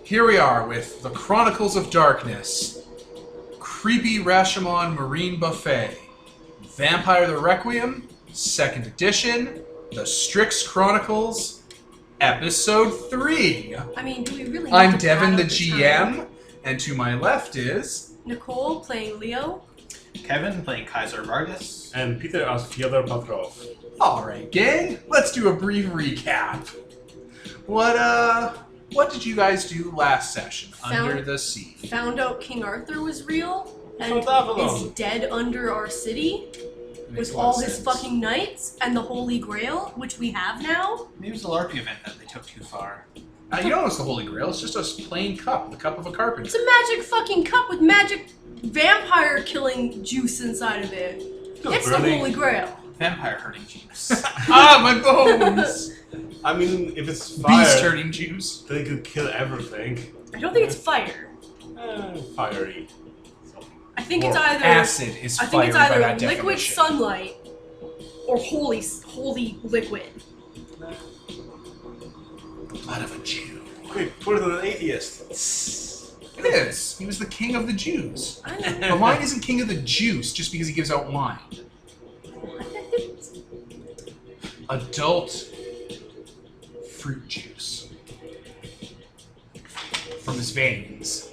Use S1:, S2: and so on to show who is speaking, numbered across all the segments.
S1: Here we are with the Chronicles of Darkness, Creepy Rashomon Marine Buffet, Vampire the Requiem, 2nd edition, The Strix Chronicles, Episode 3.
S2: I mean, do we really need
S1: I'm
S2: to
S1: Devin,
S2: pad
S1: the
S2: up
S1: GM,
S2: time?
S1: and to my left is...
S2: Nicole playing Leo.
S3: Kevin playing Kaiser Vargas.
S4: And Peter as Fyodor Patrov.
S1: Alright, gang, let's do a brief recap. What did you guys do last session, Under the Sea?
S2: Found out King Arthur was real and
S4: Babylon.
S2: is dead under our city
S1: Makes
S2: with
S1: a lot
S2: all
S1: of
S2: his
S1: sense.
S2: fucking knights and the Holy Grail, which we have now.
S3: Maybe it was a LARP event that they took too far.
S1: You know it's the Holy Grail, it's just a plain cup, the cup of a carpenter.
S2: It's a magic fucking cup with magic vampire killing juice inside of it. It's the Holy Grail.
S3: Vampire hurting juice.
S1: Ah, my bones!
S4: I mean, if it's fire,
S1: Beast hurting juice.
S4: they could kill everything.
S2: I don't think it's fire.
S4: Fiery.
S2: I think
S1: Or
S2: it's either
S1: acid is
S2: I think
S1: fire
S2: it's
S1: by
S2: either
S1: that
S2: liquid
S1: definition.
S2: sunlight or holy liquid.
S1: Blood of a Jew.
S4: Quick, put it on an atheist.
S1: It is. He was the king of the Jews.
S2: I know.
S1: The wine isn't king of the juice just because he gives out wine. Adult fruit juice from his veins.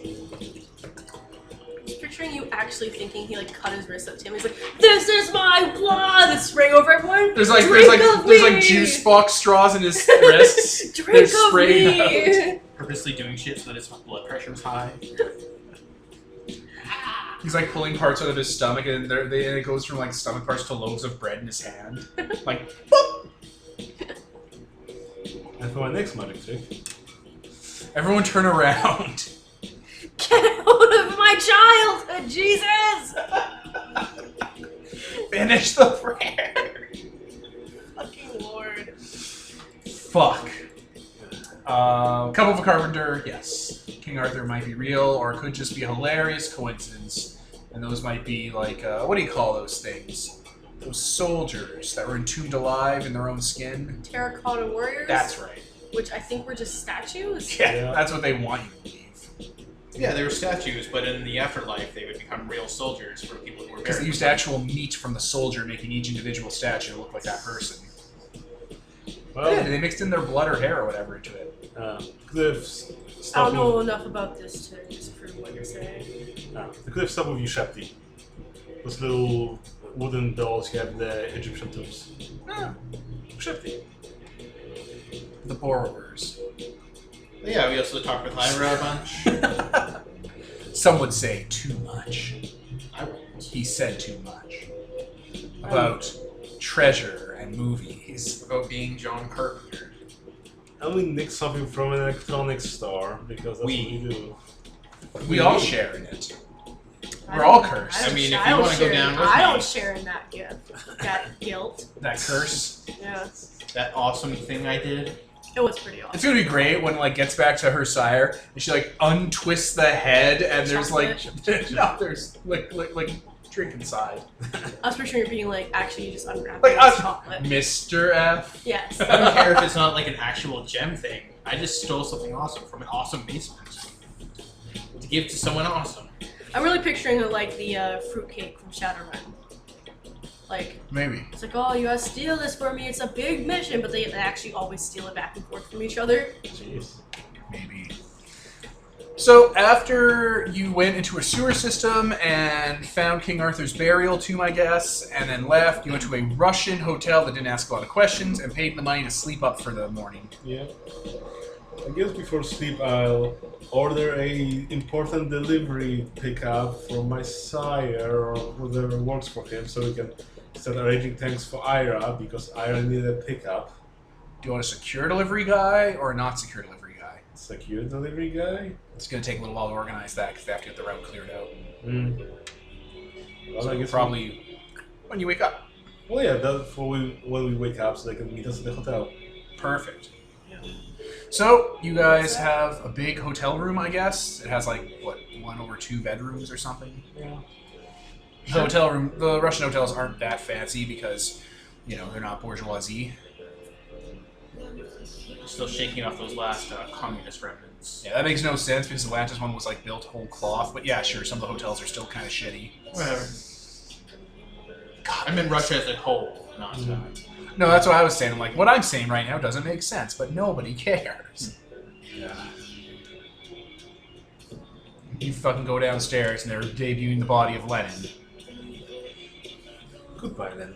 S2: Just picturing you actually thinking he like cut his wrist up to him. He's like, "This is my blood!" It's spraying over everyone.
S1: There's like
S2: Drink of
S1: there's
S2: me!
S1: like juice box straws in his wrists. They're
S2: Drink of
S1: spraying
S2: me!
S3: Purposely doing shit so that his blood pressure was high.
S1: He's like pulling parts out of his stomach, and and it goes from like stomach parts to loaves of bread in his hand. Like, boop!
S4: And for my next magic trick,
S1: Everyone turn around.
S2: Get out of my childhood, Jesus!
S1: Finish the prayer.
S2: Fucking Lord.
S1: Fuck. Cup of a Carpenter, yes. King Arthur might be real, or it could just be a hilarious coincidence. And those might be like, what do you call those things? Those soldiers that were entombed alive in their own skin?
S2: Terracotta warriors?
S1: That's right.
S2: Which I think were just statues?
S1: Yeah, that's what they want you to believe.
S3: Yeah, they were statues, but in the afterlife they would become real soldiers for people who were
S1: Because they
S3: buried.
S1: used actual meat from the soldier, making each individual statue look like that person.
S4: well,
S1: Yeah, they mixed in their blood or hair or whatever into it.
S4: could have
S2: I don't
S4: stopped
S2: know enough about this to disprove what you're saying.
S4: they could have stopped with Ushepti. Those little wooden dolls you have in the Egyptian tombs. Ushepti.
S1: The borrowers.
S3: But yeah, we also talked with Lyra a bunch.
S1: Some would say too much.
S3: I won't.
S1: He said too much. About treasure and movies.
S3: About being John Carpenter.
S4: And we nicked something from an electronics store, because that's
S3: We.
S4: what we do.
S1: We all share in it.
S2: I
S1: We're all
S2: don't-
S1: cursed.
S2: don't
S3: I mean,
S2: share-
S3: if you
S2: don't
S3: wanna go
S2: share-
S3: down with
S2: I
S3: me.
S2: don't share in that gift. That guilt.
S1: That curse.
S2: Yeah.
S3: That awesome thing I did.
S2: It was pretty awesome.
S1: It's gonna be great when it like gets back to her sire and she like untwists the head and there's like no, there's like drink inside.
S2: I was picturing it being like, actually, you just unwrap
S1: Like
S2: it. Chocolate.
S1: Mr. F.
S2: Yes.
S3: I don't care if it's not like an actual gem thing. I just stole something awesome from an awesome basement to give to someone awesome.
S2: I'm really picturing it like the fruitcake from Shadowrun. Like,
S1: Maybe.
S2: it's like, oh, you gotta steal this for me, it's a big mission, but they actually always steal it back and forth from each other.
S4: Jeez.
S1: Maybe. So after you went into a sewer system and found King Arthur's burial tomb, I guess, and then left, you went to a Russian hotel that didn't ask a lot of questions and paid the money to sleep up for the morning.
S4: Yeah. I guess before sleep I'll order a important delivery pickup from my sire or whoever works for him, so we can start arranging things for Ira, because Ira needed a pickup.
S1: Do you want a secure delivery guy or a not secure delivery guy?
S4: Secure delivery guy?
S1: It's going to take a little while to organize that because they have to get the route cleared out.
S4: Well,
S1: So
S4: I guess
S1: probably when you wake up.
S4: Well, yeah, that's for when we wake up, so they can meet us at the hotel.
S1: Perfect. So you guys have a big hotel room, I guess. It has like what, 1 over 2 bedrooms or something.
S4: Yeah.
S1: The hotel room, the Russian hotels aren't that fancy because, you know, they're not bourgeoisie.
S3: Still shaking off those last communist remnants. hotels.
S1: Yeah, that makes no sense because the Atlantis one was like built whole cloth. But yeah, sure, some of the hotels are still kind of shitty.
S3: Whatever.
S1: God,
S3: I'm in Russia as a whole, not
S1: No, that's what I was saying. I'm like, what I'm saying right now doesn't make sense, but nobody cares.
S4: Yeah.
S1: You fucking go downstairs and they're debuting the body of Lenin.
S4: Goodbye then.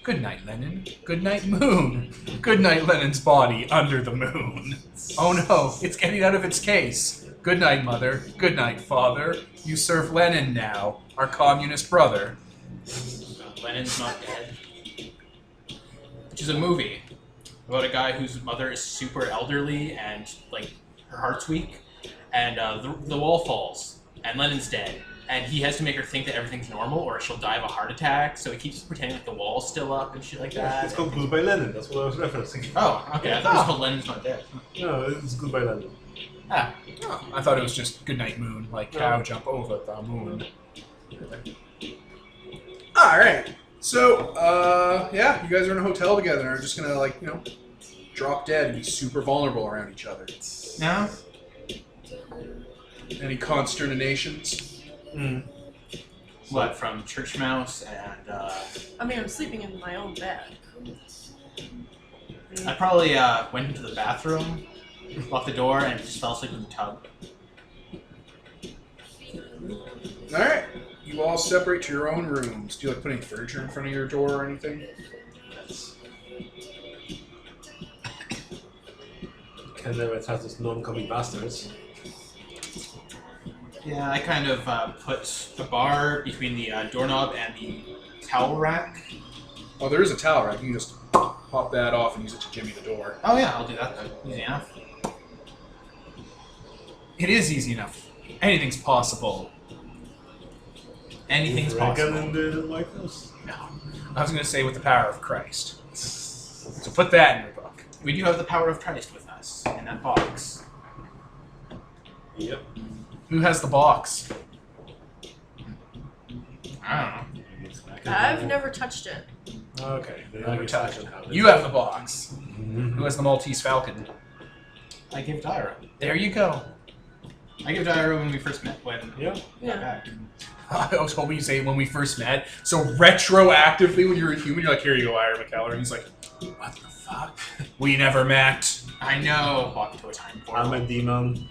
S1: Good night, Lenin. Good night, Moon. Good night, Lenin's body under the moon. Oh no, it's getting out of its case. Good night, Mother. Good night, Father. You serve Lenin now, our communist brother.
S3: Lenin's Not Dead. Which is a movie about a guy whose mother is super elderly and, like, her heart's weak. And the wall falls, and Lenin's dead. And he has to make her think that everything's normal, or she'll die of a heart attack. So he keeps pretending like the wall's still up and shit like that.
S4: It's called Goodbye Lenin. That's what I was referencing.
S3: Oh, okay. I thought it was called Lenin's Not Dead.
S4: No, it's Goodbye Lenin.
S1: Ah, oh, I thought it was just Good Night, Moon, like cow jump over the moon. Alright, so, yeah, you guys are in a hotel together and are just gonna, like, you know, drop dead and be super vulnerable around each other.
S3: No?
S1: Any consternations?
S3: What, from Church Mouse and,
S2: I mean, I'm sleeping in my own bed.
S3: I probably, went into the bathroom, locked the door, and just fell asleep in the tub.
S1: Alright, you all separate to your own rooms. Do you, like, put any furniture in front of your door or anything?
S4: Yes. Can never trust those non-coming bastards.
S3: Yeah, I kind of, put the bar between the, doorknob and the towel rack.
S1: Oh, there is a towel rack. You can just pop that off and use it to jimmy the door.
S3: Oh yeah, I'll do that then. Easy enough.
S1: It is easy enough. Anything's possible.
S3: Anything's
S4: Reckon
S3: possible.
S4: in the White House.
S1: No. I was going to say with the power of Christ. So put that in your book.
S3: We do have the power of Christ with us, in that box.
S4: Yep.
S1: Who has the box?
S3: I don't know.
S2: I've never touched it.
S4: Okay. Then
S1: No,
S4: we
S1: touch
S4: can have it.
S1: You have the box.
S4: Mhm.
S1: Who has the Maltese Falcon?
S3: I give Dyra.
S1: There you go.
S3: I gave Dyra when we first met, when
S4: Yeah.
S3: we got back.
S1: I was hoping you'd say when we first met. So retroactively, when you were a human, you're like, here you go, Ira McKellar. And he's like, what the fuck? We never met.
S3: I know. Walk into a time portal.
S4: I'm a demon.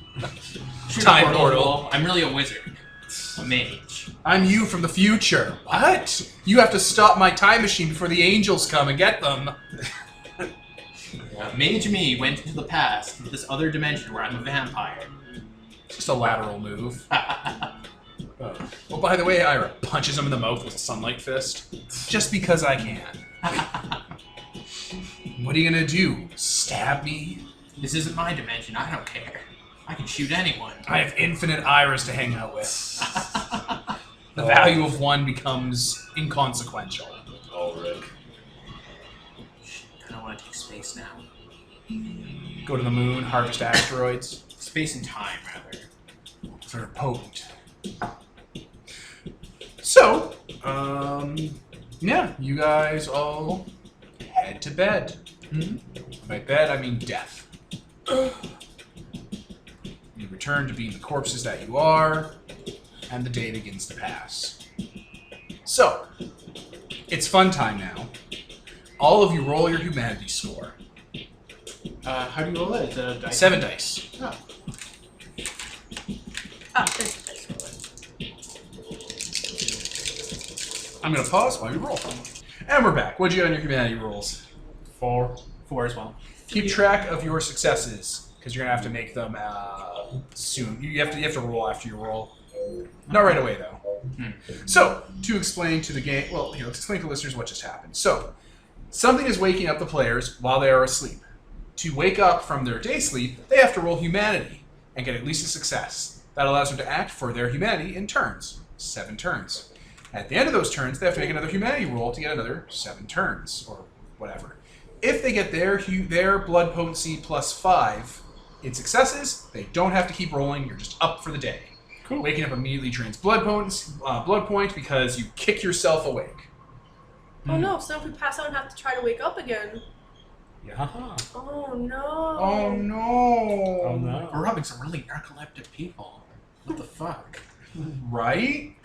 S3: Shoot a
S1: Time portal.
S3: I'm really a wizard. A mage.
S1: I'm you from the future. What? You have to stop my time machine before the angels come and get them.
S3: Mage me went into the past, into this other dimension where I'm a vampire.
S1: Just a lateral move.
S4: Oh.
S1: Oh, by the way, Ira punches him in the mouth with a sunlight fist. Just because I can. What are you gonna do? Stab me?
S3: This isn't my dimension, I don't care. I can shoot anyone.
S1: I have infinite Iras to hang out with. The value of one becomes inconsequential.
S4: Oh, Rick.
S3: I don't want to take space now.
S1: Go to the moon, harvest asteroids.
S3: Space and time, rather.
S1: Sort of potent. So, yeah, you guys all head to bed. By bed, I mean death. You return to being the corpses that you are, and the day begins to pass. So, it's fun time now. All of you roll your humanity score.
S3: How do you roll it? Is it a dice?
S1: 7 dice.
S3: Oh.
S2: There's the dice roller.
S1: I'm going to pause while you roll. And we're back. What'd you get on your humanity rolls?
S4: 4.
S3: 4 as well.
S1: Keep track of your successes, because you're gonna have to make them soon. You have to roll after you roll. Not right away though. So to explain to the game, well, let's explain to listeners what just happened. So something is waking up the players while they are asleep. To wake up from their day sleep, they have to roll humanity and get at least a success. That allows them to act for their humanity in turns, 7 turns. At the end of those turns, they have to make another humanity roll to get another 7 turns or whatever. If they get their blood potency plus 5 in successes, they don't have to keep rolling. You're just up for the day. Cool. Waking up immediately drains blood point because you kick yourself awake.
S2: Oh no, so if we pass out and have to try to wake up again.
S4: Yeah.
S2: Oh no.
S1: Oh no.
S4: Oh no.
S3: We're robbing some really narcoleptic people. What the fuck?
S1: Right?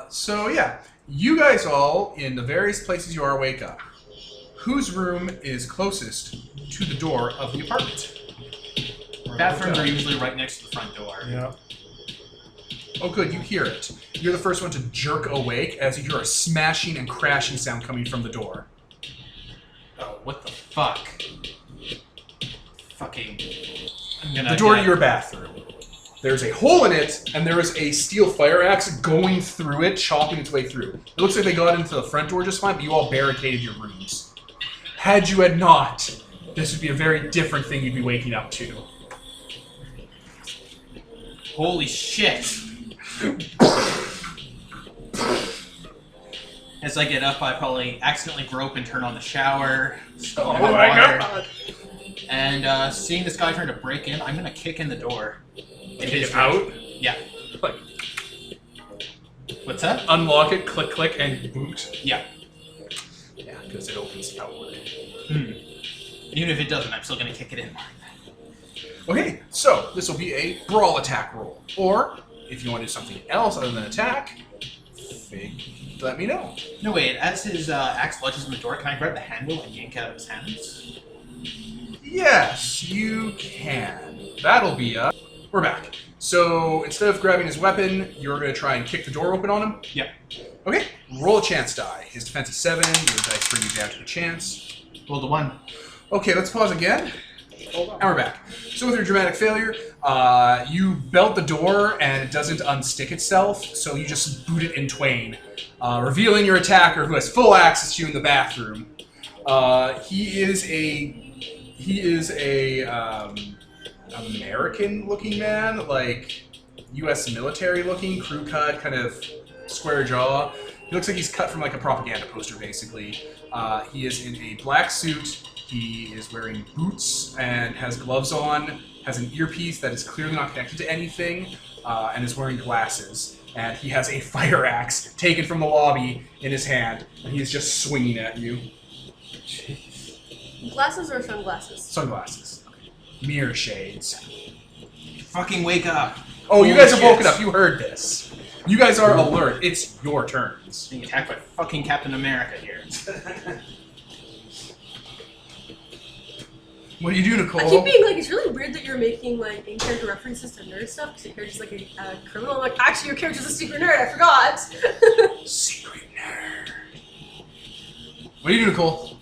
S1: So yeah, you guys all in the various places you are wake up. Whose room is closest to the door of the apartment?
S3: Bathrooms are usually right next to the front door.
S4: Yeah.
S1: Oh good, you hear it. You're the first one to jerk awake as you hear a smashing and crashing sound coming from the door.
S3: Oh, what the fuck? Fucking... I'm gonna
S1: The door to
S3: get-
S1: your bathroom. There's a hole in it, and there is a steel fire axe going through it, chopping its way through. It looks like they got into the front door just fine, but you all barricaded your rooms. Had you had not, this would be a very different thing you'd be waking up to.
S3: Holy shit! As I get up, I probably accidentally grope and turn on the shower.
S1: Oh
S3: my
S1: my
S3: water.
S1: god!
S3: And seeing this guy trying to break in, I'm gonna kick in the door.
S1: Kick it out?
S3: Yeah.
S1: Like,
S3: What's that?
S1: unlock it, click, click, and boot.
S3: Yeah.
S1: Yeah, because it opens outward.
S3: Even if it doesn't, I'm still gonna kick it in.
S1: Okay, so this will be a brawl attack roll. Or, if you want to do something else other than attack, let me know.
S3: No, wait, as his axe lodges in the door, can I grab the handle and yank it out of his hands?
S1: Yes, you can. That'll be we're back. So instead of grabbing his weapon, you're going to try and kick the door open on him?
S3: Yep.
S1: Okay, roll a chance die. His defense is 7, your dice bring you down to the chance.
S3: Roll the 1.
S1: Okay, let's pause again. And we're back. So with your dramatic failure, you belt the door and it doesn't unstick itself, so you just boot it in twain, revealing your attacker who has full access to you in the bathroom. He is a American-looking man, like U.S. military-looking, crew cut, kind of square jaw. He looks like he's cut from like a propaganda poster, basically. He is in a black suit. He is wearing boots and has gloves on, has an earpiece that is clearly not connected to anything, and is wearing glasses. And he has a fire axe taken from the lobby in his hand, and he is just swinging at you.
S2: Glasses or sunglasses?
S1: Sunglasses. Mirror shades.
S3: Fucking wake up!
S1: Oh, you
S3: Holy
S1: guys have
S3: shit.
S1: woken up. You heard this. You guys are alert. It's your turns.
S3: Being attacked by fucking Captain America here.
S1: What do you do, Nicole?
S2: I keep being like, it's really weird that you're making like in-character references to nerd stuff because your character's like a criminal. I'm like, actually, your character's a secret nerd. I forgot.
S1: Secret nerd. What do you do, Nicole?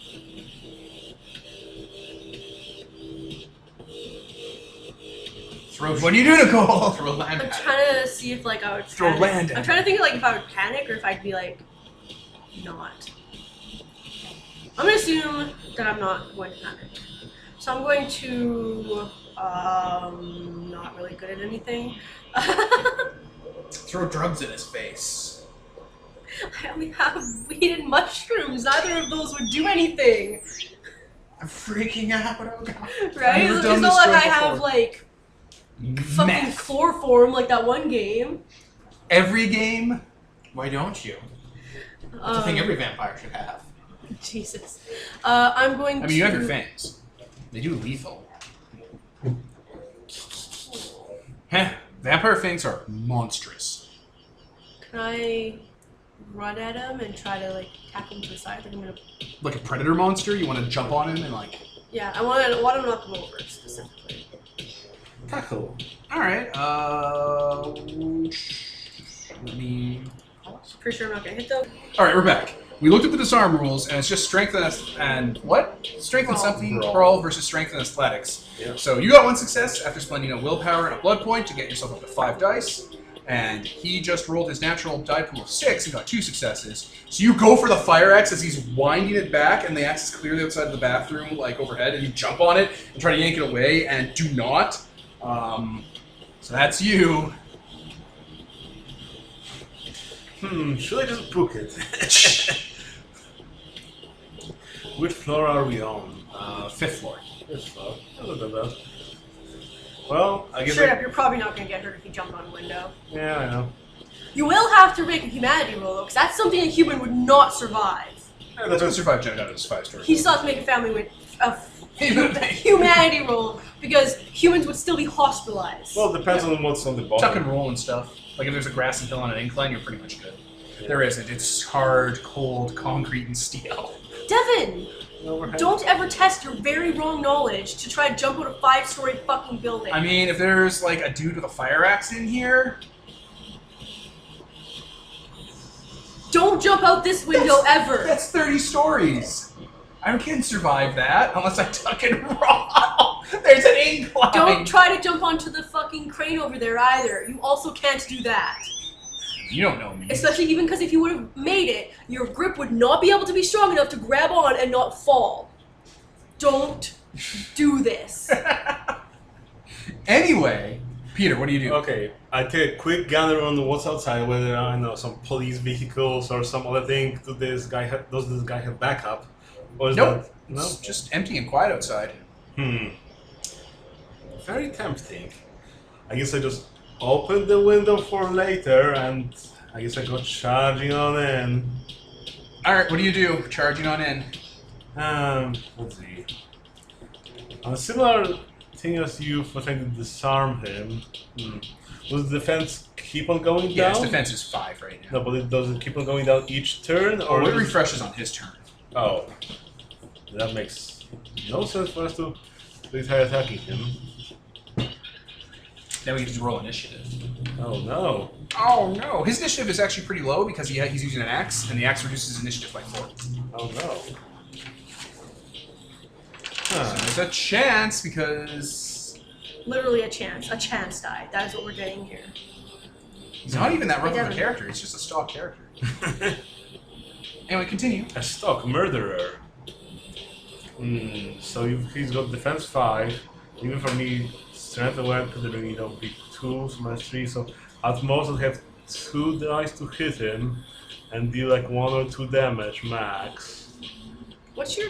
S1: What do you do, Nicole?
S3: Throw land
S2: I'm
S3: at it.
S2: trying to see if like I would
S1: Throw
S2: panic.
S1: land at
S2: I'm trying to think of like if I would panic or if I'd be like not. I'm gonna assume that I'm not going to panic. So I'm going to not really good at anything.
S3: Throw drugs in his face.
S2: I only have weed and mushrooms. Neither of those would do anything,
S3: I'm freaking out. Oh god.
S2: right?
S1: never
S2: It's
S1: done
S2: not
S1: this
S2: like
S1: drug
S2: I have
S1: before.
S2: like fucking
S1: Meth.
S2: chloroform like that one game.
S1: Every game?
S3: Why don't you? That's the thing every vampire should have.
S2: Jesus. I'm going to.
S1: I mean, you have your fangs. They do lethal. Heh. Vampire fangs are monstrous.
S2: Can I run at him and try to like tap him to the side? Like I'm gonna.
S1: Like a predator monster, you want to jump on him and like...
S2: Yeah, I want to knock him over specifically.
S1: Kinda cool. Alright, let me...
S2: Pretty sure I'm not gonna hit though.
S1: Alright, we're back. We looked at the disarm rules, and it's just strength and what? Strength and
S2: Brawl.
S1: something,
S4: Brawl.
S1: brawl versus strength and athletics.
S4: Yeah.
S1: So you got one success after spending a willpower and a blood point to get yourself up to 5 dice, and he just rolled his natural die pool of 6 and got 2 successes. So you go for the fire axe as he's winding it back, and the axe is clearly outside of the bathroom, like overhead, and you jump on it and try to yank it away, and do not. So that's you.
S4: Should I just book it? Which floor are we on?
S1: 5th floor.
S4: This floor. Not that bad. Well, I guess.
S2: Straight up, you're probably not gonna get hurt if you jump on a window.
S4: Yeah, I know.
S2: You will have to make a humanity roll though, because that's something a human would not survive.
S1: Let's go survive Gen out of this 5-story.
S2: He still has to make a family with a humanity roll because humans would still be hospitalized.
S4: Well, it depends on what's on the bottom.
S1: Tuck and roll and stuff. Like if there's a grassy hill on an incline, you're pretty much good. There isn't. It's hard, cold, concrete, and steel.
S2: Devin,
S4: Overhead.
S2: don't ever test your very wrong knowledge to try to jump out a 5-story fucking building.
S1: I mean, if there's like a dude with a fire axe in here,
S2: don't jump out this window ever.
S1: that's 30 stories. I can't survive that unless I tuck and roll. There's an incline.
S2: Don't try to jump onto the fucking crane over there either. You also can't do that.
S1: You don't know me.
S2: Especially even because if you would have made it, your grip would not be able to be strong enough to grab on and not fall. Don't do this.
S1: Anyway, Peter, what do you do?
S4: Okay, I take a quick gander on what's outside, whether I know some police vehicles or some other thing. Does this guy have backup? Or is
S1: Nope.
S4: that no?
S1: It's just empty and quiet outside.
S4: Very tempting. I guess I just open the window for later, and I guess I go charging on in.
S1: Alright, what do you do? Charging on in.
S4: Let's see. On a similar thing as you for trying to disarm him. Does the defense keep on going
S1: Yeah,
S4: down?
S1: his defense is 5 right now.
S4: No, but does it keep on going down each turn, or
S1: Or it
S4: does-
S1: refreshes on his turn.
S4: Oh, that makes no sense for us to try attacking him.
S1: Then we get to roll initiative.
S4: Oh no.
S1: Oh no! His initiative is actually pretty low because he's using an axe, and the axe reduces his initiative by 4.
S4: Oh no.
S1: So there's a chance because
S2: Literally a chance die. That is what we're getting here.
S1: he's not even that rough of a
S2: Devin.
S1: character. He's just a stock character. Anyway, continue.
S4: A stock murderer. So he's got defense 5. Even for me, strength of weapon could be 2, so minus 3. So at most I'll have 2 dice to hit him and deal like 1 or 2 damage max.
S2: What's your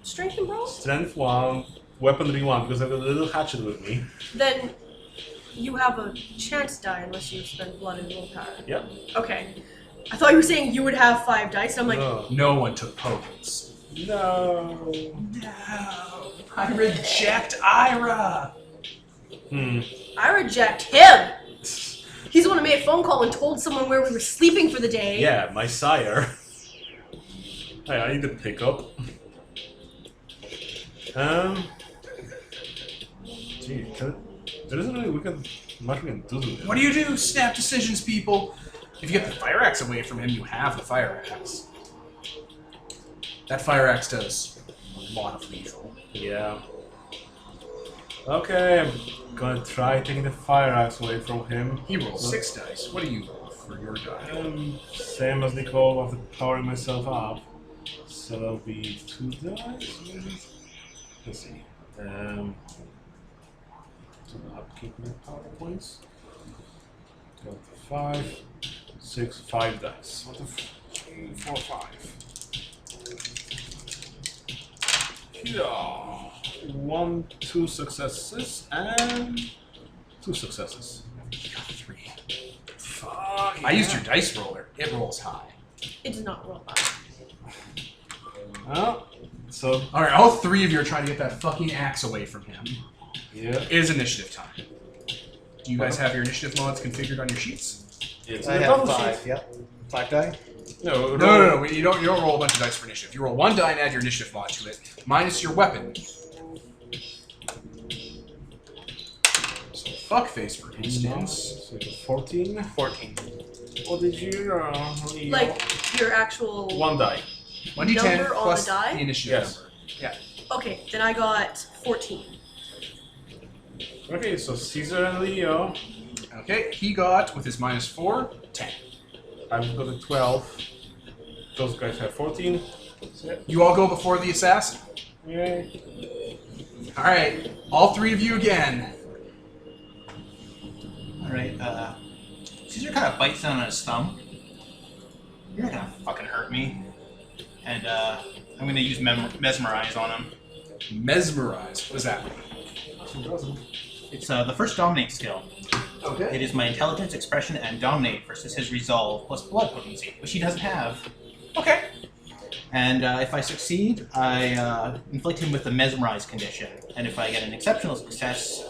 S2: strength and brawl?
S4: Strength 1, weaponry 1, because I've got a little hatchet with me.
S2: Then you have a chance die unless you spend blood and willpower.
S4: Yep.
S2: Okay. I thought you were saying you would have 5 dice. I'm like,
S4: No.
S1: No one took pokes.
S4: No.
S1: No, I reject Ira.
S2: I reject him. He's the one who made a phone call and told someone where we were sleeping for the day.
S4: Yeah, my sire. Hey, I need to pick up. Gee, there isn't really much we can do with it.
S1: What do you do? Snap decisions, people. If you get the fire axe away from him, you have the fire axe. That fire axe does a lot of lethal.
S4: Yeah. Okay, I'm gonna try taking the fire axe away from him.
S1: He rolls 6 dice. What do you roll for your die?
S4: Same as Nicole, after powering myself up. So that'll be 2 dice, maybe? Let's see. To upkeep my power points. Go to 5, 6, 5 dice. What the 3, 4, 5. Yeah. 1, 2 successes, and 2 successes.
S1: You got 3.
S4: Fuck.
S1: I used your dice roller. It rolls high.
S2: It does not roll high.
S4: Oh, so
S1: Alright, all 3 of you are trying to get that fucking axe away from him.
S4: yeah.
S1: It is initiative time. Do you guys have your initiative mods configured on your sheets?
S4: It's
S5: I
S4: in the
S5: have
S4: bubble
S5: 5,
S4: sheet.
S5: yep. 5 die?
S1: No. You don't roll a bunch of dice for initiative. You roll 1 die and add your initiative mod to it, minus your weapon. So fuckface, for instance.
S4: So 14.
S5: 14.
S4: What did you
S2: Like your actual.
S4: 1 die.
S1: 1d10
S2: Number on
S1: plus
S2: the die?
S1: initiative
S4: Yes.
S1: number. Yeah.
S2: Okay, then I got 14.
S4: Okay, so Caesar and Leo.
S1: Okay, he got, with his minus 4, 10.
S4: I've got a 12. Those guys have 14.
S1: You all go before the assassin.
S4: Yay.
S1: Alright, all 3 of you again.
S3: Alright, Caesar kind of bites down on his thumb. You're not gonna fucking hurt me. And, I'm gonna use Mesmerize on him.
S1: Mesmerize. What does that mean?
S3: It's, the first Dominate skill.
S1: Okay.
S3: It is my Intelligence, Expression, and Dominate versus his Resolve plus Blood Potency, which he doesn't have.
S1: Okay.
S3: And if I succeed, I inflict him with the mesmerize condition. And if I get an exceptional success,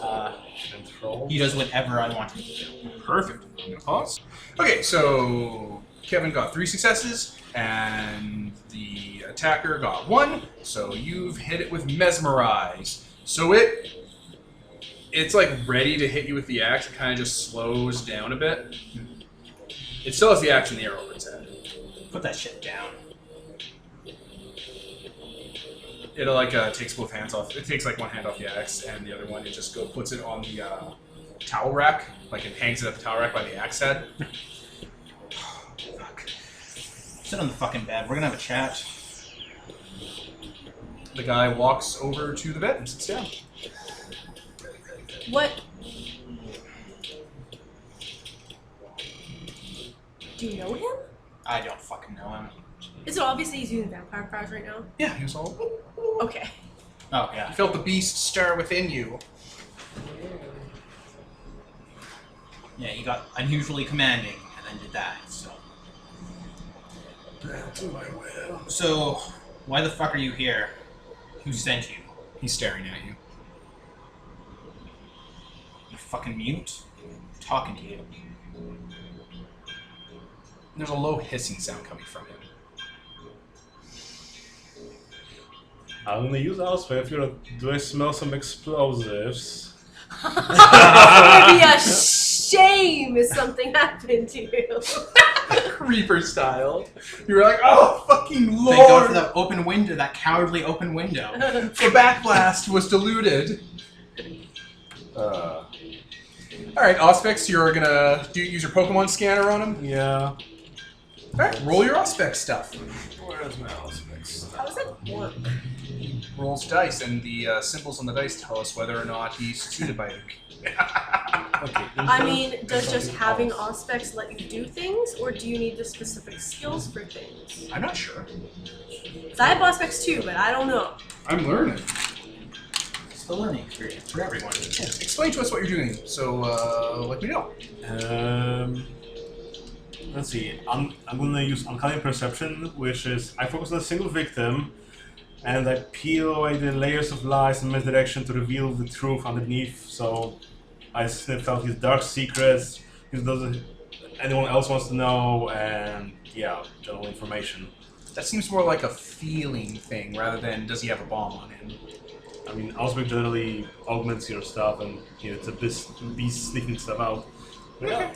S3: he does whatever I want him to do.
S1: Perfect. I'm gonna pause. Okay, so Kevin got 3 successes, and the attacker got 1. So you've hit it with mesmerize. So it's like ready to hit you with the axe. It kind of just slows down a bit. It still has the axe in the air over its head.
S3: Put that shit down.
S1: It'll like takes both hands off. It takes like one hand off the axe, and the other one it just puts it on the towel rack, like it hangs it at the towel rack by the axe head. Fuck.
S3: Sit on the fucking bed. We're gonna have a chat.
S1: The guy walks over to the bed and sits down.
S2: What? Do you know him?
S3: I don't fucking know him.
S2: Is it obvious that he's using vampire powers right now?
S1: Yeah, he was all.
S2: Okay.
S3: Oh, yeah.
S1: You felt the beast stir within you.
S3: Yeah, he got unusually commanding and then did that, so.
S1: That's my will.
S3: So, why the fuck are you here? Who sent you?
S1: He's staring at you.
S3: You fucking mute? I'm talking to you.
S1: There's a low hissing sound coming from him.
S4: I'm gonna use Auspex. Do I smell some explosives?
S2: It would be a shame if something happened to you.
S1: Creeper style. You were like, oh, fucking lord!
S3: Thank God for that open window, that cowardly open window.
S1: The backblast was diluted. Alright, Auspex, you're gonna use your Pokemon scanner on him?
S4: Yeah.
S1: Alright, roll your Auspex stuff.
S4: Where's my Auspex?
S2: How does that work?
S1: Rolls dice, and the symbols on the dice tell us whether or not he's succeeded by it.
S4: Okay.
S2: I mean, does just having Auspex let you do things, or do you need the specific skills for things?
S1: I'm not sure.
S2: 'Cause I have Auspex too, but I don't know.
S1: I'm learning.
S3: It's the learning experience for everyone.
S1: Yeah, explain to us what you're doing, so let me know.
S4: Let's see. I'm gonna use uncanny perception, which is I focus on a single victim, and I peel away the layers of lies and misdirection to reveal the truth underneath. So I sniffed out his dark secrets, his doesn't anyone else wants to know, and yeah, general information.
S1: That seems more like a feeling thing rather than does he have a bomb on him.
S4: I mean, Auspex generally augments your stuff, and it's a beast sneaking stuff out. Yeah.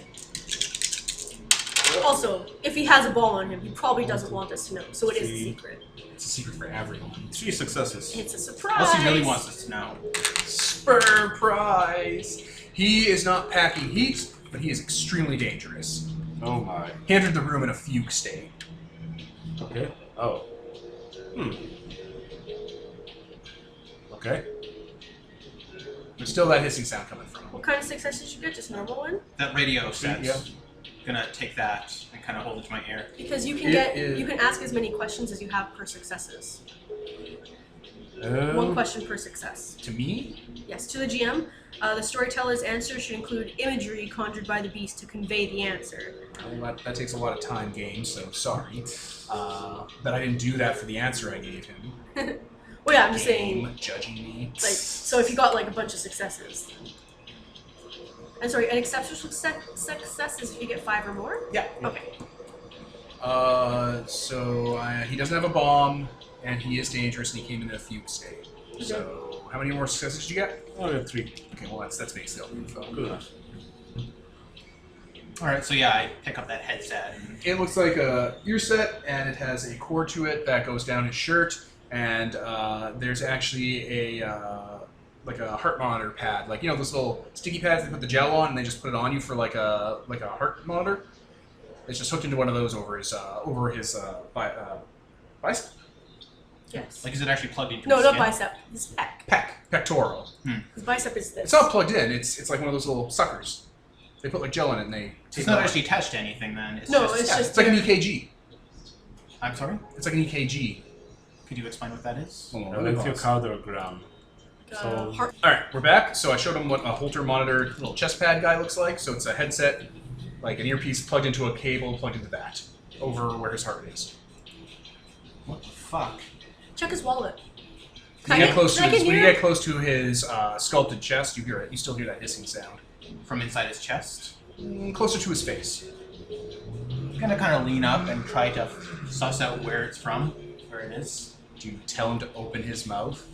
S2: Also, if he has a ball on him, he probably doesn't want us to know, so it is a secret.
S1: It's a secret for everyone.
S4: 3 successes.
S2: It's a surprise.
S3: Unless he really wants us to know.
S1: Surprise! He is not packing heat, but he is extremely dangerous.
S4: Oh my.
S1: He entered the room in a fugue state.
S4: Okay. Oh. Okay.
S1: There's still that hissing sound coming from him.
S2: What kind of success did you get? Just normal one?
S3: That radio says.
S1: Yeah.
S3: Gonna take that and kind of hold it to my ear.
S2: Because you can you can ask as many questions as you have per successes. 1 question per success.
S1: To me?
S2: Yes, to the GM. The storyteller's answer should include imagery conjured by the beast to convey the answer.
S1: Well, that takes a lot of time, game, so sorry. That I didn't do that for the answer I gave him.
S2: Well, yeah, I'm just saying.
S1: Game, judging me.
S2: Like, so if you got like a bunch of successes. And sorry, an exceptional success is if you get 5 or more?
S1: Yeah.
S2: Okay.
S1: So he doesn't have a bomb, and he is dangerous, and he came in a fugue state.
S2: Okay.
S1: So, how many more successes did you get?
S4: Oh, I got 3.
S1: Okay, well that's basically all the info.
S4: Good enough.
S3: Alright, so yeah, I pick up that headset.
S1: It looks like a ear set, and it has a cord to it that goes down his shirt, and there's actually a like a heart monitor pad, like, you know, those little sticky pads they put the gel on, and they just put it on you for like a heart monitor. It's just hooked into one of those over his bicep.
S2: Yes.
S3: Like, is it actually plugged into
S2: No,
S3: his
S2: not
S3: skin?
S2: bicep. His
S1: Pectoral.
S2: His bicep is this.
S1: It's not plugged in. It's like one of those little suckers. They put like gel in it and they.
S3: It's not actually attached to anything then. It's
S2: No,
S3: just,
S2: it's just.
S1: It's like an EKG.
S3: I'm sorry?
S1: It's like an EKG.
S3: Could you explain what that is?
S1: Hold on,
S4: An
S1: let me pause.
S4: electrocardiogram. So
S2: heart.
S1: Alright, we're back. So I showed him what a Holter monitor little chest pad guy looks like. So it's a headset, like an earpiece plugged into a cable plugged into that, over where his heart is.
S3: What the fuck?
S2: Check his wallet.
S1: When you get close to his sculpted chest, you still hear that hissing sound
S3: From inside his chest?
S1: closer to his face.
S3: I'm gonna kind of lean up and try to suss out where it's from, where it is.
S1: Do you tell him to open his mouth?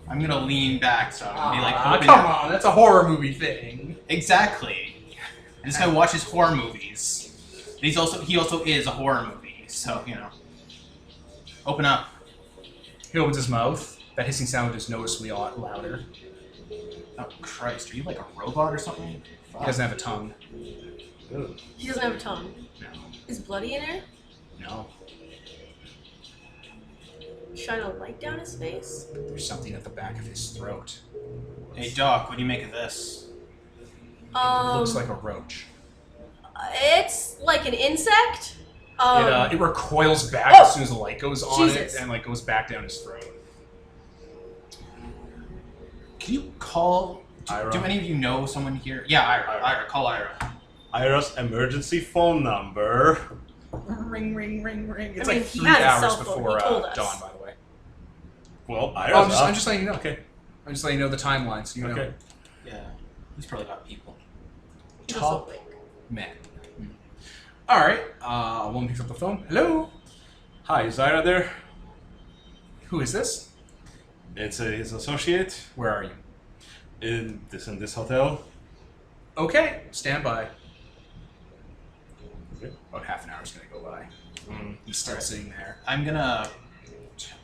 S3: I'm gonna lean back, so I'm gonna be like, open
S1: come
S3: it.
S1: on, that's a horror movie thing.
S3: Exactly. And this guy watches horror movies. And he also is a horror movie, so you know. Open up.
S1: He opens his mouth. That hissing sound is noticeably louder.
S3: Oh Christ, are you like a robot or something?
S1: He doesn't have a tongue.
S2: He doesn't have a tongue.
S1: No.
S2: Is bloody in there?
S1: No.
S2: Shine a light down his face?
S1: There's something at the back of his throat.
S3: Hey Doc, what do you make of this?
S1: Looks like a roach.
S2: It's like an insect.
S1: It recoils back as soon as the light goes on
S2: Jesus.
S1: it and like goes back down his throat.
S3: Can you call...
S4: Ira.
S3: Do any of you know someone here? Yeah, Ira. Call Ira.
S4: Ira's emergency phone number.
S1: Ring, ring, ring, ring. It's
S2: I mean,
S1: like
S2: he
S1: 3
S2: has a
S1: hours
S2: cell phone,
S1: before
S2: he told us.
S1: dawn, by the way.
S4: Well,
S1: Oh,
S4: Ira's
S1: I'm just letting you know. Okay. I'm just letting you know the timeline, so you know.
S4: Okay.
S3: Yeah. He's probably got people.
S2: He doesn't
S1: Top
S2: blink.
S1: man. All right. One picks up the phone. Hello.
S4: Hi, is Ira there?
S1: Who is this?
S4: It's his associate
S1: Where are you?
S4: in this hotel.
S1: Okay. Stand by.
S4: Okay.
S1: About half an hour's gonna go by. He's still
S3: Alright.
S1: sitting there
S3: I'm gonna...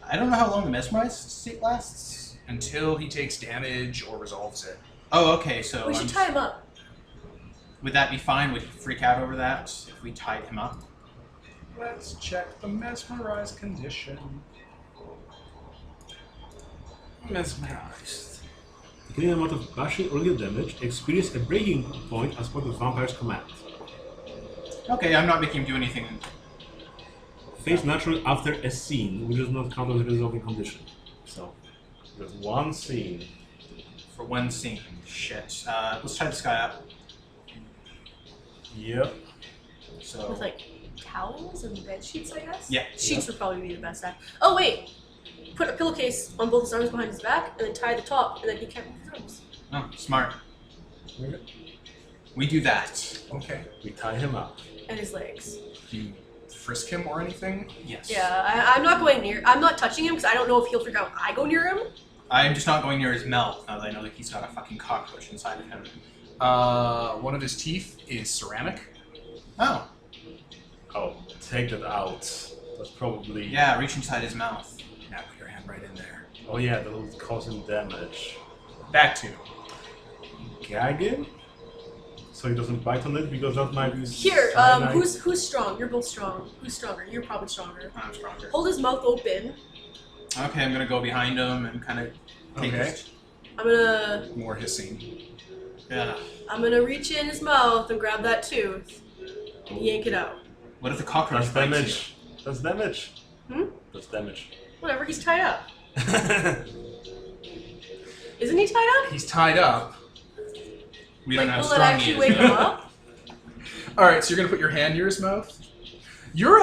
S3: I don't know how long the mesmerized state lasts.
S1: until he takes damage or resolves it.
S3: Oh, okay, so...
S2: We should tie him up.
S3: Would that be fine? Would he freak out over that if we tied him up?
S1: Let's check the mesmerized condition.
S4: Mesmerized. The clean amount of bashing or get damage experience a breaking point as part of vampire's command.
S3: Okay, I'm not making him do anything.
S4: Phase naturally after a scene, which does not count as a resolving condition. So, there's one scene.
S3: For one scene. Shit. Let's tie this guy up.
S4: Yep.
S3: So...
S2: With like towels and bed sheets, I guess?
S3: Yeah.
S2: Sheets would probably be the best at. Oh, wait! Put a pillowcase on both his arms behind his back and then tie the top and then he can't move his arms.
S3: Oh, smart.
S4: Okay.
S3: We do that.
S1: Okay.
S4: We tie him up.
S2: And his legs.
S1: Do you frisk him or anything?
S3: Yes.
S2: Yeah, I'm not going near. I'm not touching him because I don't know if he'll figure out I go near him.
S3: I'm just not going near his mouth now that I know that he's got a fucking cockroach inside of him.
S1: One of his teeth is ceramic.
S3: Oh.
S4: Oh, take that out. That's probably...
S3: Yeah, reach inside his mouth.
S1: Now put your hand right in there.
S4: Oh yeah, that will cause him damage.
S1: That too.
S4: Gag him? So he doesn't bite on it, because that might be...
S2: Here,
S4: cyanide.
S2: who's strong? You're both strong. Who's stronger? You're probably stronger.
S3: I'm stronger.
S2: Hold his mouth open.
S3: Okay, I'm gonna go behind him and kind of take
S1: Okay.
S3: his...
S2: I'm gonna
S1: More hissing.
S3: Yeah.
S2: reach in his mouth and grab that tooth and yank it out.
S3: What if the cockroach
S4: That's
S3: bites
S4: damage. That's damage.
S2: Hmm?
S4: That's damage.
S2: Whatever, he's tied up. Isn't he tied up?
S1: He's tied up.
S3: you? We don't know how
S2: Will it
S3: strong he
S2: actually
S3: is.
S2: wake him up?
S1: All right, so you're gonna put your hand near his mouth. You're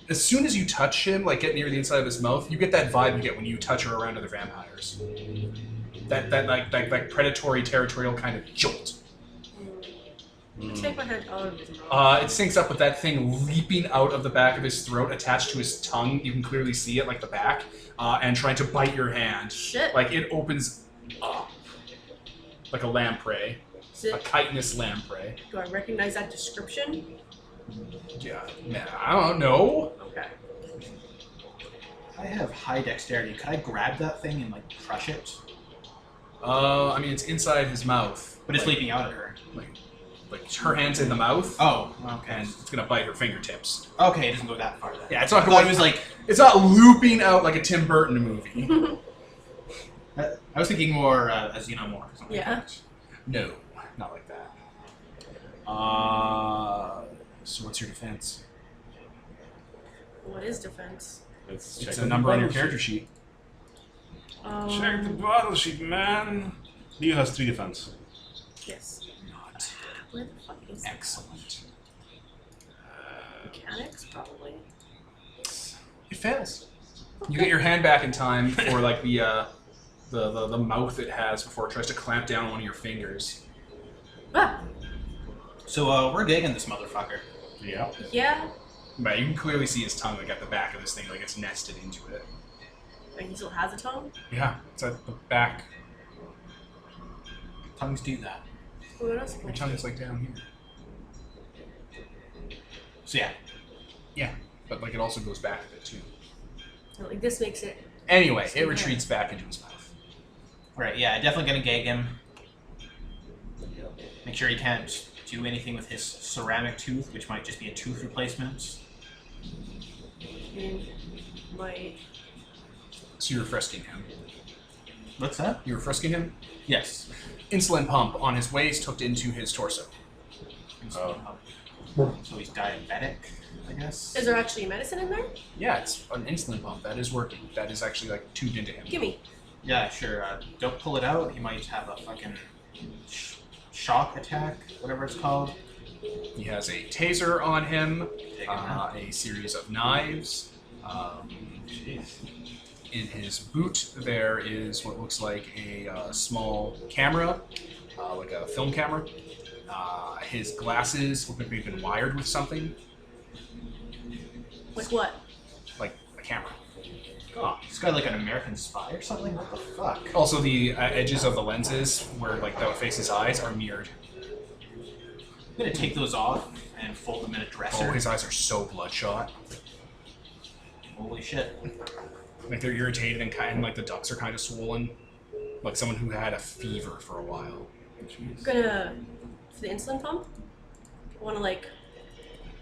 S1: as soon as you touch him, like get near the inside of his mouth, you get that vibe you get when you touch or around other vampires. That like predatory, territorial kind of jolt.
S2: Take my head out of his mouth.
S1: It syncs up with that thing leaping out of the back of his throat, attached to his tongue. You can clearly see it, like the back, and trying to bite your hand.
S2: Shit.
S1: Like it opens up, like a lamprey,
S2: Is
S1: a
S2: it,
S1: chitinous lamprey.
S2: do I recognize that description?
S1: Yeah, man, I don't know.
S2: Okay.
S3: I have high dexterity. Could I grab that thing and like crush it?
S1: I mean, it's inside his mouth,
S3: But it's leaping out at her.
S1: like her hand's in the mouth.
S3: Oh,
S1: And
S3: okay.
S1: it's gonna bite her fingertips.
S3: Okay, it doesn't go that far then.
S1: Yeah, it's not
S3: I thought
S1: going.
S3: it was like...
S1: It's not looping out like a Tim Burton movie.
S3: I was thinking more a xenomorph or something
S2: Yeah.
S3: like that.
S1: No, not like that. So what's your defense?
S2: What is defense?
S4: Let's
S1: It's
S4: check
S1: a
S4: the
S1: number on your
S4: battle
S1: character
S4: sheet.
S1: sheet.
S4: Check the battle sheet, man. Leo has 3 defense.
S2: Yes.
S1: Not
S2: Where the fuck is that?
S1: excellent.
S2: Mechanics, probably.
S1: It fails. You get your hand back in time for like the mouth it has before it tries to clamp down one of your fingers.
S2: Ah,
S3: So we're gigging this motherfucker.
S4: Yeah.
S2: yeah.
S1: But you can clearly see his tongue like at the back of this thing, like it's nested into it.
S2: Like he still has a tongue?
S1: Yeah, it's at the back.
S3: Tongues do that.
S2: What else?
S1: Your tongue is like down here.
S3: So yeah.
S1: Yeah, but like it also goes back a bit too.
S2: Like this makes it.
S1: Anyway, it retreats back into his mouth.
S3: Right, yeah, definitely gonna gag him. Make sure he can't do anything with his ceramic tooth, which might just be a tooth replacement.
S2: Might.
S1: So you're frisking him.
S3: What's that?
S1: You were frisking him?
S3: Yes.
S1: Insulin pump on his waist hooked into his torso.
S3: So he's diabetic, I guess.
S2: Is there actually medicine in there?
S1: Yeah, it's an insulin pump. That is working. That is actually like tubed into him.
S2: Gimme.
S3: Yeah, sure. Don't pull it out. He might have a fucking shock attack, whatever it's called.
S1: He has a taser on him,
S3: Take him out.
S1: a series of knives.
S3: Jeez.
S1: In his boot, there is what looks like a small camera, like a film camera. His glasses look like they've been wired with something,
S2: Like what?
S1: like a camera.
S3: Oh, this guy like an American spy or something? What the fuck?
S1: Also, the edges of the lenses, where like that would face his eyes, are mirrored.
S3: I'm gonna take those off and fold them in a dresser.
S1: Oh, his eyes are so bloodshot.
S3: Holy shit.
S1: Like they're irritated and kind of like the ducts are kind of swollen, like someone who had a fever for a while.
S2: I'm gonna, for the insulin pump, I wanna like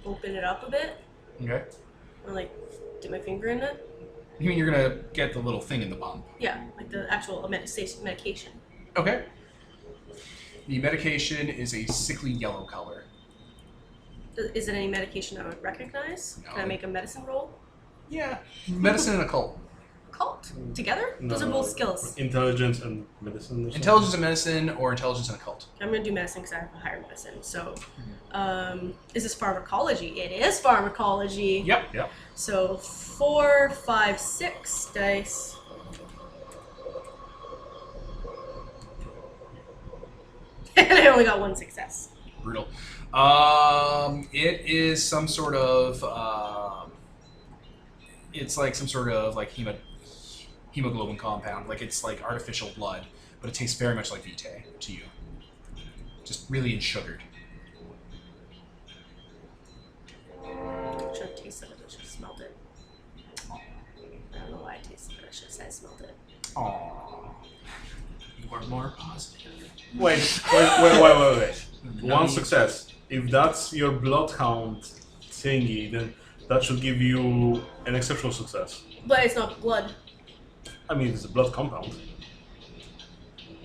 S2: open it up a bit.
S1: Okay.
S2: Or like dip my finger in it.
S1: You mean you're gonna get the little thing in the pump?
S2: Yeah, like the actual medication.
S1: Okay. The medication is a sickly yellow color.
S2: Is it any medication I would recognize?
S1: No.
S2: Can I make a medicine roll?
S1: Yeah. Medicine and occult.
S2: Occult? Together? Those are both skills.
S4: Intelligence and medicine. Or something?
S1: Intelligence and medicine or intelligence and occult.
S2: I'm gonna do medicine because I have a higher medicine. So, is this pharmacology? It is pharmacology.
S1: Yep. Yep.
S2: So 4, 5, 6 dice. And I only got one success.
S1: Brutal. It is some sort of it's like some sort of like hemoglobin compound. Like it's like artificial blood, but it tastes very much like Vitae to you. Just really ensugared.
S2: I should have tasted it. I should have smelled it. I don't know why I tasted it. I should have said I smelled it.
S1: Aww.
S3: You are more positive.
S4: Wait. One success. If that's your bloodhound thingy, then that should give you an exceptional success.
S2: But it's not blood.
S4: I mean, it's a blood compound.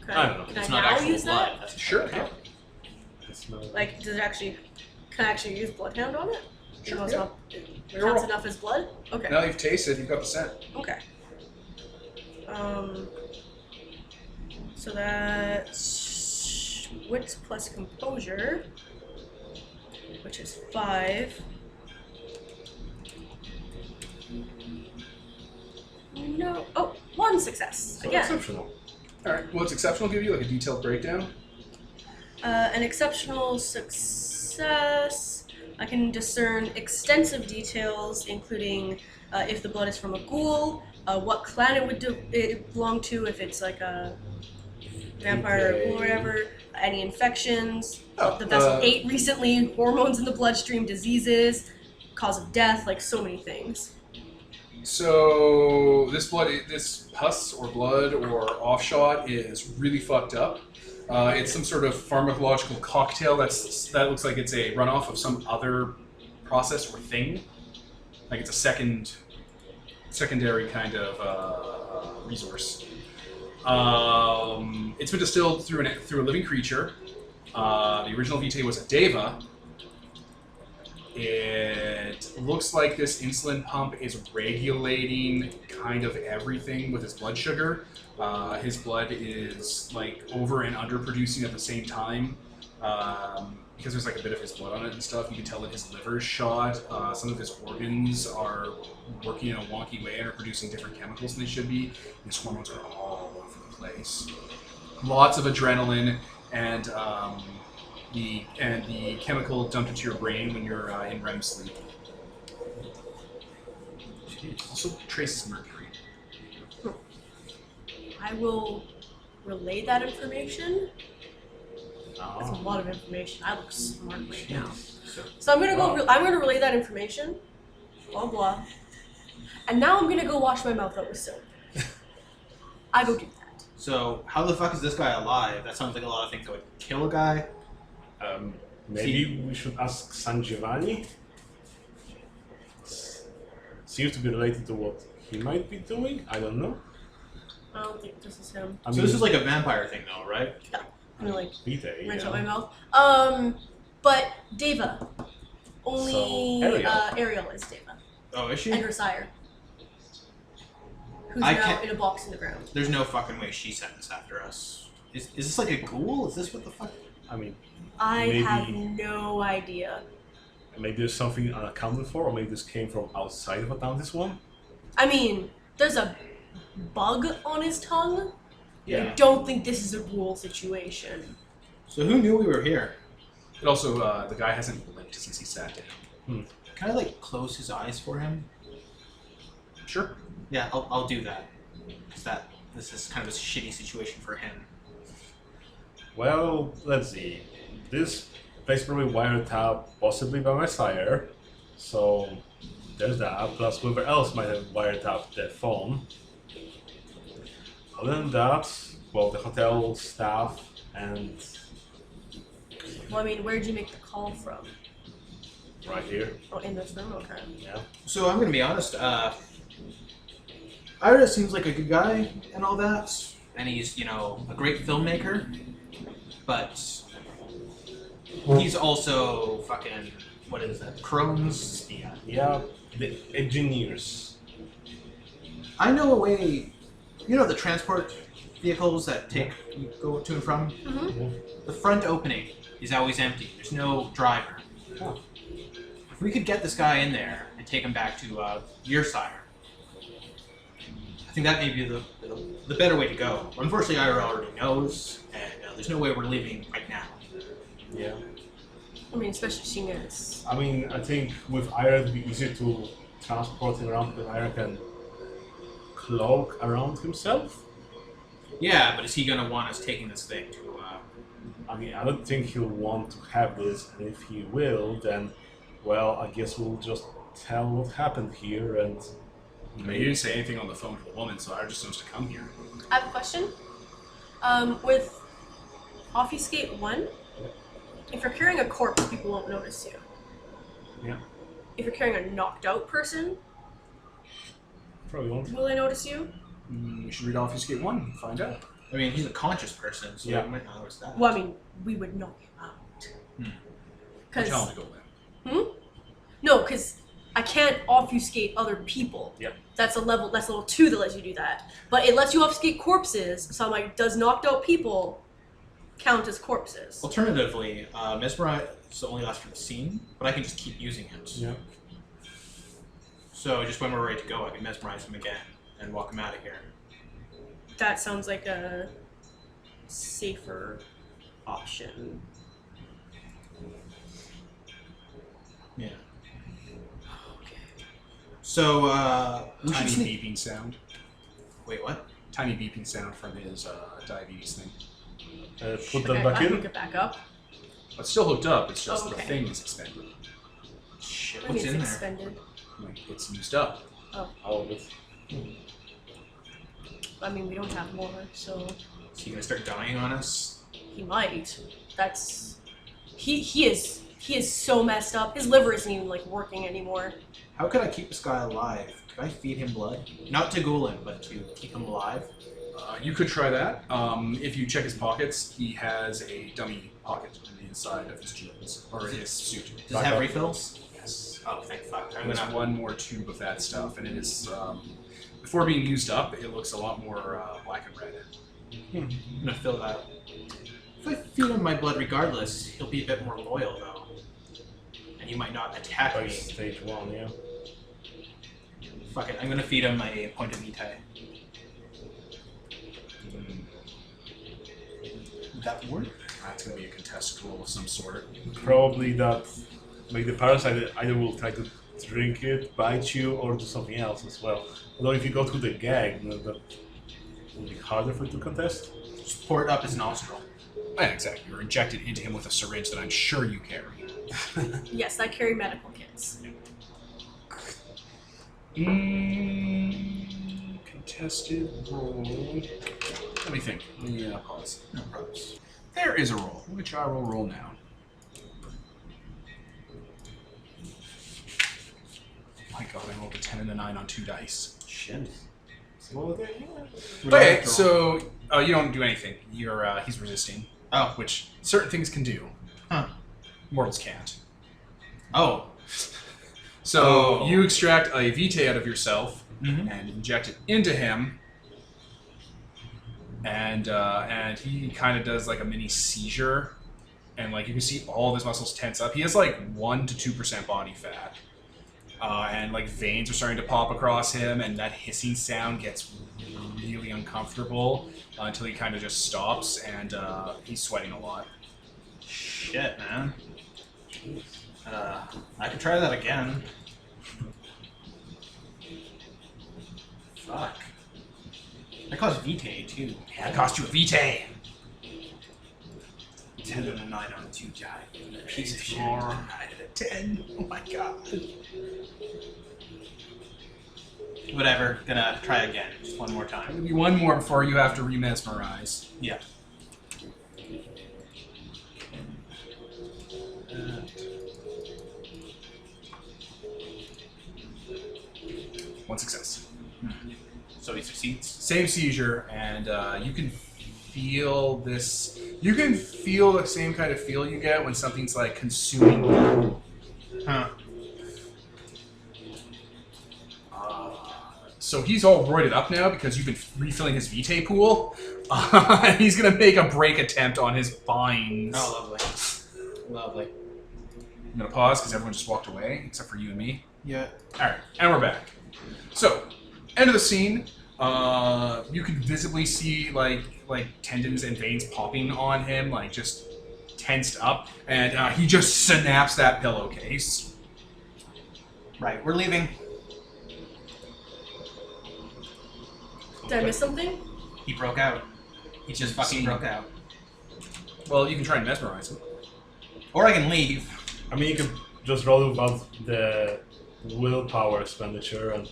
S2: Can
S4: I don't know.
S2: Can
S3: It's
S2: I
S3: not
S2: now
S3: actual
S2: use
S3: blood.
S2: that?
S3: That's
S1: Sure.
S3: okay.
S4: It's not...
S2: Like, does it actually? Can I actually use Bloodhound on it?
S1: Sure,
S2: Even though it's
S1: yeah.
S2: not
S1: Your
S2: counts
S1: roll.
S2: enough as blood. Okay.
S1: Now you've tasted, you've got the scent.
S2: Okay. So that's wits plus composure, which is 5. No. Oh, 1 success
S4: So
S2: again.
S4: exceptional.
S1: All right. What's exceptional give you? Like a detailed breakdown?
S2: An exceptional success. I can discern extensive details, including if the blood is from a ghoul, what clan it would it belong to, if it's like a vampire or ghoul or whatever, any infections,
S1: Oh,
S2: the vessel ate recently, hormones in the bloodstream, diseases, cause of death, like so many things.
S1: So this pus or blood or offshot is really fucked up. It's some sort of pharmacological cocktail that looks like it's a runoff of some other process or thing. Like it's a secondary kind of resource. It's been distilled through a living creature. The original Vitae was a deva. It looks like this insulin pump is regulating kind of everything with his blood sugar. His blood is like over and under producing at the same time. because there's like a bit of his blood on it and stuff, you can tell that his liver's shot. Some of his organs are working in a wonky way and are producing different chemicals than they should be. His hormones are all over the place. Lots of adrenaline and the chemical dumped into your brain when you're in REM sleep. Also traces mercury.
S2: I will relay that information. That's a lot of information. I look smart right now. So I'm gonna go. I'm gonna relay that information. Blah blah. And now I'm gonna go wash my mouth out with soap. I go do that.
S3: So how the fuck is this guy alive? That sounds like a lot of things that would kill a guy.
S4: Maybe we should ask San Giovanni. Seems to be related to what he might be doing. I don't know.
S2: I don't think this is him.
S3: So this is like a vampire thing, though, right?
S2: Yeah. I'm gonna like
S4: Vitae,
S2: rinse
S4: yeah.
S2: out my mouth. But Deva. Only
S4: So,
S2: Ariel is Deva.
S3: Oh, is she?
S2: And her sire. Who's
S3: I
S2: now
S3: can't-
S2: in a box in the ground.
S3: There's no fucking way she sent this after us. Is this like a ghoul? Is this what the fuck?
S4: I mean,
S2: I
S4: Maybe-
S2: have no idea.
S4: maybe there's something unaccounted for, or maybe this came from outside of a town. This one.
S2: I mean, there's a bug on his tongue. I
S4: Yeah.
S2: don't think this is a ghoul situation.
S3: So who knew we were here?
S1: But also, the guy hasn't blinked since he sat down.
S3: Can I like close his eyes for him?
S1: Sure.
S3: Yeah, I'll do that. Because this is kind of a shitty situation for him.
S4: Well, let's see. This place probably wiretapped, possibly by my sire. So there's that. Plus, whoever else might have wiretapped their phone. Other than that, well, the hotel staff and
S2: Well, I mean, where'd you make the call from?
S4: right here.
S2: Oh, in this room? Okay.
S4: Yeah.
S3: So I'm gonna be honest. Ira seems like a good guy and all that, and he's a great filmmaker, but he's also fucking what is that? Crohn's.
S4: Yeah. The engineers.
S3: I know a way. The transport vehicles that go to and from.
S2: Mm-hmm.
S3: The front opening is always empty. There's no driver.
S4: Oh.
S3: If we could get this guy in there and take him back to your sire, I think that may be the better way to go. Unfortunately, Ira already knows, and there's no way we're leaving right now.
S4: Yeah.
S2: I mean, especially seeing as
S4: I mean, I think with Ira it'd be easier to transport him around because Ira can cloak around himself.
S3: Yeah, but is he gonna want us taking this thing to?
S4: I mean, I don't think he'll want to have this, and if he will, then, well, I guess we'll just tell what happened here, and
S1: I mean, you didn't say anything on the phone to the woman, so I just knows to come here.
S2: I have a question. With Obfuscate 1, if you're carrying a corpse, people won't notice you.
S4: Yeah.
S2: If you're carrying a knocked out person,
S4: probably won't.
S2: will they notice you?
S1: We should read Obfuscate 1 and find out.
S3: I mean, he's a conscious person, so
S4: Yeah.
S3: we might not notice that.
S2: Well, I mean, we would knock him out.
S1: Tell him to go then.
S2: No, because I can't obfuscate other people.
S4: Yep.
S2: That's level 2 that lets you do that. But it lets you obfuscate corpses, so I'm like, does knocked out people count as corpses?
S3: Alternatively, Mesmerize only lasts for the scene, but I can just keep using it.
S4: Yeah.
S3: So just when we're ready to go, I can mesmerize him again and walk him out of here.
S2: That sounds like a safer option.
S3: Yeah. So, we should
S1: Tiny
S3: sneak.
S1: beeping sound.
S3: Wait, what?
S1: Tiny beeping sound from his diabetes thing.
S4: Put them
S2: Okay,
S4: back
S2: I
S4: in.
S2: hook it back up.
S1: It's still hooked up, it's just
S2: Oh,
S1: the
S2: okay.
S1: thing is expended.
S3: Shit,
S2: I
S3: what's
S2: mean,
S3: in
S2: it's
S3: there?
S2: expended.
S1: Like, it's used up.
S4: All of it.
S2: I mean, we don't have more, so
S3: Is he gonna start dying on us?
S2: he might. That's he is so messed up. His liver isn't even like working anymore.
S3: How could I keep this guy alive? Could I feed him blood? Not to ghoul him, but to keep him alive?
S1: You could try that. If you check his pockets, he has a dummy pocket on the inside of his jeans, or his suit.
S3: Does it have refills?
S1: Yes.
S3: Oh, thank fuck. I'm
S1: There's
S3: gonna...
S1: one more tube of that stuff, and it is, before being used up, it looks a lot more black and red.
S3: I'm gonna fill If I feed him my blood regardless, he'll be a bit more loyal, though. And he might not attack
S4: By
S3: me.
S4: stage 1, yeah.
S3: Fuck it, I'm gonna feed him a point of vitae. Would that work?
S1: That's gonna be a contested roll of some sort.
S4: Probably that, like the parasite either will try to drink it, bite you, or do something else as well. Although if you go through the gag, that will be harder for you to contest.
S3: Just pour it up his nostril.
S1: Yeah, exactly. You're injected into him with a syringe that I'm sure you carry.
S2: Yes, I carry medical kits.
S1: Contested roll. Let me think. Let me pause.
S3: No problems.
S1: There is a roll, which I will roll now. My god, I rolled a 10 and a 9 on 2 dice.
S3: Shit.
S1: Okay, so you don't do anything. You're he's resisting.
S3: Oh.
S1: Which certain things can do.
S3: Huh.
S1: Mortals can't.
S3: Oh.
S1: So you extract a vitae out of yourself
S3: Mm-hmm.
S1: and inject it into him, and he kind of does like a mini seizure, and like you can see all of his muscles tense up. He has like 1 to 2% body fat, and like veins are starting to pop across him, and that hissing sound gets really uncomfortable until he kind of just stops, and he's sweating a lot.
S3: Shit, man. I could try that again. Fuck. That costs vitae, too.
S1: Yeah, it cost you a vitae.
S3: 10 and a 9 on 2 die. Piece of shit.
S1: 9 and a 10. Oh my god.
S3: Whatever. Gonna try again. Just one more time.
S1: Maybe one more before you have to remesmerize.
S3: Yeah.
S1: One success.
S3: So he succeeds.
S1: Same seizure, and you can feel this. You can feel the same kind of feel you get when something's like consuming you.
S3: Huh.
S1: So he's all roided up now because you've been refilling his vitae pool. And he's gonna make a break attempt on his binds.
S3: Oh, lovely. Lovely.
S1: I'm gonna pause because everyone just walked away except for you and me.
S3: Yeah.
S1: All right, and we're back. So, end of the scene. You can visibly see like tendons and veins popping on him, like just tensed up, and he just snaps that pillowcase.
S3: Right, we're leaving.
S2: Did I miss something?
S3: He broke out. He just fucking broke out.
S1: Well, you can try and mesmerize him.
S3: Or I can leave.
S4: I mean, you could just roll about the willpower expenditure and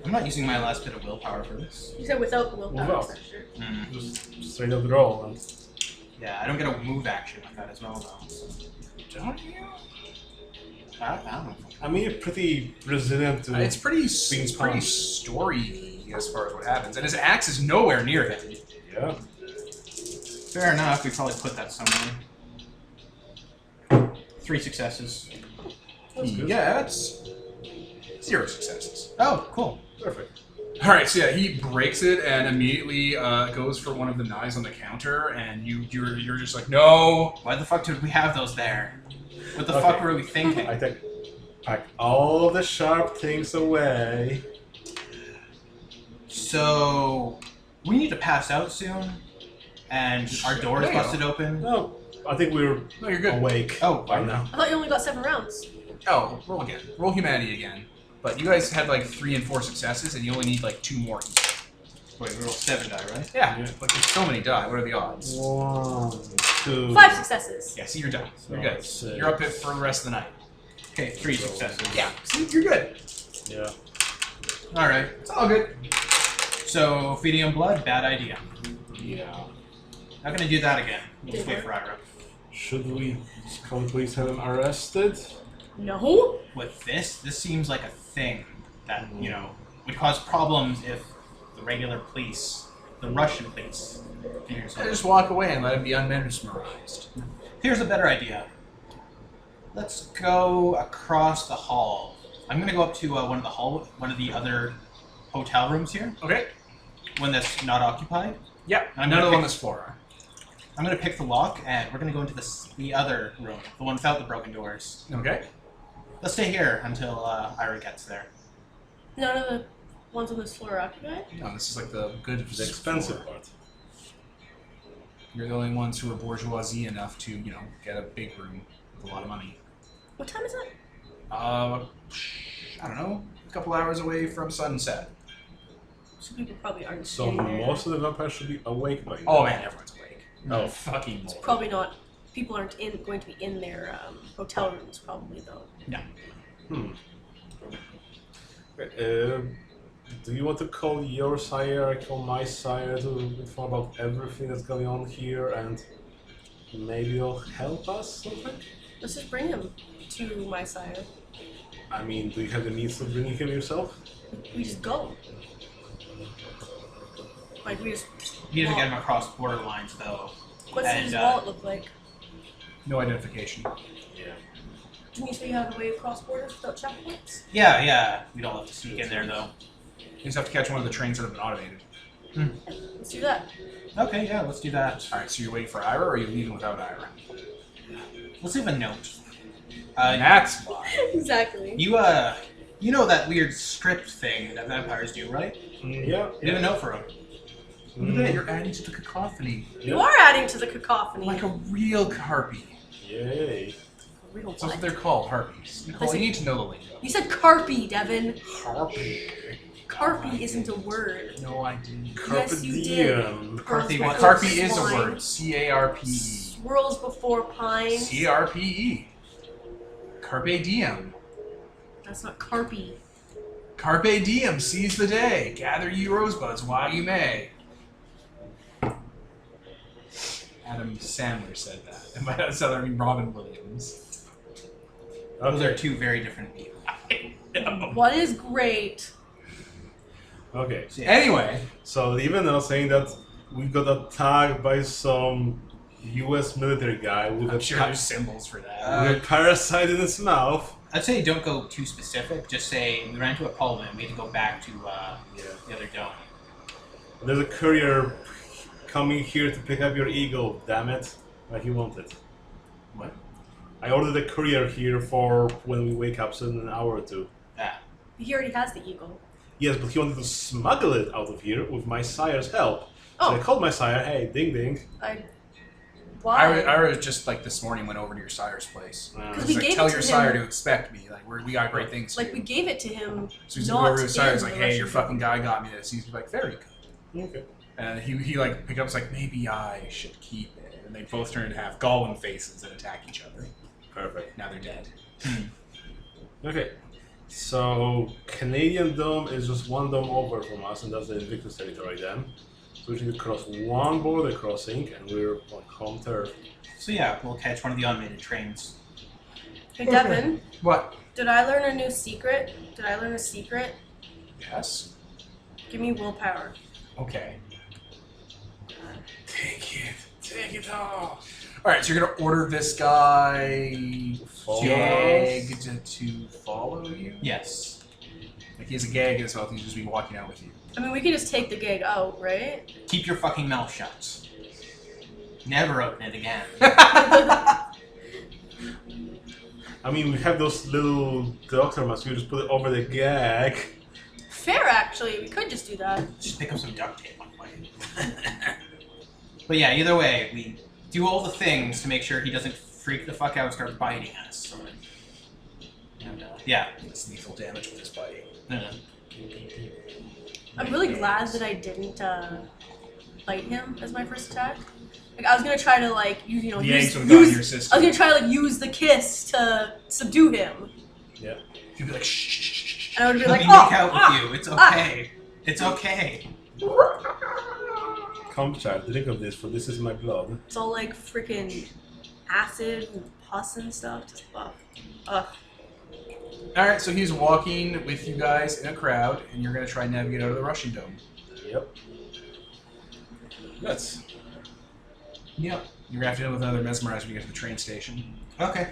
S3: I'm not using my last bit of willpower for this.
S2: You said without the willpower
S4: Without.
S2: expenditure.
S4: just straight up roll. And
S3: Yeah, I don't get a move action like that as well, though. So.
S1: Don't you?
S3: I don't know.
S4: I mean, you're pretty resilient to.
S1: It's pretty
S4: Being punched.
S1: story as far as what happens, and his axe is nowhere near him.
S4: Yeah.
S3: Fair enough, we probably put that somewhere. 3 successes.
S4: That's good.
S1: Yeah, it's 0 successes.
S3: Oh, cool.
S4: Perfect.
S1: All right, so yeah, he breaks it and immediately goes for one of the knives on the counter, and you're just like, no.
S3: Why the fuck did we have those there? What the
S4: Okay.
S3: fuck were we thinking?
S4: I pack all of the sharp things away.
S3: So, we need to pass out soon, and our door is
S1: There you
S3: busted open.
S4: No, I think we're
S1: No, you're good.
S4: awake
S3: Oh,
S4: by now.
S2: I thought you only got 7 rounds.
S1: Oh, roll again. Roll humanity again. But you guys had like 3 and 4 successes, and you only need like 2 more.
S3: Wait, we rolled 7 die, right?
S1: Yeah,
S4: Yeah.
S1: like there's so many die. What are the odds?
S4: 1, 2.
S2: 5 successes.
S1: Yeah, see, you're done. You're
S4: So,
S1: good.
S4: 6.
S1: You're up it for the rest of the night.
S3: Okay, 3 successes.
S1: Yeah, see, you're good.
S4: Yeah.
S3: Alright,
S1: It's all good.
S3: so feeding him blood, bad idea.
S4: Yeah.
S3: Not gonna do that again. We'll just wait for Ira.
S4: Should we call the police, have him arrested?
S2: No?
S3: With this seems like a thing that, you know, would cause problems if the regular police, the Russian police, figures
S1: Yeah,
S3: out.
S1: just walk away and let him be unmesmerized.
S3: Here's a better idea. Let's go across the hall. I'm gonna go up to one of the other hotel rooms here,
S1: Okay.
S3: one that's not occupied.
S1: Yep.
S3: I'm
S1: None
S3: gonna
S1: of them on
S3: pick-
S1: this floor.
S3: I'm gonna pick the lock, and we're gonna go into the other room, the one without the broken doors.
S1: Okay.
S3: Let's stay here until Ira gets there.
S2: None of the ones on this floor are occupied?
S1: No, this is like the good,
S4: The expensive
S1: floor.
S4: part.
S1: You're the only ones who are bourgeoisie enough to, get a big room with a lot of money.
S2: What time is it?
S1: I don't know, a couple hours away from sunset.
S2: So people probably aren't
S4: So
S2: in there.
S4: most of the vampires should be awake by now.
S1: Oh man, everyone's awake.
S4: Oh.
S1: Fucking Lord.
S2: Probably not. People aren't going to be in their hotel rooms, probably, though.
S1: No.
S4: Do you want to call your sire, I call my sire to inform about everything that's going on here and maybe you'll help us something?
S2: Let's just bring him to my sire.
S4: I mean, do you have the means of bringing him yourself?
S2: We just go. Like, we just...
S3: You need to
S2: walk.
S3: get him across border lines, though.
S2: What's
S3: And,
S2: his wallet look like?
S1: No identification.
S4: Yeah.
S2: Didn't you say you have a way to cross borders without checkpoints?
S3: Yeah. We don't have to sneak in there, though.
S1: You just have to catch one of the trains that have been automated.
S2: Let's do that.
S3: Okay, yeah, let's do that.
S1: Alright, so you're waiting for Ira, or are you leaving without Ira?
S3: Let's leave a note.
S1: That's why.
S2: Exactly.
S3: You know that weird script thing that vampires do, right?
S4: Yeah.
S3: Leave a note for him.
S1: Look at that, you're adding to the cacophony.
S2: You are adding to the cacophony.
S1: Like a real harpy.
S4: Yay.
S2: Real
S1: That's what
S2: what?
S1: they're called, harpies. Nicole,
S2: Listen.
S1: you need to know the lingo.
S2: You said carpy, Devin.
S1: Harpy.
S2: Carpy isn't a word.
S1: No, I didn't.
S4: Carpe
S2: Yes, you
S4: diem.
S3: Carpy
S2: Pearls
S3: what?
S2: before
S1: Carpy is a
S2: swine.
S1: word. C-A-R-P-E.
S2: Swirls before pines.
S1: C-A-R-P-E. Carpe diem.
S2: That's not carpy.
S1: Carpe diem, seize the day. Gather ye rosebuds while you may. Adam Sandler said that. And by that I mean Robin Williams.
S3: Those are
S4: Okay.
S3: two very different people.
S2: One is great.
S4: Okay.
S3: So, yeah.
S1: Anyway,
S4: So even now saying that we got attacked by some U.S. military guy with
S1: I'm
S4: a,
S1: sure there's symbols for that.
S4: with a parasite in his mouth.
S3: I'd say don't go too specific. Just say we ran into a problem and we had to go back to the other dome.
S4: There's a courier coming here to pick up your eagle, damn it. Like you wanted.
S1: What?
S4: I ordered a courier here for when we wake up, so in an hour or two.
S3: Ah.
S2: He already has the eagle.
S4: Yes, but he wanted to smuggle it out of here with my sire's help. So I
S2: Oh,
S4: called my sire, hey, ding ding.
S2: why?
S1: Ira just like this morning went over to your sire's place.
S2: Because
S1: He's
S2: we
S1: like,
S2: gave
S1: tell
S2: it
S1: your
S2: to
S1: sire
S2: him.
S1: to expect me. Like we got great things.
S2: Like
S1: for
S2: we
S1: you.
S2: gave it to him.
S1: So he's
S2: not
S1: going over to his sire. He's
S2: in
S1: like,
S2: the
S1: hey, your
S2: Russian
S1: fucking guy got me this. He's like, very good.
S4: Okay.
S1: And he like pick up, it's like, maybe I should keep it. And they both turn into half Gollum faces and attack each other.
S4: Perfect.
S1: Now they're dead.
S4: Okay. So Canadian Dome is just one dome over from us, and that's the Invictus territory then. So we need to cross one border crossing, and we're on home turf.
S3: So yeah, we'll catch one of the automated trains.
S2: Hey Devin,
S1: What?
S2: did I learn a new secret? Did I learn a secret?
S1: Yes.
S2: Give me willpower.
S1: Okay. Take it all. All right, so you're gonna order this guy
S4: Follow
S1: gagged to follow you.
S3: Yes.
S1: Like he has a gag in his mouth, and he's just be walking out with you.
S2: I mean, we can just take the gig out, right?
S3: Keep your fucking mouth shut. Never open it again.
S4: I mean, we have those little doctor masks, we just put it over the gag.
S2: Fair, actually. We could just do that.
S3: Just pick up some duct tape on the way. But yeah, either way, we do all the things to make sure he doesn't freak the fuck out and start biting us. And yeah.
S1: It's lethal damage with this bite.
S3: No.
S2: I'm really glad that I didn't bite him as my first attack. Like I was gonna try to like use
S1: The eggs would have gone in your
S2: I
S1: system.
S2: was gonna try to like use the kiss to subdue him,
S4: Yeah.
S1: You'd be like, shh, shh, shh, shh.
S2: and I would be
S3: Let
S2: like,
S3: me
S2: oh,
S3: make out with you. It's okay. It's okay.
S4: Come, child, drink of this, for this is my blood.
S2: It's all like freaking acid and pus and stuff. Just ugh.
S1: All right, so he's walking with you guys in a crowd, and you're gonna try and navigate out of the Russian dome.
S4: Yep. Let's.
S1: Yep. You're gonna have to deal with another mesmerize when you get to the train station.
S3: Okay.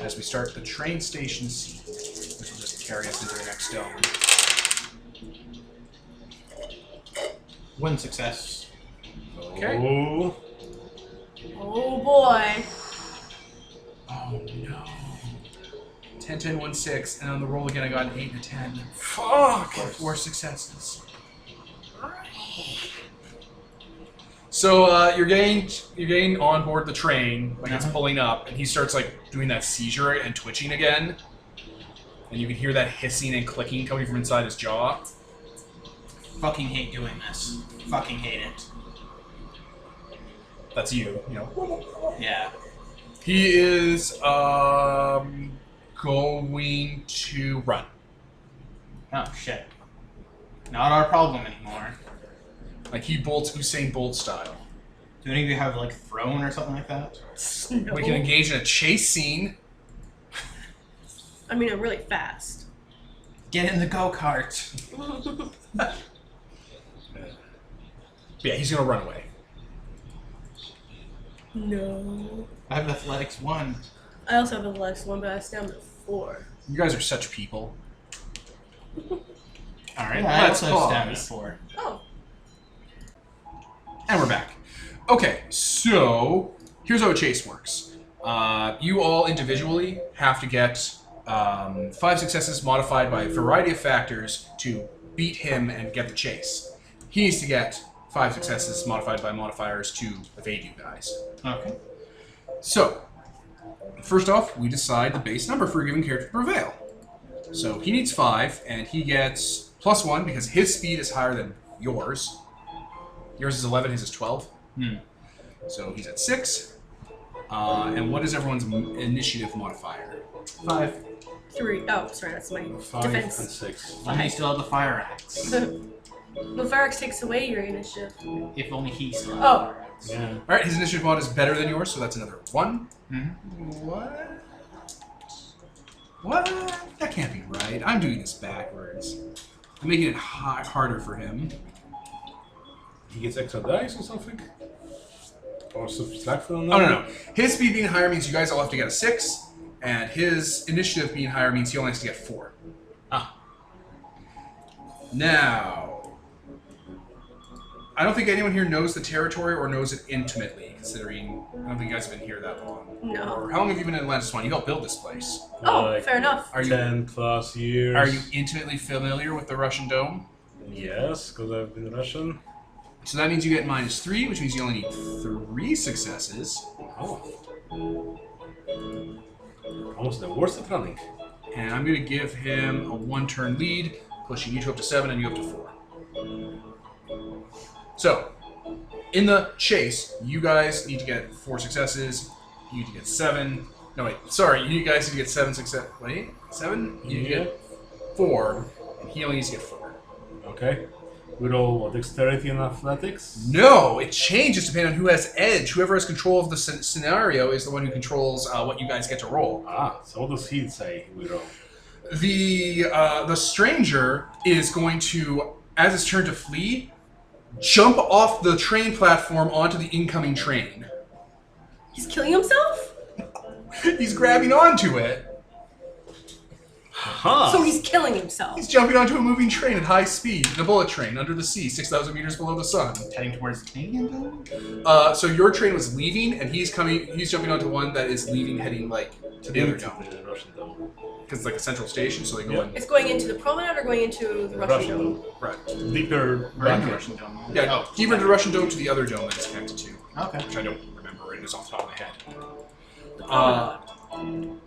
S1: As we start the train station scene, which will just carry us into the next dome.
S3: One success.
S1: Oh Okay.
S4: Oh.
S2: Oh boy.
S1: Oh no. 10, 10, 1, 6, and on the roll again I got an 8 and a 10.
S4: Fuck!
S1: 4 successes. So you're getting on board the train, like it's pulling up, and he starts like doing that seizure and twitching again, and you can hear that hissing and clicking coming from inside his jaw.
S3: Fucking hate doing this. Fucking hate it.
S1: That's you know.
S3: Yeah.
S1: He is going to run.
S3: Oh shit. Not our problem anymore.
S1: Like he bolts Usain Bolt style.
S3: Do any of you have like thrown or something like that?
S2: No.
S1: We can engage in a chase scene.
S2: I mean, I'm really fast.
S3: Get in the go-kart.
S1: Yeah, he's gonna run away.
S2: No.
S3: I have athletics 1.
S2: I also have a athletics 1, but I have stamina 4.
S1: You guys are such people.
S3: Alright,
S1: Yeah,
S3: I
S1: let's
S3: also have
S1: pause.
S3: stamina 4.
S2: Oh.
S1: And we're back. Okay, so here's how a chase works. You all individually have to get 5 successes modified by a variety of factors to beat him and get the chase. He needs to get 5 successes modified by modifiers to evade you guys.
S3: Okay.
S1: So, first off, we decide the base number for a given character to prevail. So he needs 5, and he gets +1 because his speed is higher than yours. Yours is 11, his is 12. So he's at 6. And what is everyone's initiative modifier?
S3: 5.
S2: 3. Oh, sorry, that's my
S4: 5
S2: defense.
S4: and 6.
S3: And he still have the fire axe.
S2: The fire axe takes away your initiative.
S3: If only he still had
S2: Oh.
S3: the fire axe.
S4: Yeah.
S1: Alright, his initiative mod is better than yours, so that's another 1. What? What? That can't be right. I'm doing this backwards. I'm making it harder for him.
S4: He gets extra dice or something? Or subtract from
S1: Oh, no. His speed being higher means you guys all have to get a 6, and his initiative being higher means he only has to get 4. Now, I don't think anyone here knows the territory or knows it intimately, considering I don't think you guys have been here that long.
S2: No.
S1: Or how long have you been in Atlantis One? You helped build this place.
S2: Oh,
S4: Like
S2: fair enough.
S1: Are you
S4: 10 plus years.
S1: Are you intimately familiar with the Russian Dome?
S4: Yes, because I've been Russian.
S1: So that means you get -3, which means you only need 3 successes.
S4: Oh. Almost the worst at running.
S1: And I'm going to give him a 1-turn lead, pushing you two up to 7 and you up to 4. So, in the chase, you guys need to get 4 successes. You need to get 7. No, wait. Sorry, you guys need to get 7 success. Wait, 7? You need to get 4, and he only needs to get 4.
S4: Okay. We roll what, dexterity and athletics?
S1: No, it changes depending on who has edge. Whoever has control of the scenario is the one who controls what you guys get to roll.
S4: Ah, so what does he say we roll?
S1: The stranger is going to, as his turn to flee, jump off the train platform onto the incoming train.
S2: He's killing himself?
S1: He's grabbing onto it.
S4: Huh.
S2: So he's killing himself.
S1: He's jumping onto a moving train at high speed, in a bullet train, under the sea, 6,000 meters below the sun.
S3: Heading towards the Canadian Dome?
S1: So your train was leaving, and he's jumping onto one that is leaving, heading, like, to the other dome.
S4: The Russian dome.
S1: Because it's like a central station, so they go in.
S2: It's going into the promenade or going into the Russian dome?
S1: Right.
S4: Deeper
S3: We're in
S4: back
S3: the
S4: in.
S3: Russian Dome.
S1: Yeah,
S3: Oh,
S1: deeper into the Russian dome to the other dome that it's connected to,
S3: okay.
S1: which I don't remember. It is off the top of my head.
S2: The promenade.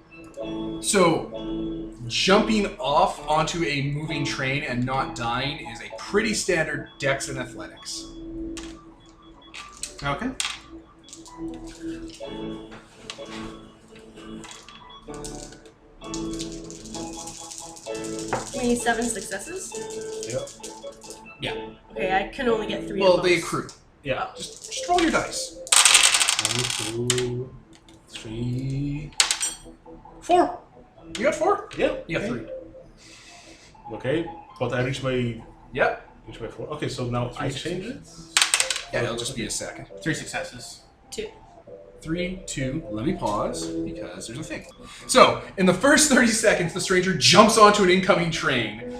S1: So, jumping off onto a moving train and not dying is a pretty standard dex and athletics.
S3: Okay.
S2: We need 7 successes?
S4: Yep.
S1: Yeah.
S2: Okay, I can only get 3
S1: Well,
S2: of
S1: they
S2: those.
S1: accrue.
S4: Yeah.
S1: Just roll your dice.
S4: 1, 2, 3.
S1: 4. You got 4?
S4: Yeah.
S1: You got 3.
S4: Okay. But I reach my
S1: Yep.
S4: 4. Okay, so now I change it.
S1: Yeah, it'll just be a second.
S3: 3 successes.
S2: 2.
S1: 3, 2, let me pause, because there's a thing. So, in the first 30 seconds, the stranger jumps onto an incoming train.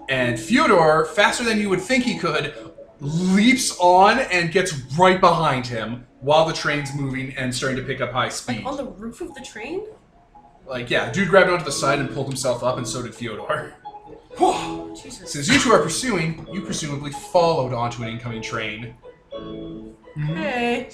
S1: And Fyodor, faster than you would think he could, leaps on and gets right behind him while the train's moving and starting to pick up high speed.
S2: Like on the roof of the train?
S1: Like, yeah, dude grabbed onto the side and pulled himself up, and so did Fyodor.
S2: Jesus.
S1: Since you two are pursuing, you presumably followed onto an incoming train.
S2: Hey.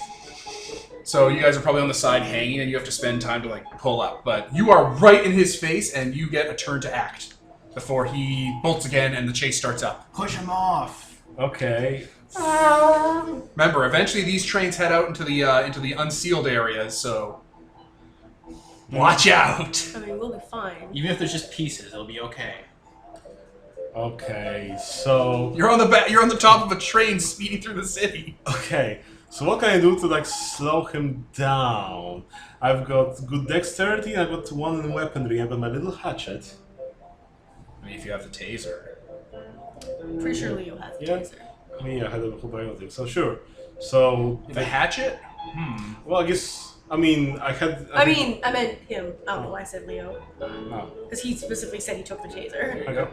S1: So you guys are probably on the side hanging, and you have to spend time to, like, pull up. But you are right in his face, and you get a turn to act before he bolts again and the chase starts up.
S3: Push him off.
S4: Okay.
S1: Remember, eventually these trains head out into the unsealed areas, so watch out.
S2: I mean, we'll be fine.
S3: Even if there's just pieces, it'll be okay.
S4: Okay, so...
S1: You're on the top of a train speeding through the city.
S4: Okay, so what can I do to, like, slow him down? I've got good dexterity, I've got one in weaponry, I've got my little hatchet.
S1: I mean, if you have the taser.
S2: Pretty sure Leo has a
S4: Yeah.
S2: taser.
S4: I mean, I had a whole bunch of things, so sure. So...
S1: The hatchet?
S4: Well, I guess... I mean, I had...
S2: I meant him. I don't know why I said Leo.
S4: Oh,
S2: Because he specifically said he took the taser.
S4: okay.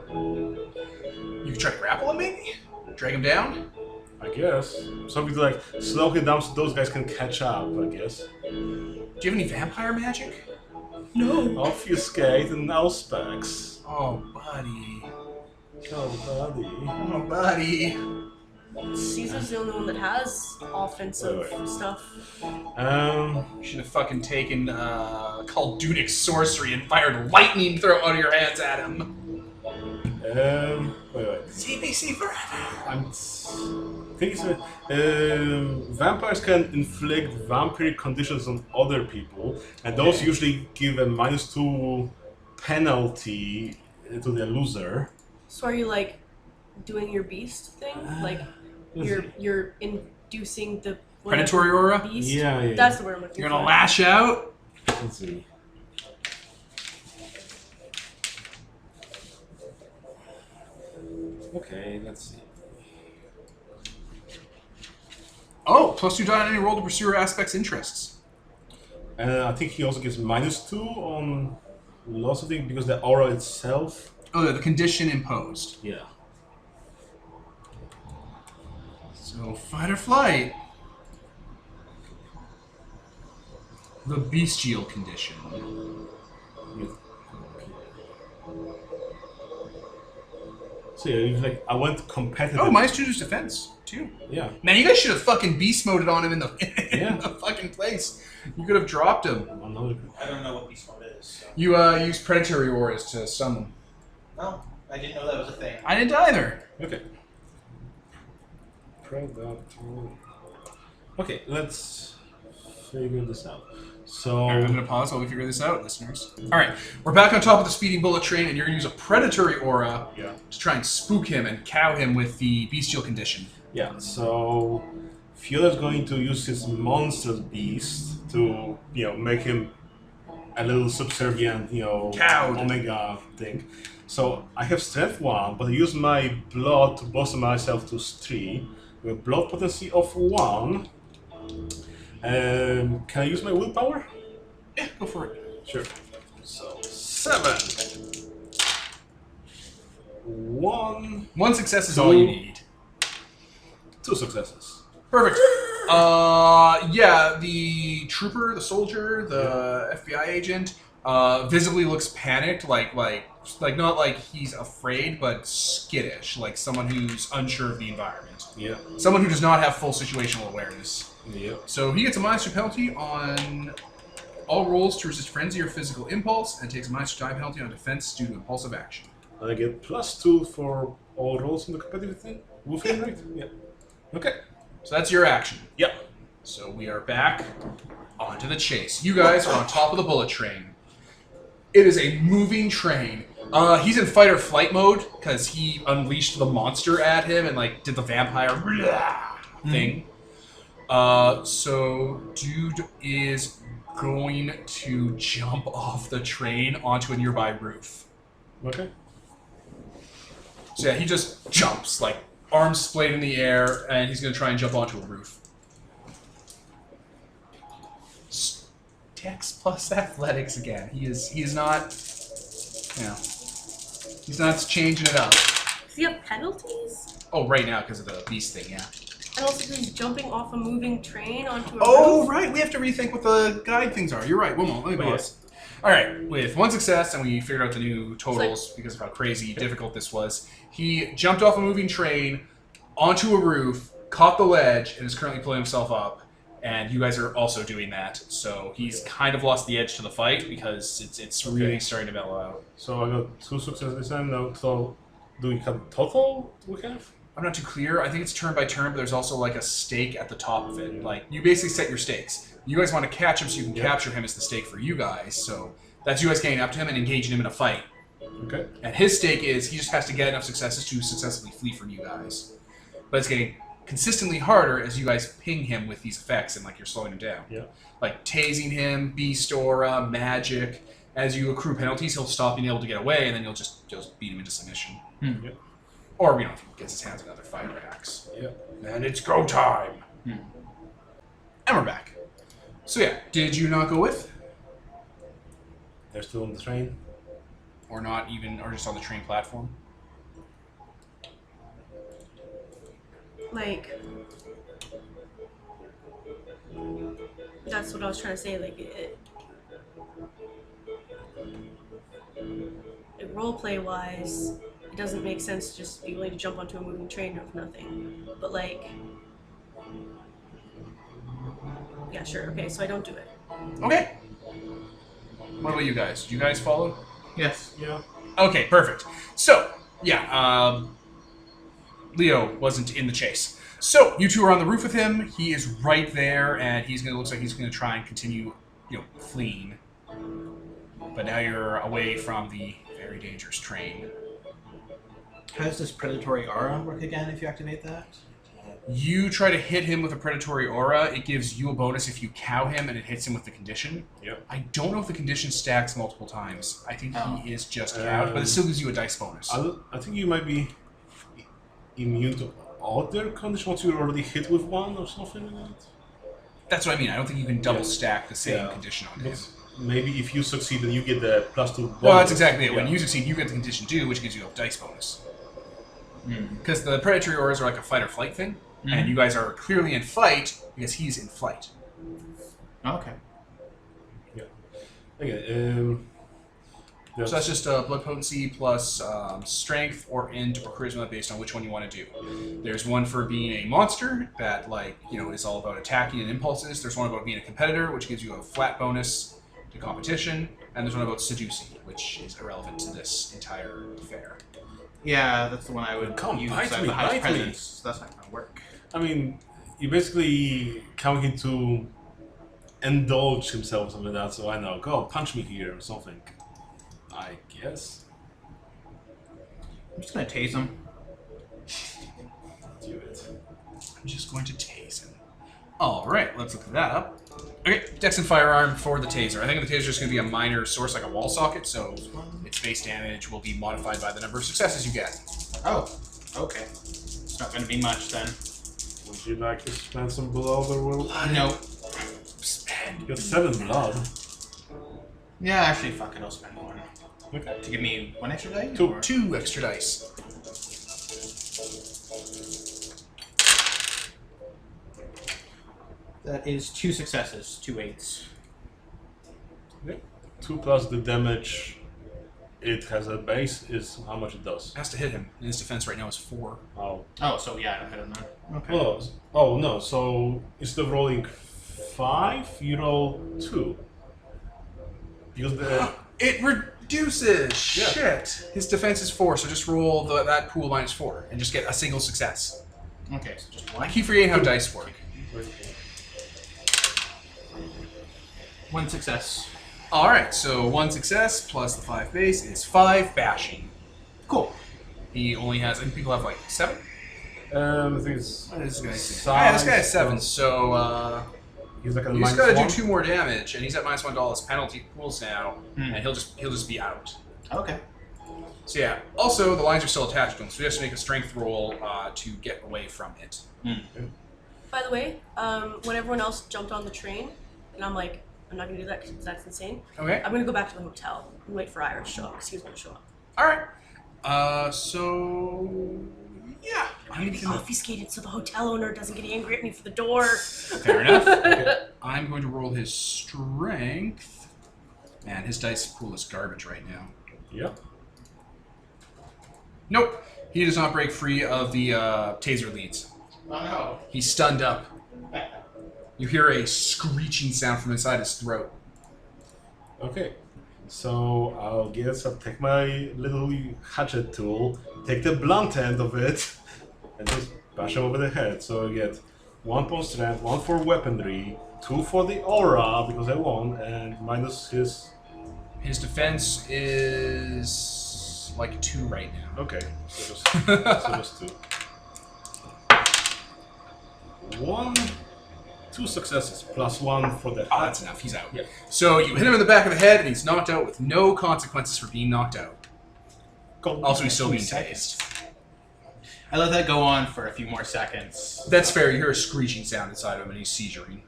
S1: You can try to grapple him, maybe? Drag him down?
S4: I guess. Something to, like, slow him down so those guys can catch up, I guess.
S1: Do you have any vampire magic?
S2: No.
S4: Obfuscate and Auspex.
S1: Oh, buddy.
S4: Oh, buddy.
S1: Oh, buddy.
S2: Caesar's the only one that has offensive
S4: Wait.
S2: stuff.
S1: You should have fucking taken Khaldunic sorcery and fired lightning throw out of your hands at him.
S4: Wait.
S1: CBC forever.
S4: Vampires can inflict vampiric conditions on other people, and those usually give a -2 penalty to the loser.
S2: So are you like doing your beast thing? Like you're inducing the whatever
S1: Predatory aura?
S2: beast?
S4: Yeah.
S2: That's the word I'm looking
S1: You're
S2: for.
S1: gonna lash out?
S4: Let's see. Okay, let's see.
S1: Oh, +2 die on any roll to pursue your aspect's interests.
S4: I think he also gets -2 on lots of things because the aura itself.
S1: Oh, the condition imposed.
S4: Yeah.
S1: So, fight or flight. The bestial condition.
S4: So yeah, like I went competitive.
S1: Oh, -2 is defense, too.
S4: Yeah.
S1: Man, you guys should have fucking beast moded on him in the,
S2: Yeah.
S1: in the fucking place. You could have dropped him.
S4: Another.
S5: I don't know what beast mode is. So.
S1: You used predatory auras to stun them.
S5: No, I didn't know that was a thing.
S1: I didn't either.
S4: Okay. Okay, let's figure this out. So
S1: Alright, I'm going to pause while we figure this out, listeners. Alright, we're back on top of the speeding bullet train, and you're going to use a predatory aura to try and spook him and cow him with the bestial condition.
S4: yeah, so Fioda's going to use his monstrous beast to, make him a little subservient,
S1: Cowed.
S4: Omega thing. So I have strength 1, but I use my blood to bolster myself to 3 with blood potency of 1. Can I use my willpower?
S1: Yeah, go for it.
S4: Sure. So 7. 1.
S1: One success is all you need.
S4: 2 successes.
S1: Perfect. Yeah, the trooper, the soldier, the FBI agent, visibly looks panicked, like not like he's afraid, but skittish, like someone who's unsure of the environment.
S4: Yeah.
S1: Someone who does not have full situational awareness.
S4: Yeah.
S1: So he gets a -2 penalty on all rolls to resist frenzy or physical impulse, and takes a -2 die penalty on defense due to impulsive action.
S4: I get +2 for all rolls in the competitive thing. Wolfing, right? Yeah. Okay.
S1: So that's your action.
S4: Yeah.
S1: So we are back onto the chase. You guys are on top of the bullet train. It is a moving train. He's in fight or flight mode because he unleashed the monster at him and did the vampire thing. So dude is going to jump off the train onto a nearby roof.
S4: Okay.
S1: So yeah, he just jumps, arms splayed in the air, and he's going to try and jump onto a roof. Dex plus athletics again. He is not, he's not changing it up.
S2: Does he have penalties?
S1: Oh, right now because of the beast thing, yeah.
S2: And also just jumping off a moving train onto a
S1: Oh,
S2: roof.
S1: right. We have to rethink what the guide things are. You're right. One moment. Let me pause. All right. With one success, and we figured out the new totals because of how crazy difficult this was, he jumped off a moving train onto a roof, caught the ledge, and is currently pulling himself up. And you guys are also doing that. So he's kind of lost the edge to the fight because it's really starting to mellow out.
S4: So I got 2 successes and now, so do we count total we have?
S1: I'm not too clear. I think it's turn by turn, but there's also like a stake at the top of it. Like you basically set your stakes. You guys want to catch him so you can capture him as the stake for you guys. So that's you guys getting up to him and engaging him in a fight.
S4: Okay.
S1: And his stake is he just has to get enough successes to successfully flee from you guys. But it's getting consistently harder as you guys ping him with these effects and like you're slowing him down.
S4: Yeah.
S1: Like tasing him, beast aura, magic. As you accrue penalties, he'll stop being able to get away, and then you'll just beat him into submission.
S4: Yeah.
S1: Or if he gets his hands on another fire axe.
S4: Yeah.
S1: And it's go time. And we're back. So yeah, did you not go with?
S4: They're still on the train.
S1: Or not even, or just on the train platform?
S2: Like, that's what I was trying to say. Like, roleplay wise, it doesn't make sense to just be willing to jump onto a moving train with nothing. But like, yeah, sure, okay, so I don't do it.
S1: Okay. What about you guys? Do you guys follow?
S3: Yes.
S4: Yeah.
S1: Okay, perfect. So, yeah, Leo wasn't in the chase. So, you two are on the roof with him. He is right there, and looks like he's gonna try and continue, fleeing. But now you're away from the very dangerous train.
S5: How does this predatory aura work again if you activate that?
S1: You try to hit him with a predatory aura. It gives you a bonus if you cow him and it hits him with the condition.
S4: Yep.
S1: I don't know if the condition stacks multiple times. I think he is just cowed, but it still gives you a dice bonus.
S4: I think you might be immune to other conditions once you're already hit with one or something like that.
S1: That's what I mean. I don't think you can double stack the same
S4: Yeah.
S1: condition on him.
S4: Maybe if you succeed, then you get the +2 bonus.
S1: Well, that's exactly it.
S4: Yeah.
S1: When you succeed, you get the condition 2, which gives you a dice bonus. Because the predatory auras are like a fight or flight thing, and you guys are clearly in fight because he's in flight.
S3: Okay.
S4: Yeah. Okay.
S1: So that's just blood potency plus strength or int or charisma based on which one you want to do. There's one for being a monster that is all about attacking and impulses. There's one about being a competitor, which gives you a flat bonus to competition, and there's one about seducing, which is irrelevant to this entire affair.
S3: Yeah, that's the one I would
S4: Come,
S3: use.
S4: bite
S3: I have
S4: me,
S3: the highest
S4: bite me.
S3: presence. So that's not going to work.
S4: I mean, you basically count him to indulge himself or something like that, so I know, go, punch me here or something. I guess.
S3: I'm just going to tase him.
S4: Do it.
S1: I'm just going to tase him. Alright, let's look that up. Okay, Dex and Firearm for the taser. I think the taser is just going to be a minor source like a wall socket, so its base damage will be modified by the number of successes you get.
S3: Oh, okay. It's not going to be much then.
S4: Would you like to spend some blood or will?
S3: No.
S4: You got 7 blood.
S3: Yeah, actually, fuck it. I'll spend one.
S4: Okay.
S3: To give me 1 extra die?
S1: 2
S3: or-
S1: 2 extra dice.
S3: That is 2 successes, 2 8s.
S4: Okay. 2 plus the damage it has a base is how much it does.
S1: Has to hit him. And his defense right now is 4.
S4: Oh.
S3: Oh, so yeah, I don't hit him then. Okay.
S4: Oh no, so instead of rolling 5, you roll 2. Because the
S1: It reduces!
S4: Yeah.
S1: Shit! His defense is 4, so just roll that pool minus 4 and just get a single success.
S3: Okay, so just
S1: I
S3: 1.
S1: keep forgetting how dice work.
S3: 1 success.
S1: Alright, so 1 success plus the 5 base is 5 bashing.
S3: Cool.
S1: He only has, I think people have like 7?
S4: I think it's
S1: What is this guy?
S4: size,
S1: This guy has 7, so
S4: he's like a
S1: he's
S4: minus
S1: got to do
S4: 1.
S1: 2 more damage, and he's at minus $1 his penalty pools now, and he'll just be out.
S3: Okay.
S1: So yeah. Also, the lines are still attached to him, so he has to make a strength roll to get away from it.
S2: By the way, when everyone else jumped on the train, and I'm like, I'm not gonna do that because that's insane.
S1: Okay.
S2: I'm gonna go back to the hotel and wait for Ira to show up because he was gonna show up.
S1: All right. So yeah,
S2: I'm gonna be obfuscated so the hotel owner doesn't get angry at me for the door.
S1: Fair enough. Okay. I'm going to roll his strength. Man, his dice pool is garbage right now.
S4: Yep.
S1: Nope. He does not break free of the taser leads.
S3: Oh no.
S1: He's stunned up. You hear a screeching sound from inside his throat.
S4: Okay. So I'll take my little hatchet tool, take the blunt end of it, and just bash him over the head. So I get 1 for strength, 1 for weaponry, 2 for the aura because I won, and minus his.
S1: His defense is like 2 right now.
S4: Okay, so just 2. 2 successes plus 1 for the.
S1: Oh, that's enough. He's out.
S4: Yep.
S1: So you hit him in the back of the head, and he's knocked out with no consequences for being knocked out. Also, he's still being tased.
S3: I let that go on for a few more seconds.
S1: That's fair. You hear a screeching sound inside of him, and he's seizuring.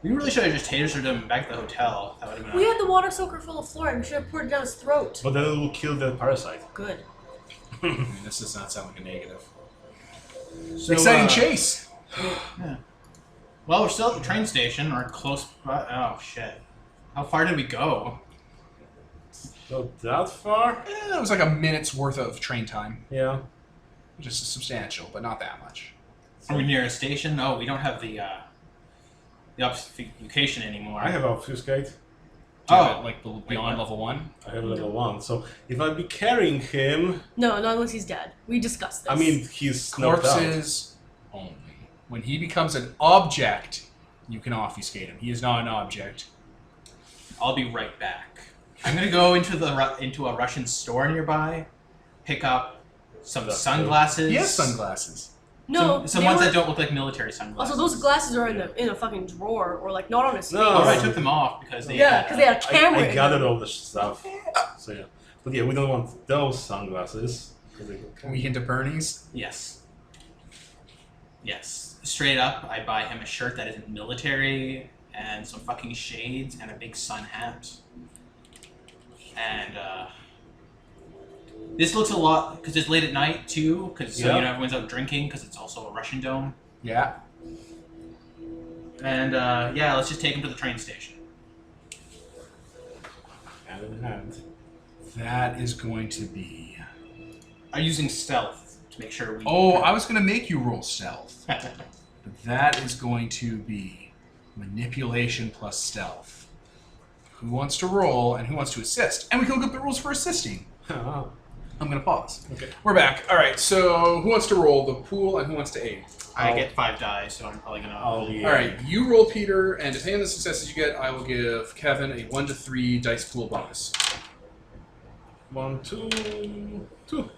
S3: We really should have just tasered him back to the hotel. That would have been.
S2: We had the water soaker full of fluoride. We should have poured it down his throat.
S4: But then it will kill the parasite.
S2: Good.
S1: I mean, this does not sound like a negative.
S3: So,
S1: Exciting chase.
S3: Yeah. Well, we're still at the train station, or close. Oh shit! How far did we go?
S4: Not that far?
S1: It was like a minute's worth of train time.
S4: Yeah.
S1: Which is substantial, but not that much.
S3: Are we near a station? Oh, we don't have the obfuscation anymore.
S4: I have obfuscate.
S1: Do you have it, like beyond level 1?
S4: I have level 1. So if I be carrying him,
S2: No, not unless he's dead. We discussed this.
S4: I mean he's knocked out.
S1: Corpses only. When he becomes an object, you can obfuscate him. He is not an object.
S3: I'll be right back. I'm gonna go into a Russian store nearby, pick up some sunglasses.
S1: He has sunglasses.
S2: no,
S3: some
S2: they
S3: ones
S2: were-
S3: that don't look like military sunglasses.
S2: Also, those glasses are in a fucking drawer or like not on his face.
S4: No.
S3: Oh, I took them off because they.
S2: Yeah, because they had a camera.
S4: I
S2: in
S4: gathered
S2: them.
S4: all the stuff. So yeah. But yeah, we don't want those sunglasses.
S1: Weekend at Bernie's.
S3: Yes. Yes. Straight up, I buy him a shirt that isn't military and some fucking shades and a big sun hat. And this looks a lot because it's late at night too. Because
S4: Yeah.
S3: everyone's out drinking because it's also a Russian dome.
S1: Yeah.
S3: And yeah, let's just take him to the train station.
S4: Hand in hand.
S1: That is going to be...
S3: I'm using stealth to make sure we.
S1: Oh, I was going to make you roll stealth. But that is going to be manipulation plus stealth. Who wants to roll and who wants to assist? And we can look up the rules for assisting.
S4: Ah,
S1: I'm going to pause.
S4: okay.
S1: We're back. All right, so who wants to roll the pool and who wants to aid?
S3: I get 5 die, so I'm probably gonna.
S1: All right, you roll Peter, and depending on the successes you get, I will give Kevin a 1 to 3 dice pool bonus.
S4: 1, 2, 2.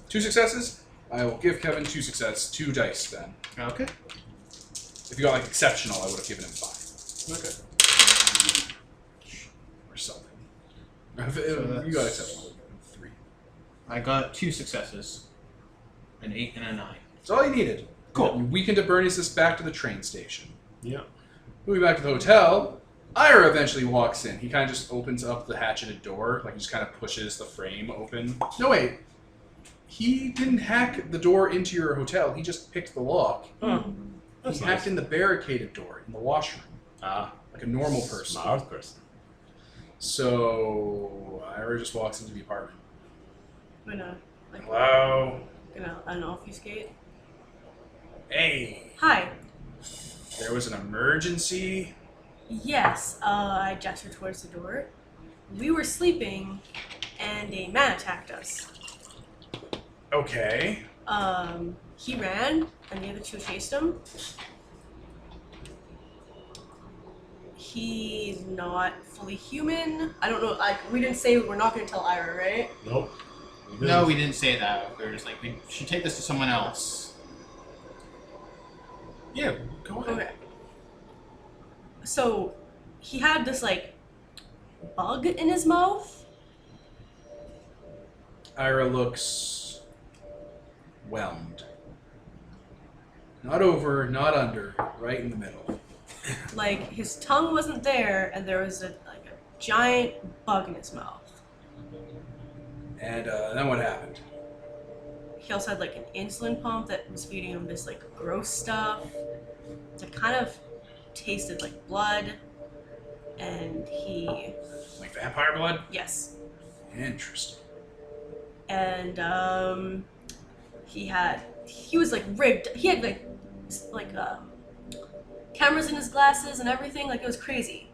S1: 2 successes? I will give Kevin 2 2 dice then.
S3: Okay.
S1: If you got like exceptional, I would have given him 5.
S4: Okay.
S1: Or something. If you got exceptional, I would give him 3.
S3: I got 2 successes, an 8 and a 9.
S1: That's all you needed.
S3: Cool.
S1: You weakened to Bernie's this back to the train station.
S4: Yeah.
S1: Moving back to the hotel, Ira eventually walks in. He kind of just opens up the hatcheted door, like he just kind of pushes the frame open. No, wait. He didn't hack the door into your hotel. He just picked the lock.
S4: Huh.
S1: He
S4: That's
S1: hacked
S4: nice.
S1: in the barricaded door in the washroom,
S4: Ah,
S1: like a normal person.
S4: smart person.
S1: So Ira just walks into the apartment.
S2: Gonna
S1: Hello.
S2: obfuscate.
S1: Hey.
S2: Hi.
S1: There was an emergency.
S2: Yes. I gestured towards the door. We were sleeping, and a man attacked us.
S1: Okay.
S2: He ran, and the other 2 chased him. He's not fully human. I don't know. Like, we didn't say we're not going to tell Ira, right?
S4: Nope.
S3: No, we didn't say that. We were just like, we should take this to someone else.
S4: Yeah, go ahead.
S2: Okay. So, he had this, like, bug in his mouth.
S1: Ira looks whelmed. Not over, not under, right in the middle.
S2: Like, his tongue wasn't there, and there was a giant bug in his mouth.
S1: And then what happened?
S2: he also had like an insulin pump that was feeding him this like gross stuff that kind of tasted like blood, and he
S1: Like vampire blood?
S2: yes,
S1: Interesting.
S2: and he was like rigged. He had like cameras in his glasses and everything. Like it was crazy,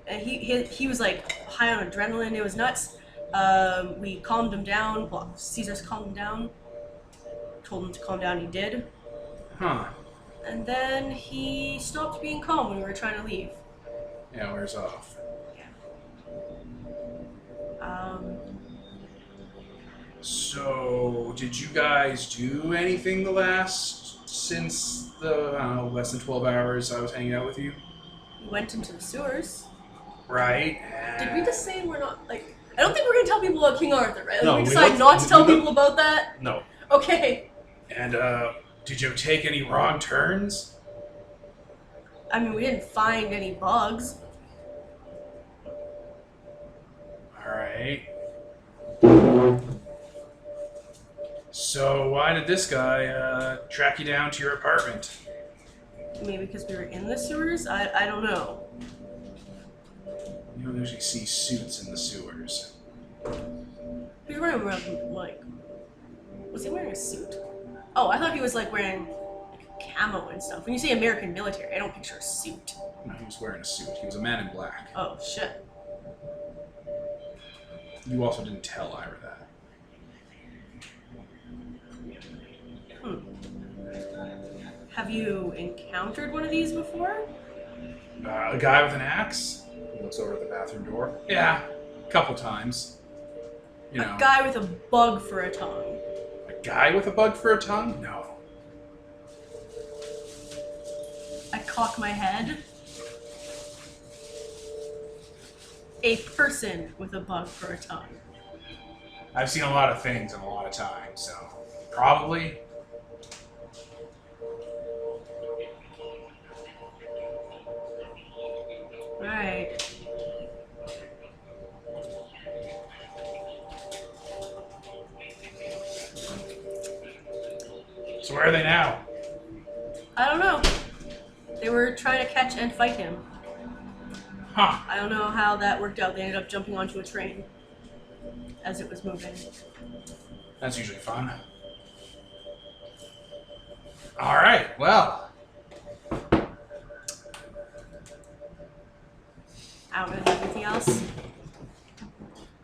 S2: and he was like high on adrenaline. It was nuts. We calmed him down. Well, Caesar's calmed him down. Told him to calm down. He did.
S1: Huh.
S2: And then he stopped being calm when we were trying to leave.
S1: Yeah, wears off. So, did you guys do anything since the, I don't know, less than 12 hours I was hanging out with you?
S2: We went into the sewers.
S1: Right.
S2: Did we just say we're not, like... I don't think we're going to tell people about King Arthur, right? Like,
S4: No,
S2: we
S4: we
S2: decide
S4: don't-
S2: not to tell
S4: we don't-
S2: people about that?
S4: No.
S2: Okay.
S1: And, did you take any wrong turns?
S2: I mean, we didn't find any bugs.
S1: Alright. So, why did this guy, track you down to your apartment?
S2: Maybe because we were in the sewers? I don't know.
S1: You don't usually see suits in the sewers.
S2: He was wearing, like... Was he wearing a suit? Oh, I thought he was, like, wearing like, camo and stuff. When you say American military, I don't picture a suit.
S1: No, he was wearing a suit. He was a man in black.
S2: Oh, shit.
S1: You also didn't tell Ira that.
S2: Have you encountered one of these before?
S1: A guy with an axe? He looks over at the bathroom door. Yeah, a couple times. You know,
S2: A guy with a bug for a tongue.
S1: a guy with a bug for a tongue? No.
S2: I cock my head. A person with a bug for a tongue.
S1: I've seen a lot of things in a lot of time, so probably.
S2: Right.
S1: So where are they now?
S2: I don't know. They were trying to catch and fight him.
S1: Huh.
S2: I don't know how that worked out. They ended up jumping onto a train as it was moving.
S1: That's usually fun. Alright, well.
S2: I don't really have anything else.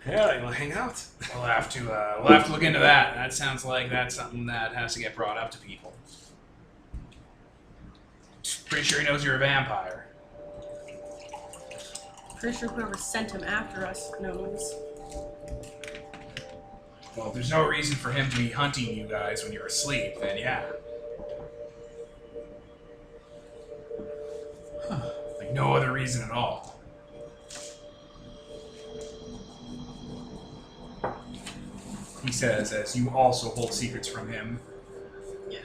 S4: Yeah, you want to hang out?
S1: We'll have to look into that. That sounds like that's something that has to get brought up to people. Pretty sure he knows you're a vampire.
S2: Pretty sure whoever sent him after us knows.
S1: Well, if there's no reason for him to be hunting you guys when you're asleep, then yeah. Like no other reason at all. He says, as you also hold secrets from him.
S2: Yeah.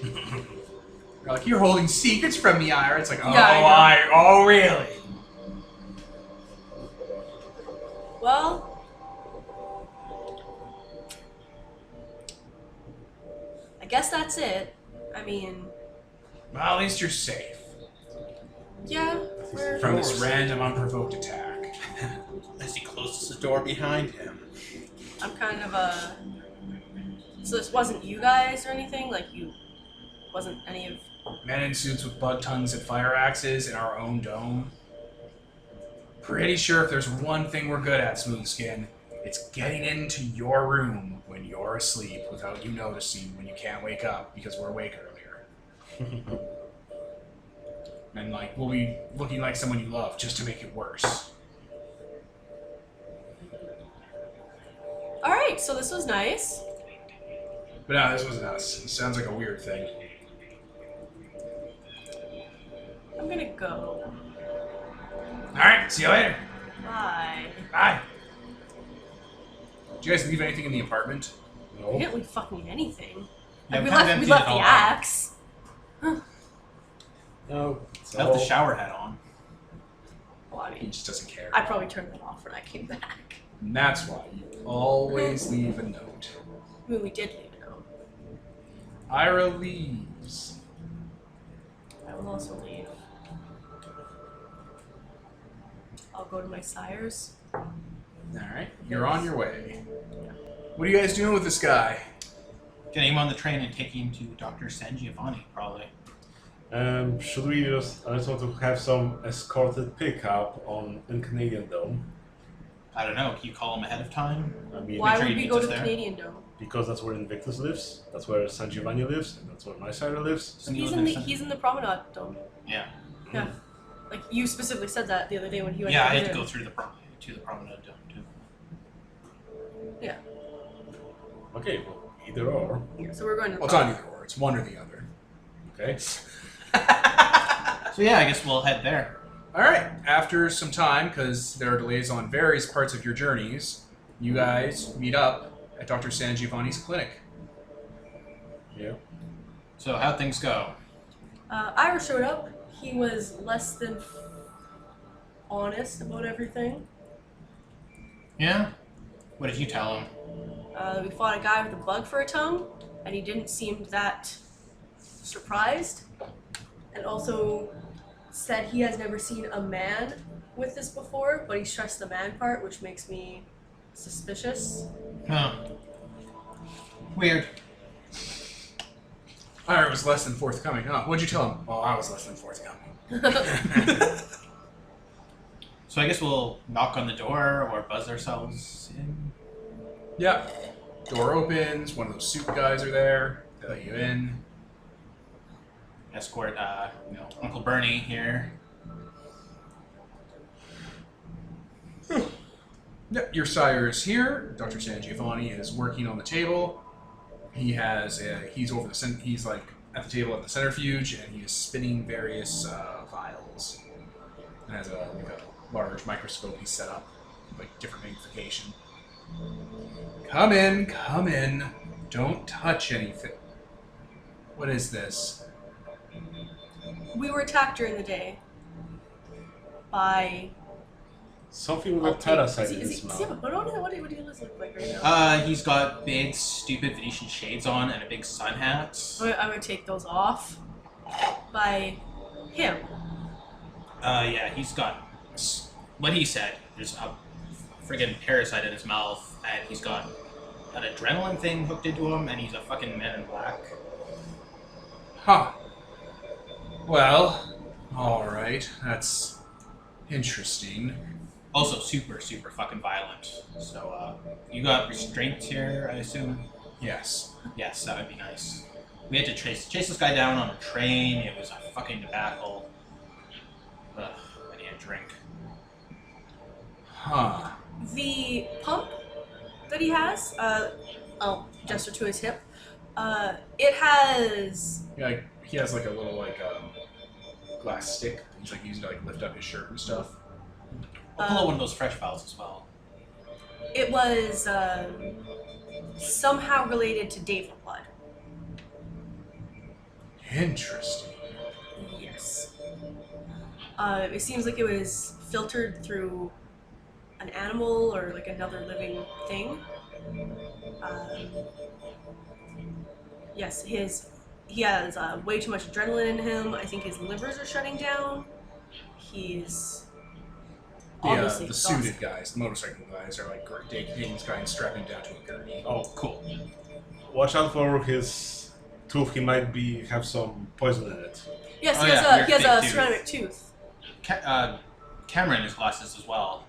S1: You're like, you're holding secrets from me, Ira. It's like, oh,
S2: Yeah,
S1: oh, really?
S2: Well, I guess that's it. I mean,
S1: Well, at least you're safe
S2: yeah, we're...
S1: from this random, unprovoked attack.
S5: As he closes the door behind him.
S2: I'm kind of a... So this wasn't you guys or anything? Like, you... Wasn't any of...
S1: Men in suits with bug tongues and fire axes in our own dome. Pretty sure if there's one thing we're good at, Smooth Skin, it's getting into your room when you're asleep without you noticing when you can't wake up because we're awake earlier. And, like, we'll be looking like someone you love just to make it worse.
S2: Alright, so this was nice.
S1: But no, this wasn't us. It sounds like a weird thing.
S2: I'm gonna go.
S1: Alright, see you later.
S2: Bye.
S1: Bye. Did you guys leave anything in the apartment?
S2: We
S4: No.
S2: didn't leave fucking anything.
S5: Yeah,
S2: we
S5: we kinda
S2: left
S5: emptied
S2: the
S5: it all out.
S2: axe.
S4: No.
S5: I left the shower head on.
S2: Well, I
S1: He
S2: mean,
S1: just doesn't care.
S2: I probably turned that off when I came back.
S1: And that's why you always leave a note.
S2: I mean, we did leave it out.
S1: Ira leaves.
S2: I will also leave. I'll go to my sires.
S1: Alright, you're on your way. What are you guys doing with this guy?
S5: Getting him on the train and taking him to Dr. San Giovanni, probably.
S4: Should we just? I just want to have some escorted pickup in Canadian Dome.
S5: I don't know. Can you call him ahead of time?
S4: I mean,
S2: Why
S5: sure
S2: would
S5: he
S2: we
S5: meets
S2: go
S5: us
S2: to the
S5: there.
S2: Canadian Dome?
S4: because that's where Invictus lives. That's where San Giovanni lives, and that's where my sire lives.
S5: Doesn't he
S2: He's
S5: live
S2: in the
S5: San-
S2: he's in the Promenade Dome.
S5: Yeah.
S2: Yeah. Like you specifically said that the other day when he went.
S5: Yeah,
S2: to
S5: I had to
S2: visit.
S5: go through the Promenade Dome too.
S2: Yeah.
S4: Okay, well, either or.
S2: Yeah. So we're going to. The
S1: Well, it's not either or. It's one or the other.
S4: Okay.
S5: So yeah, I guess we'll head there.
S1: All right. After some time, because there are delays on various parts of your journeys, you guys meet up at Dr. San Giovanni's clinic.
S4: Yeah.
S5: So how'd things go?
S2: Ira showed up. He was less than honest about everything.
S5: Yeah? What did you tell him?
S2: We fought a guy with a bug for a tongue, and he didn't seem that surprised. And also said he has never seen a man with this before, but he stressed the man part, which makes me suspicious.
S5: Huh. Weird.
S1: Ira was less than forthcoming. Huh? What'd you tell him? Well, I was less than forthcoming.
S5: So I guess we'll knock on the door or buzz ourselves in.
S1: Yeah. Door opens. One of those suit guys are there. They let you in.
S5: Escort, Uncle Bernie here.
S1: Yep, your sire is here. Dr. San Giovanni is working on the table. He has he's over the he's like at the table at the centrifuge, and he is spinning various vials. And has a large microscope he's set up, like different magnification. Come in, come in. Don't touch anything. What is this?
S2: We were attacked during the day by.
S4: Something with a parasite in his
S2: Does he have a
S4: mouth.
S2: hood on it? What do you look like right now?
S5: He's got big, stupid Venetian shades on and a big sun hat.
S2: I would take those off by him.
S5: Yeah, he's got what he said. There's a friggin' parasite in his mouth, and he's got an adrenaline thing hooked into him, and he's a fucking man in black.
S1: Huh. Well, alright. That's interesting.
S5: Also, super, super fucking violent. So, you got restraints here, I assume?
S1: Yes.
S5: Yes, that would be nice. We had to chase this guy down on a train. It was a fucking debacle. Ugh, I need a drink.
S1: Huh.
S2: The pump that he has, I'll gesture to his hip. It has.
S1: Yeah, he has like a little glass stick. He's like using to like lift up his shirt and stuff.
S5: I'll pull out one of those fresh files as well.
S2: It was somehow related to David Blood.
S1: Interesting.
S2: Yes. It seems like it was filtered through an animal or like another living thing. Yes, he has way too much adrenaline in him. I think his livers are shutting down. He's obviously
S1: The
S2: exhausted.
S1: suited guys, the motorcycle guys, are like taking this guy and strapping him down to a gurney.
S5: Oh, cool.
S4: Watch out for his tooth. He might have some poison in it.
S2: Yes,
S5: Oh,
S2: he has
S5: yeah,
S2: a he has
S5: your
S2: a
S5: big
S2: ceramic tooth.
S5: Cameron has glasses as well.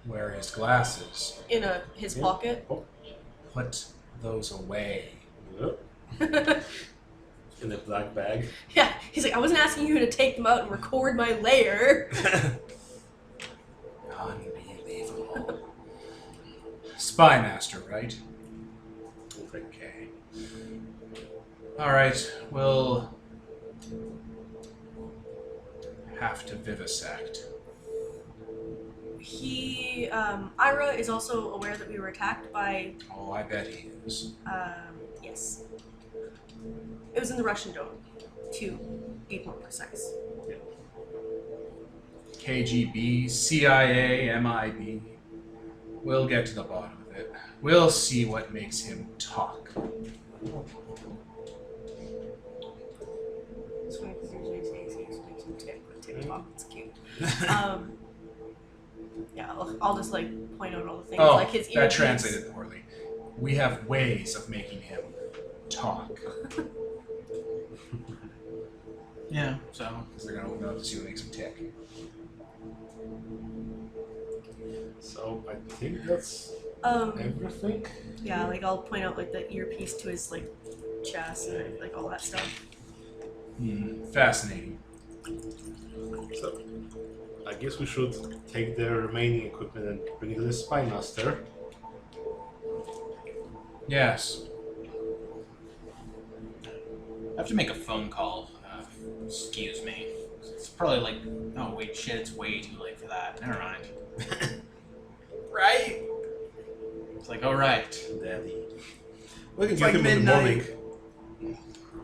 S1: Wear his glasses.
S2: In his
S4: Yeah.
S2: pocket.
S4: Oh.
S1: Put those away.
S4: Yep. In a black bag.
S2: Yeah, he's like, I wasn't asking you to take them out and record my lair.
S1: Unbelievable. Spy master, right? Okay. Alright, we'll have to vivisect.
S2: Ira is also aware that we were attacked by,
S1: Oh, I bet he is.
S2: yes. It was in the Russian Dome, to be more precise.
S1: KGB, CIA, MIB. We'll get to the bottom of it. We'll see what makes him talk.
S2: It's funny because usually saying things makes me tick with TikTok. It's cute. Yeah, I'll just like point out all the things.
S1: Oh,
S2: like his
S1: that
S2: earpiece.
S1: translated poorly. We have ways of making him talk.
S3: Yeah, so.
S1: Because they're going to open up to see what makes him tick.
S4: So I think that's everything.
S2: Yeah, like I'll point out like the earpiece to his like chest and like all that stuff.
S1: Fascinating.
S4: So I guess we should take the remaining equipment and bring it to the Spy Master.
S1: Yes.
S3: I have to make a phone call. Excuse me. It's probably like, oh wait, shit, it's way too late for that. Never mind.
S1: Right?
S3: It's like, alright.
S4: Daddy. We can
S1: It's
S4: get
S1: like
S4: him in the
S1: midnight.
S4: morning.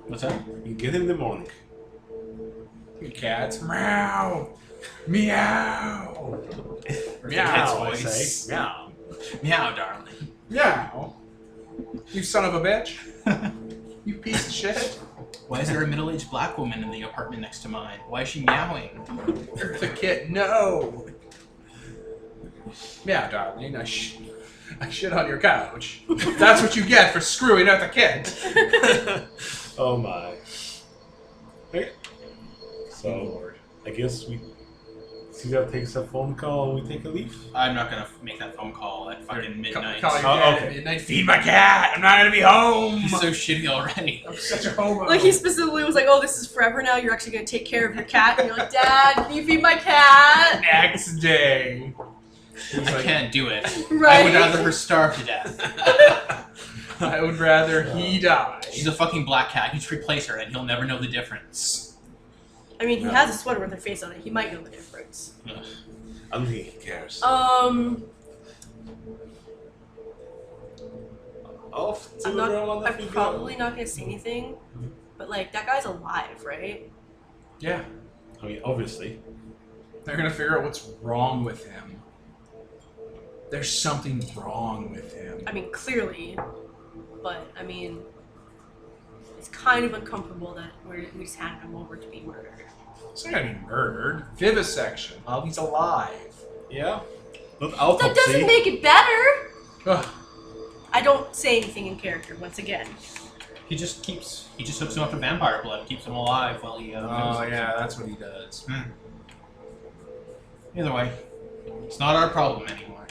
S3: What's that?
S4: You get him in the morning.
S1: Cats. Meow. Meow.
S3: Meow,
S4: I
S3: voice.
S4: say. Meow.
S3: Meow, darling.
S1: Meow. You son of a bitch. You piece of shit.
S3: Why is there a middle-aged black woman in the apartment next to mine? Why is she meowing?
S1: Eartha Kitt, no. Meow, darling. I shit on your couch. That's what you get for screwing Eartha Kitt.
S4: Oh my. Okay. So,
S1: Lord.
S4: I guess we Caesar takes a phone call and we take a leave.
S3: I'm not gonna make that phone call at fucking midnight.
S1: Call your
S4: Oh,
S1: dad
S4: okay.
S1: at midnight. Feed my cat. I'm not gonna be home.
S3: He's so shitty already.
S1: I'm such a homo.
S2: Like he specifically was like, "Oh, this is forever now. You're actually gonna take care of your cat." And you're like, "Dad, can you feed my cat?"
S1: Next day. He's
S3: I
S1: like,
S3: can't do it.
S2: Right.
S3: I would rather her starve to death.
S1: I would rather he die.
S3: She's a fucking black cat. You just replace her and he'll never know the difference.
S2: I mean, he has a sweater with her face on it. He might know the difference.
S3: Ugh.
S4: I don't think he cares. Off to
S2: I'm
S4: the
S2: not.
S4: road
S2: I'm probably not gonna say anything, but like that guy's alive, right?
S1: Yeah.
S4: I mean, obviously.
S1: They're gonna figure out what's wrong with him. There's something wrong with him.
S2: I mean, clearly, but I mean, it's kind of uncomfortable that we just handed him over to be murdered.
S1: He's not gonna be murdered. Vivisection. Oh, he's alive.
S4: Yeah. Not autopsy.
S2: That doesn't make it better.
S1: Ugh.
S2: I don't say anything in character once again.
S3: He just hooks him up to vampire blood and keeps him alive while he
S1: Oh yeah, that's what he does.
S3: Either way, it's not our problem anymore.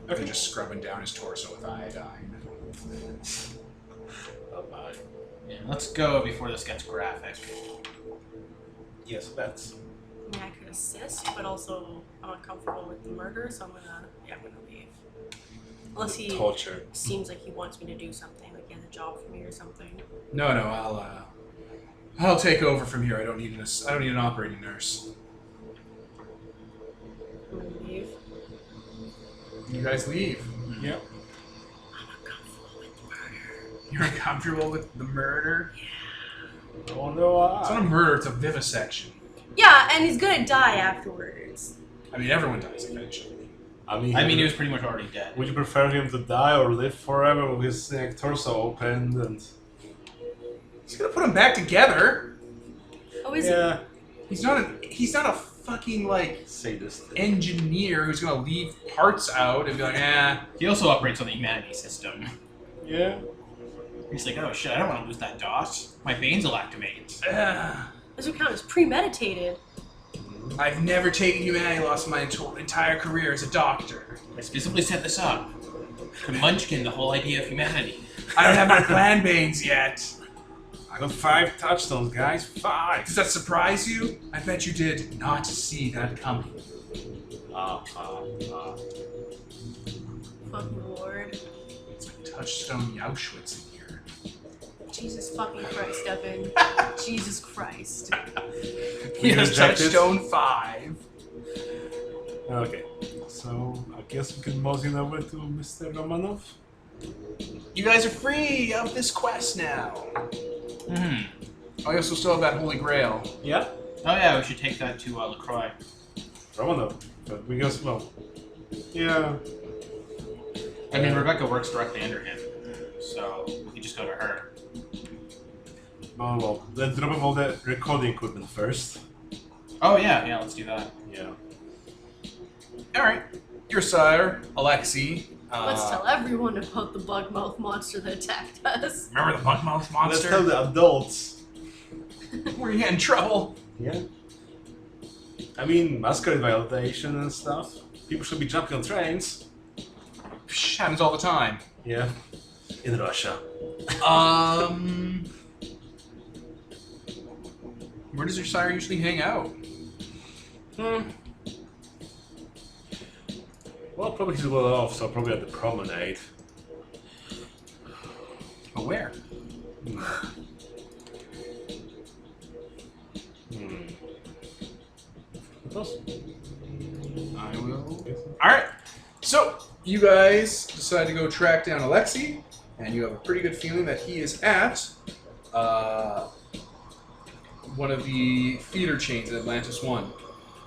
S1: They're just scrubbing down his torso with iodine.
S4: Oh my.
S3: Yeah, let's go before this gets graphic.
S4: Yes, that's.
S2: I mean, I could assist, but also I'm uncomfortable with the murder, so I'm gonna leave. Unless he
S4: Torture.
S2: seems like he wants me to do something, like he has a job for me or something.
S1: No, I'll take over from here. I don't need an operating nurse.
S2: I'm gonna leave.
S1: You guys leave.
S4: Yep.
S2: I'm uncomfortable with the murder.
S1: You're uncomfortable with the murder?
S4: Oh no.
S1: It's not a murder, it's a vivisection.
S2: Yeah, and he's gonna die afterwards.
S1: I mean, everyone dies eventually.
S4: I mean,
S3: He was pretty much already dead.
S4: Would you prefer him to die or live forever with his torso opened and?
S1: He's gonna put them back together.
S2: Oh, is
S4: Yeah.
S1: He's not a fucking, like,
S4: Sadist.
S1: engineer who's gonna leave parts out and be like, eh.
S3: He also operates on the humanity system.
S4: Yeah.
S3: He's like, oh shit, I don't want to lose that dot. My veins will activate.
S2: This would count as premeditated.
S1: I've never taken humanity loss in my entire career as a doctor.
S3: I specifically set this up to munchkin the whole idea of humanity.
S1: I don't have my clan banes yet.
S4: I got 5 touchdowns, guys. 5.
S1: Does that surprise you? I bet you did not see that coming.
S2: Fucking Lord.
S1: It's like Touchstone Auschwitz in here.
S2: Jesus fucking Christ, Evan. Jesus Christ.
S1: He has
S4: rejected?
S1: Touchstone 5.
S4: Okay. So I guess we can mosey over to Mr. Romanov.
S1: You guys are free of this quest now. I also still have that Holy Grail.
S4: Yeah.
S3: Oh yeah, we should take that to LaCroix.
S4: Romanov. But because well. Yeah.
S3: I mean, Rebecca works directly under him, so we can just go to her.
S4: Oh, well, let's drop off all the recording equipment first.
S3: Oh yeah, let's do that.
S4: Yeah.
S1: Alright. Your sire, Alexei.
S2: Let's tell everyone about the bug mouth monster that attacked us.
S1: Remember the bugmouth
S4: Let's
S1: monster?
S4: tell the adults.
S1: We're getting in trouble.
S4: Yeah. I mean, masquerade violation and stuff. People should be jumping on trains.
S1: Psh, happens all the time.
S4: Yeah. In Russia.
S1: Where does your sire usually hang out?
S4: Well, probably he's well off, so probably at the promenade.
S1: But where?
S4: What else?
S1: I will. Alright. So, you guys decide to go track down Alexei, and you have a pretty good feeling that he is at one of the theater chains in Atlantis 1.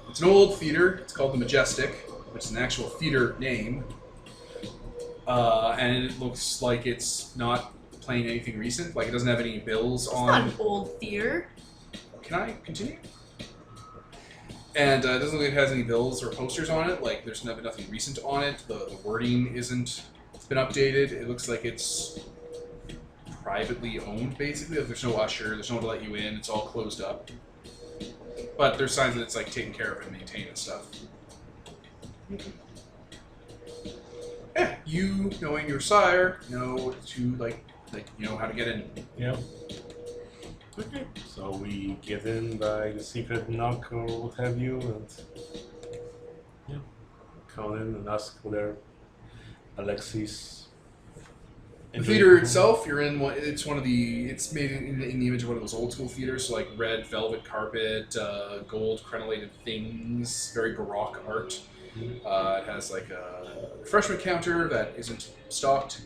S1: It's an old theater. It's called the Majestic, which is an actual theater name. And it looks like it's not playing anything recent. Like, it doesn't have any bills
S2: It's
S1: on.
S2: not an old theater.
S1: Can I continue? And it doesn't look like it has any bills or posters on it. Like, there's nothing recent on it. The wording isn't been updated. It looks like it's privately owned, basically. Like, there's no usher. There's no one to let you in. It's all closed up. But there's signs that it's like taken care of and maintained and stuff. Yeah, you knowing your sire know to like you know how to get in.
S4: Yeah. Okay. So we get in by the secret knock or what have you, and yeah, come in and ask whether Alexei's.
S1: The theater itself, you're in one. It's one of the. It's made in the image of one of those old school theaters, so like red velvet carpet, gold crenellated things, very baroque art. It has like a refreshment counter that isn't stocked.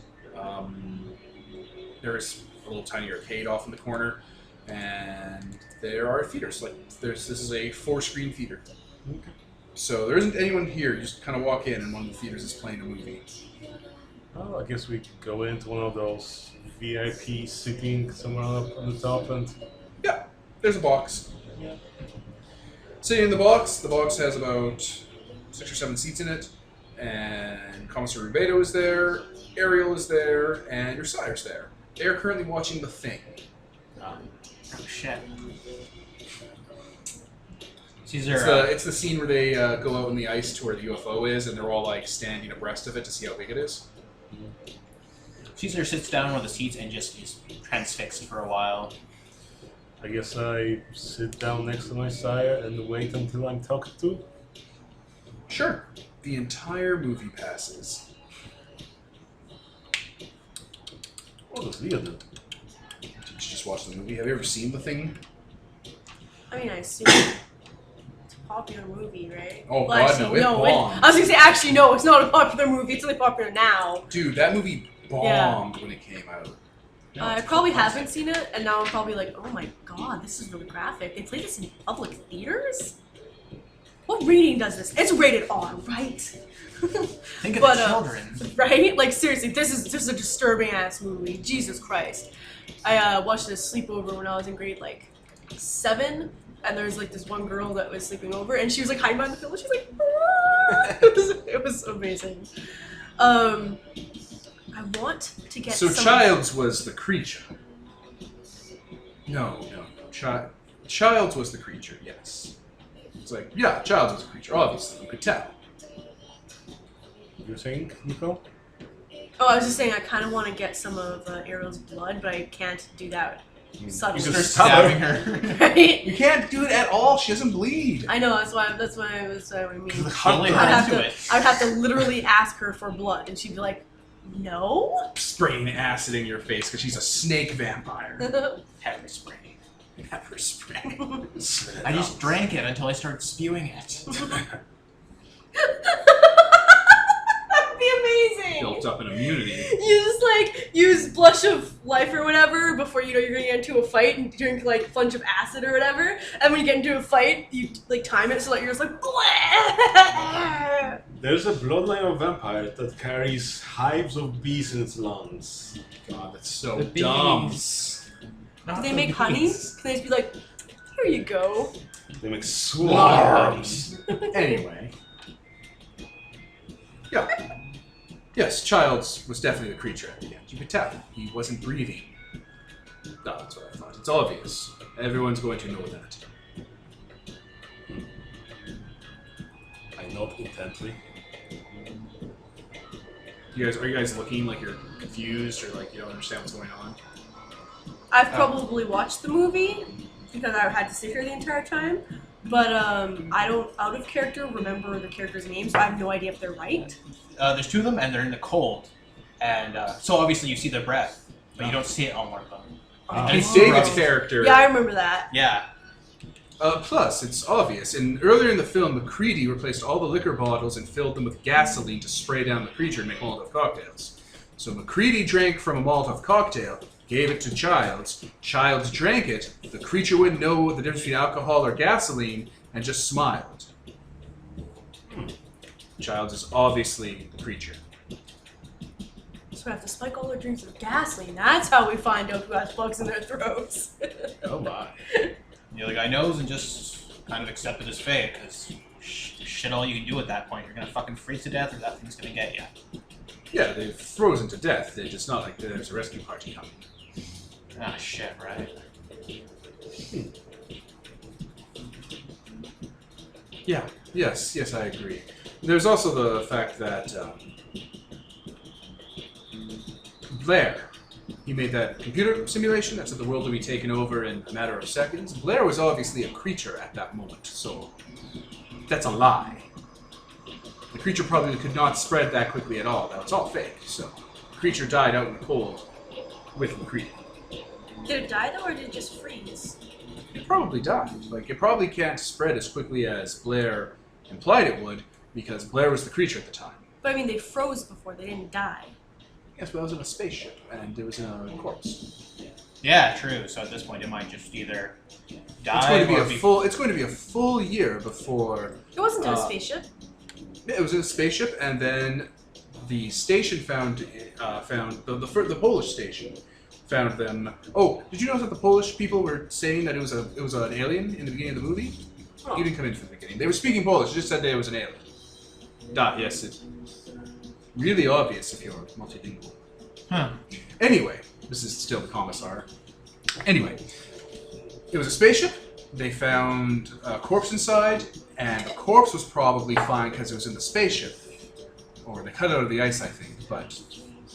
S1: There's a little tiny arcade off in the corner, and there are theaters. Like this is a 4-screen theater.
S4: Okay.
S1: So there isn't anyone here. You just kind of walk in, and one of the theaters is playing a movie.
S4: Oh, I guess we could go into one of those VIP sitting somewhere up on the top and.
S1: Yeah, there's a box.
S4: Yeah.
S1: Sitting in the box has about 6 or 7 seats in it, and Commissar Rubedo is there, Ariel is there, and your sire's there. They are currently watching The Thing.
S3: Oh shit. Caesar,
S1: It's the scene where they go out in the ice to where the UFO is, and they're all like standing abreast of it to see how big it is.
S3: Caesar sits down on one of the seats and just is transfixed for a while.
S4: I guess I sit down next to my sire and wait until I'm talked to.
S1: Sure. The entire movie passes.
S4: What does Leah do?
S1: Did you just watch the movie? Have you ever seen The Thing?
S2: I mean, I assume it's a popular movie, right?
S1: Oh,
S2: Well,
S1: God,
S2: actually,
S1: no, it bombed.
S2: I was gonna say, actually, no, it's not a popular movie. It's only popular now.
S1: Dude, that movie bombed when it came out.
S2: I probably haven't seen it, and now I'm probably like, oh my god, this is really graphic. They play this in public theaters? What rating does this? It's rated R, right?
S3: Think of
S2: But,
S3: the children.
S2: Right? Like, seriously, this is a disturbing ass movie. Jesus Christ. I watched this sleepover when I was in grade like 7, and there was like this one girl that was sleeping over, and she was like hiding behind the pillow. She was like, ah! It was amazing. I want to get
S1: So
S2: some...
S1: Childs was the creature. No. Childs was the creature, yes. It's like, yeah, Childs was the creature, obviously, you could tell.
S4: You're saying, Nico?
S2: Oh, I was just saying I kind of want to get some of Ariel's blood, but I can't do that subtly.
S4: You
S3: Start
S4: just stab
S3: stabbing
S4: her.
S3: her.
S2: Right?
S1: You can't do it at all, she doesn't bleed.
S2: I know, that's what I mean.
S3: Only
S2: I'd
S3: her
S2: have
S3: into
S2: to,
S3: it.
S2: I'd have to literally ask her for blood, and she'd be like, no?
S1: Spraying acid in your face because she's a snake vampire.
S3: Pepper spray.
S1: Pepper spray.
S3: I just drank it until I started spewing it.
S2: That'd be amazing!
S1: Built up an immunity.
S2: You just like use blush of life or whatever before you know you're gonna get into a fight and drink like a bunch of acid or whatever. And when you get into a fight, you like time it so that you're just like, bleh!
S4: There's a bloodline of vampires that carries hives of bees in its lungs.
S1: God, that's so
S3: The
S1: dumb.
S3: bees.
S2: Do they make honey? Can they just be like, here you go?
S4: They make swarms.
S1: Anyway. Yeah. Yes, Childs was definitely the creature at the end. You could tell. He wasn't breathing. No, that's what I thought. It's obvious. Everyone's going to know that.
S4: I note intently.
S1: Are you guys looking like you're confused or like you don't understand what's going on?
S2: I've probably watched the movie because I had to sit here the entire time, but I don't, out of character, remember the characters' names, so I have no idea if they're right.
S3: There's 2 of them, and they're in the cold. And so obviously you see their breath, but you don't see it on one of them.
S1: And David's character...
S2: Yeah, I remember that.
S3: Yeah.
S1: Plus, it's obvious. Earlier in the film, MacReady replaced all the liquor bottles and filled them with gasoline to spray down the creature and make Molotov cocktails. So MacReady drank from a Molotov cocktail, gave it to Childs. Childs drank it. The creature wouldn't know the difference between alcohol or gasoline and just smiled. Childs is obviously the creature.
S2: So we have to spike all their drinks with gasoline. That's how we find out who has bugs in their throats.
S3: Oh my. The other guy knows and just kind of accepted his fate, because shit all you can do at that point. You're gonna fucking freeze to death or that thing's gonna get you.
S1: Yeah, they've frozen to death. They're just not like there's a rescue party coming.
S3: Ah, shit, right?
S1: Yeah, yes, I agree. There's also the fact that Blair, he made that computer simulation that said the world would be taken over in a matter of seconds. Blair was obviously a creature at that moment, so that's a lie. The creature probably could not spread that quickly at all. That was all fake, so the creature died out in the cold with MacReady.
S2: Did it die though, or did it just freeze?
S1: It probably died. Like, it probably can't spread as quickly as Blair implied it would, because Blair was the creature at the time.
S2: But I mean, they froze before, they didn't die.
S1: Yes, but I was in a spaceship, and it was in a corpse.
S3: Yeah, true. So at this point, it might just either die
S1: It's going to be
S3: or
S1: a full. It's going to be a full year before.
S2: It wasn't in a spaceship.
S1: It was in a spaceship, and then the station found the Polish station found them. Oh, did you notice that the Polish people were saying that it was an alien in the beginning of the movie?
S2: Oh.
S1: You didn't come in from the beginning. They were speaking Polish. They just said that it was an alien. Yes, it's really obvious if you're multilingual.
S3: Huh.
S1: Anyway, this is still the commissar. Anyway, it was a spaceship. They found a corpse inside, and the corpse was probably fine because it was in the spaceship, or they cut it out of the ice, I think. But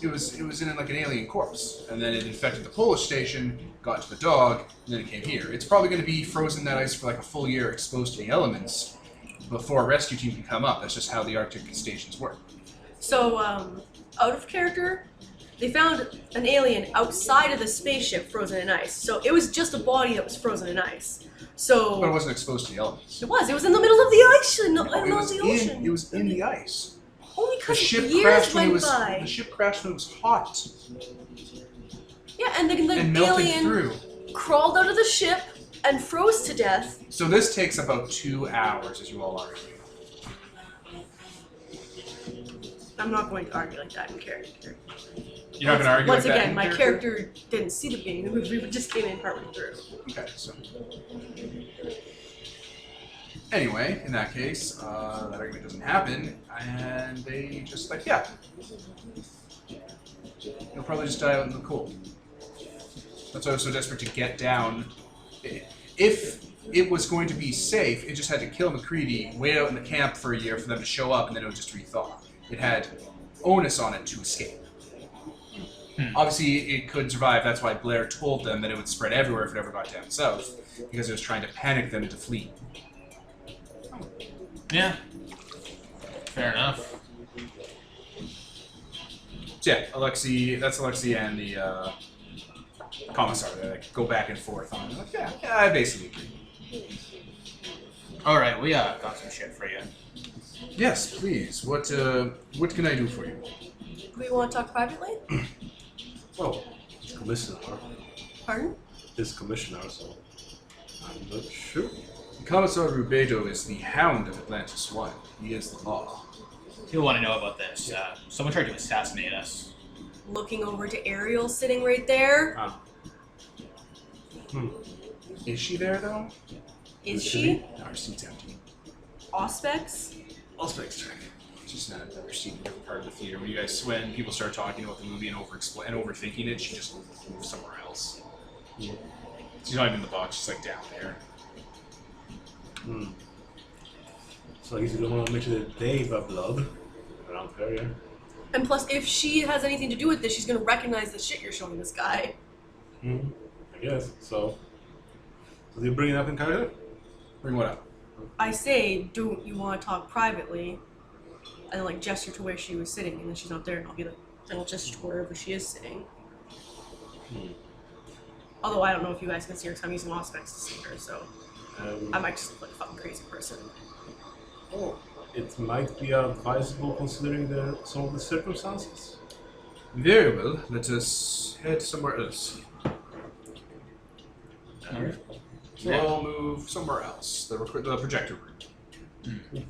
S1: it was in like an alien corpse, and then it infected the Polish station, got to the dog, and then it came here. It's probably going to be frozen in that ice for like a full year, exposed to the elements, before a rescue team can come up. That's just how the Arctic stations work.
S2: So, out of character, they found an alien outside of the spaceship frozen in ice. So it was just a body that was frozen in ice. So
S1: But it wasn't exposed to the elements.
S2: it was in the middle of the ocean, not
S1: It was
S2: the ocean.
S1: it was in the ice.
S2: Only
S1: The
S2: because
S1: ship
S2: years
S1: crashed when it
S2: went
S1: was.
S2: by.
S1: The ship crashed when it was hot
S2: Yeah, and the
S1: and melted
S2: alien
S1: through.
S2: crawled out of the ship and froze to death.
S1: So this takes about 2 hours, as you all argue.
S2: I'm not going to argue like that in character.
S1: You're not going to argue
S2: Once
S1: like that
S2: again,
S1: in
S2: my character didn't see the beginning of the movie, but just came in partway through.
S1: Okay, so. Anyway, in that case, that argument doesn't happen, and they just like, yeah. He'll probably just die out in the cold. That's why I was so desperate to get down. If it was going to be safe, it just had to kill MacReady, wait out in the camp for a year for them to show up, and then it would just rethaw. It had onus on it to escape. Obviously, it could survive. That's why Blair told them that it would spread everywhere if it ever got down south, because it was trying to panic them into fleeing.
S3: Yeah. Fair enough.
S1: So yeah, that's Alexei and the commissar. They like, go back and forth on it. Like, yeah, I basically agree.
S3: Alright, we got some shit for you.
S1: Yes, please. What can I do for you?
S2: Do we want to talk privately?
S4: Oh, commissioner.
S2: Pardon?
S4: Is commissioner, so I'm not sure.
S1: Commissar Rubedo is the hound of Atlantis 1. He is the law.
S3: He'll want to know about this. Someone tried to assassinate us.
S2: Looking over to Ariel sitting right there.
S4: Ah.
S1: Is she there though?
S2: Is she?
S1: Our seat's empty.
S2: Auspex?
S1: Auspex check. She's not another seat in a different part of the theater. When people start talking about the movie and overthinking it, she just moves somewhere else. She's not even in the box. She's like down there.
S4: So I guess you don't want to mention that they've a blood around her, yeah?
S2: And plus, if she has anything to do with this, she's gonna recognize the shit you're showing this guy.
S4: I guess. So do you bring it up in character?
S1: Bring what up?
S2: I say, don't you want to talk privately? And like gesture to where she was sitting, and then she's not there, and I'll be like, then I'll gesture to wherever she is sitting. Although I don't know if you guys can see her, because I'm using Auspex to see her, so I might just look like a fucking crazy person.
S4: Oh, it might be advisable considering some of the circumstances.
S1: Very well. Let us head somewhere else.
S3: Alright.
S1: We'll all move somewhere else. The projector room.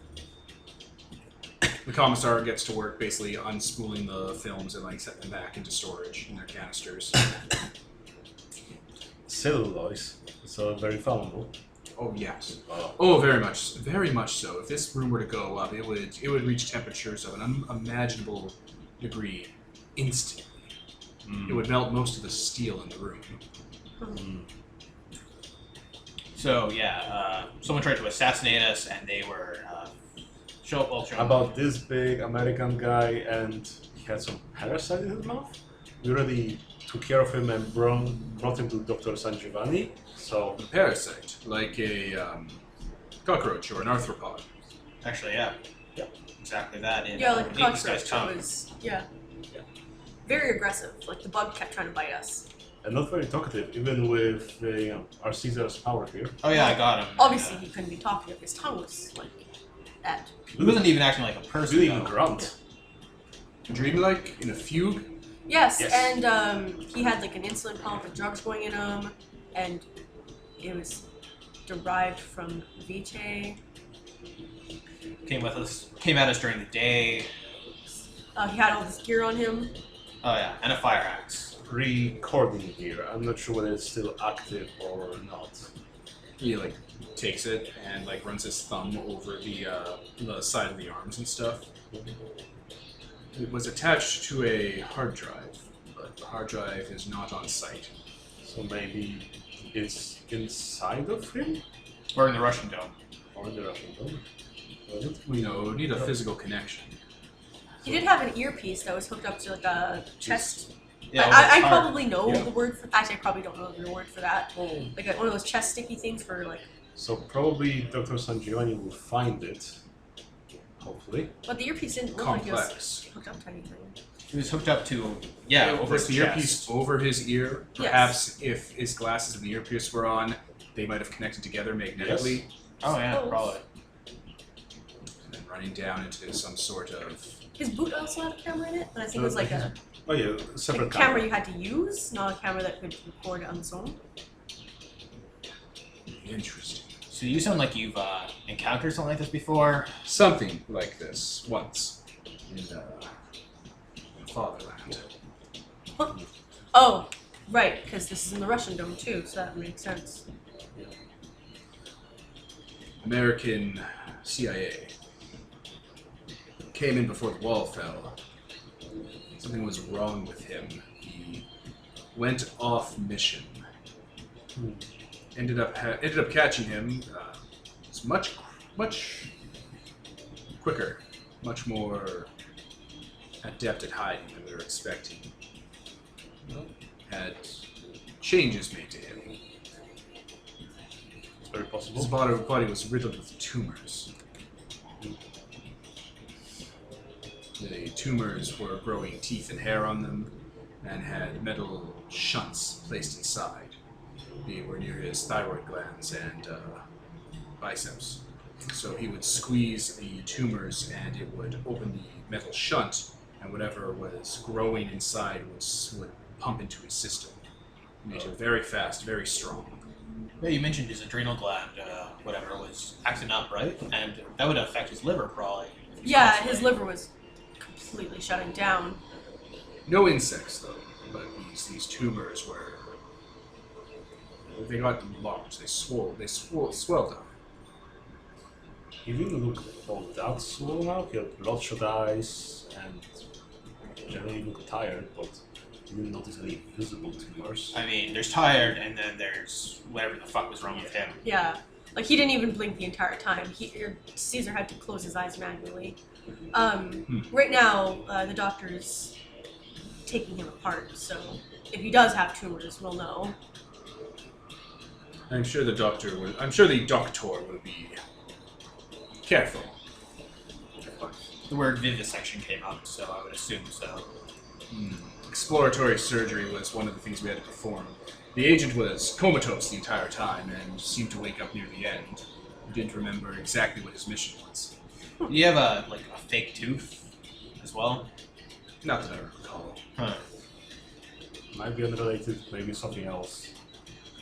S1: The commissar gets to work basically unspooling the films and like setting them back into storage in their canisters.
S4: Celluloid, so very flammable.
S1: Oh yes. Oh, very much so. If this room were to go up, it would reach temperatures of an unimaginable degree instantly. It would melt most of the steel in the room.
S3: So yeah, someone tried to assassinate us, and they were show up.
S4: About this big American guy, and he had some parasite in his mouth. We already took care of him and brought him to Dr. San Giovanni. So
S1: A parasite, like a cockroach or an arthropod.
S3: Actually, yeah, exactly that. In,
S2: Yeah, like a
S3: this guy's
S2: cockroach.
S3: tongue.
S2: It was, very aggressive. Like the bug kept trying to bite us.
S4: and not very talkative, even with our Caesar's power here.
S3: Oh yeah, I got him.
S2: Obviously, he couldn't be talking if his tongue was like that.
S3: He wasn't even acting like a person.
S4: Really even
S3: though.
S4: grunt.
S1: Dreamlike in a fugue.
S2: Yes,
S4: Yes.
S2: and he had like an insulin pump with drugs going in him, and it was derived from Vitae.
S3: Came at us during the day.
S2: He had all this gear on him.
S3: Oh yeah, and a fire axe.
S4: Recording here. I'm not sure whether it's still active or not.
S1: He like takes it and like runs his thumb over the side of the arms and stuff. It was attached to a hard drive, but the hard drive is not on site.
S4: So maybe it's inside of him?
S3: Or in the Russian dome.
S4: Or in the Russian dome? Was it?
S1: We need a physical connection.
S2: He did have an earpiece that was hooked up to like a chest.
S3: Yeah,
S2: I
S3: it's hard.
S2: probably know
S3: Yeah.
S2: the word for. Actually, I probably don't know the word for that. Like one of those chest sticky things for like.
S4: So probably Dr. San Giovanni will find it. Hopefully.
S2: But the earpiece didn't look like it was
S1: Complex.
S2: hooked up to anything.
S3: He was hooked up to over
S1: With
S3: his
S1: the
S3: chest.
S1: earpiece over his ear.
S2: Yes.
S1: Perhaps if his glasses and the earpiece were on, they might have connected together magnetically,
S3: Oh yeah,
S2: Suppose.
S3: probably.
S1: and then running down into some sort of.
S2: His boot also had a camera in it, but I think it was like a
S4: Oh yeah,
S2: like a
S4: separate
S2: camera you had to use, not a camera that could record on its own.
S1: Interesting.
S3: So you sound like you've encountered something like this before.
S1: Something like this once in Fatherland.
S2: Oh, right, because this is in the Russian dome too, so that makes sense.
S1: American CIA came in before the wall fell. Something was wrong with him. He went off mission. Ended up catching him. It's much quicker, much more adept at hiding than we were expecting. Had changes made to him.
S4: It's very possible.
S1: His body was riddled with tumors. The tumors were growing teeth and hair on them, and had metal shunts placed inside. They were near his thyroid glands and biceps. So he would squeeze the tumors, and it would open the metal shunt, and whatever was growing inside would pump into his system. Made him very fast, very strong.
S3: Yeah, you mentioned his adrenal gland, whatever, was acting up, right? And that would affect his liver, probably,
S2: Yeah, his liver was completely shutting down.
S1: No insects though, but these tumors were. They got large. They swelled up.
S4: He didn't look all that swollen out. He had bloodshot eyes and generally looked tired, but he didn't notice any visible tumors.
S5: I mean, there's tired, and then there's whatever the fuck was wrong with him.
S2: Yeah. Like, he didn't even blink the entire time. Caesar had to close his eyes manually. Right now, the doctor's taking him apart, so if he does have tumors, we'll know.
S1: I'm sure the doctor will be careful.
S5: The word vivisection came up, so I would assume so.
S1: Exploratory surgery was one of the things we had to perform. The agent was comatose the entire time and seemed to wake up near the end. He didn't remember exactly what his mission was.
S5: Do you have a fake tooth as well?
S1: Not that I recall.
S5: Huh.
S4: Might be unrelated, maybe something else.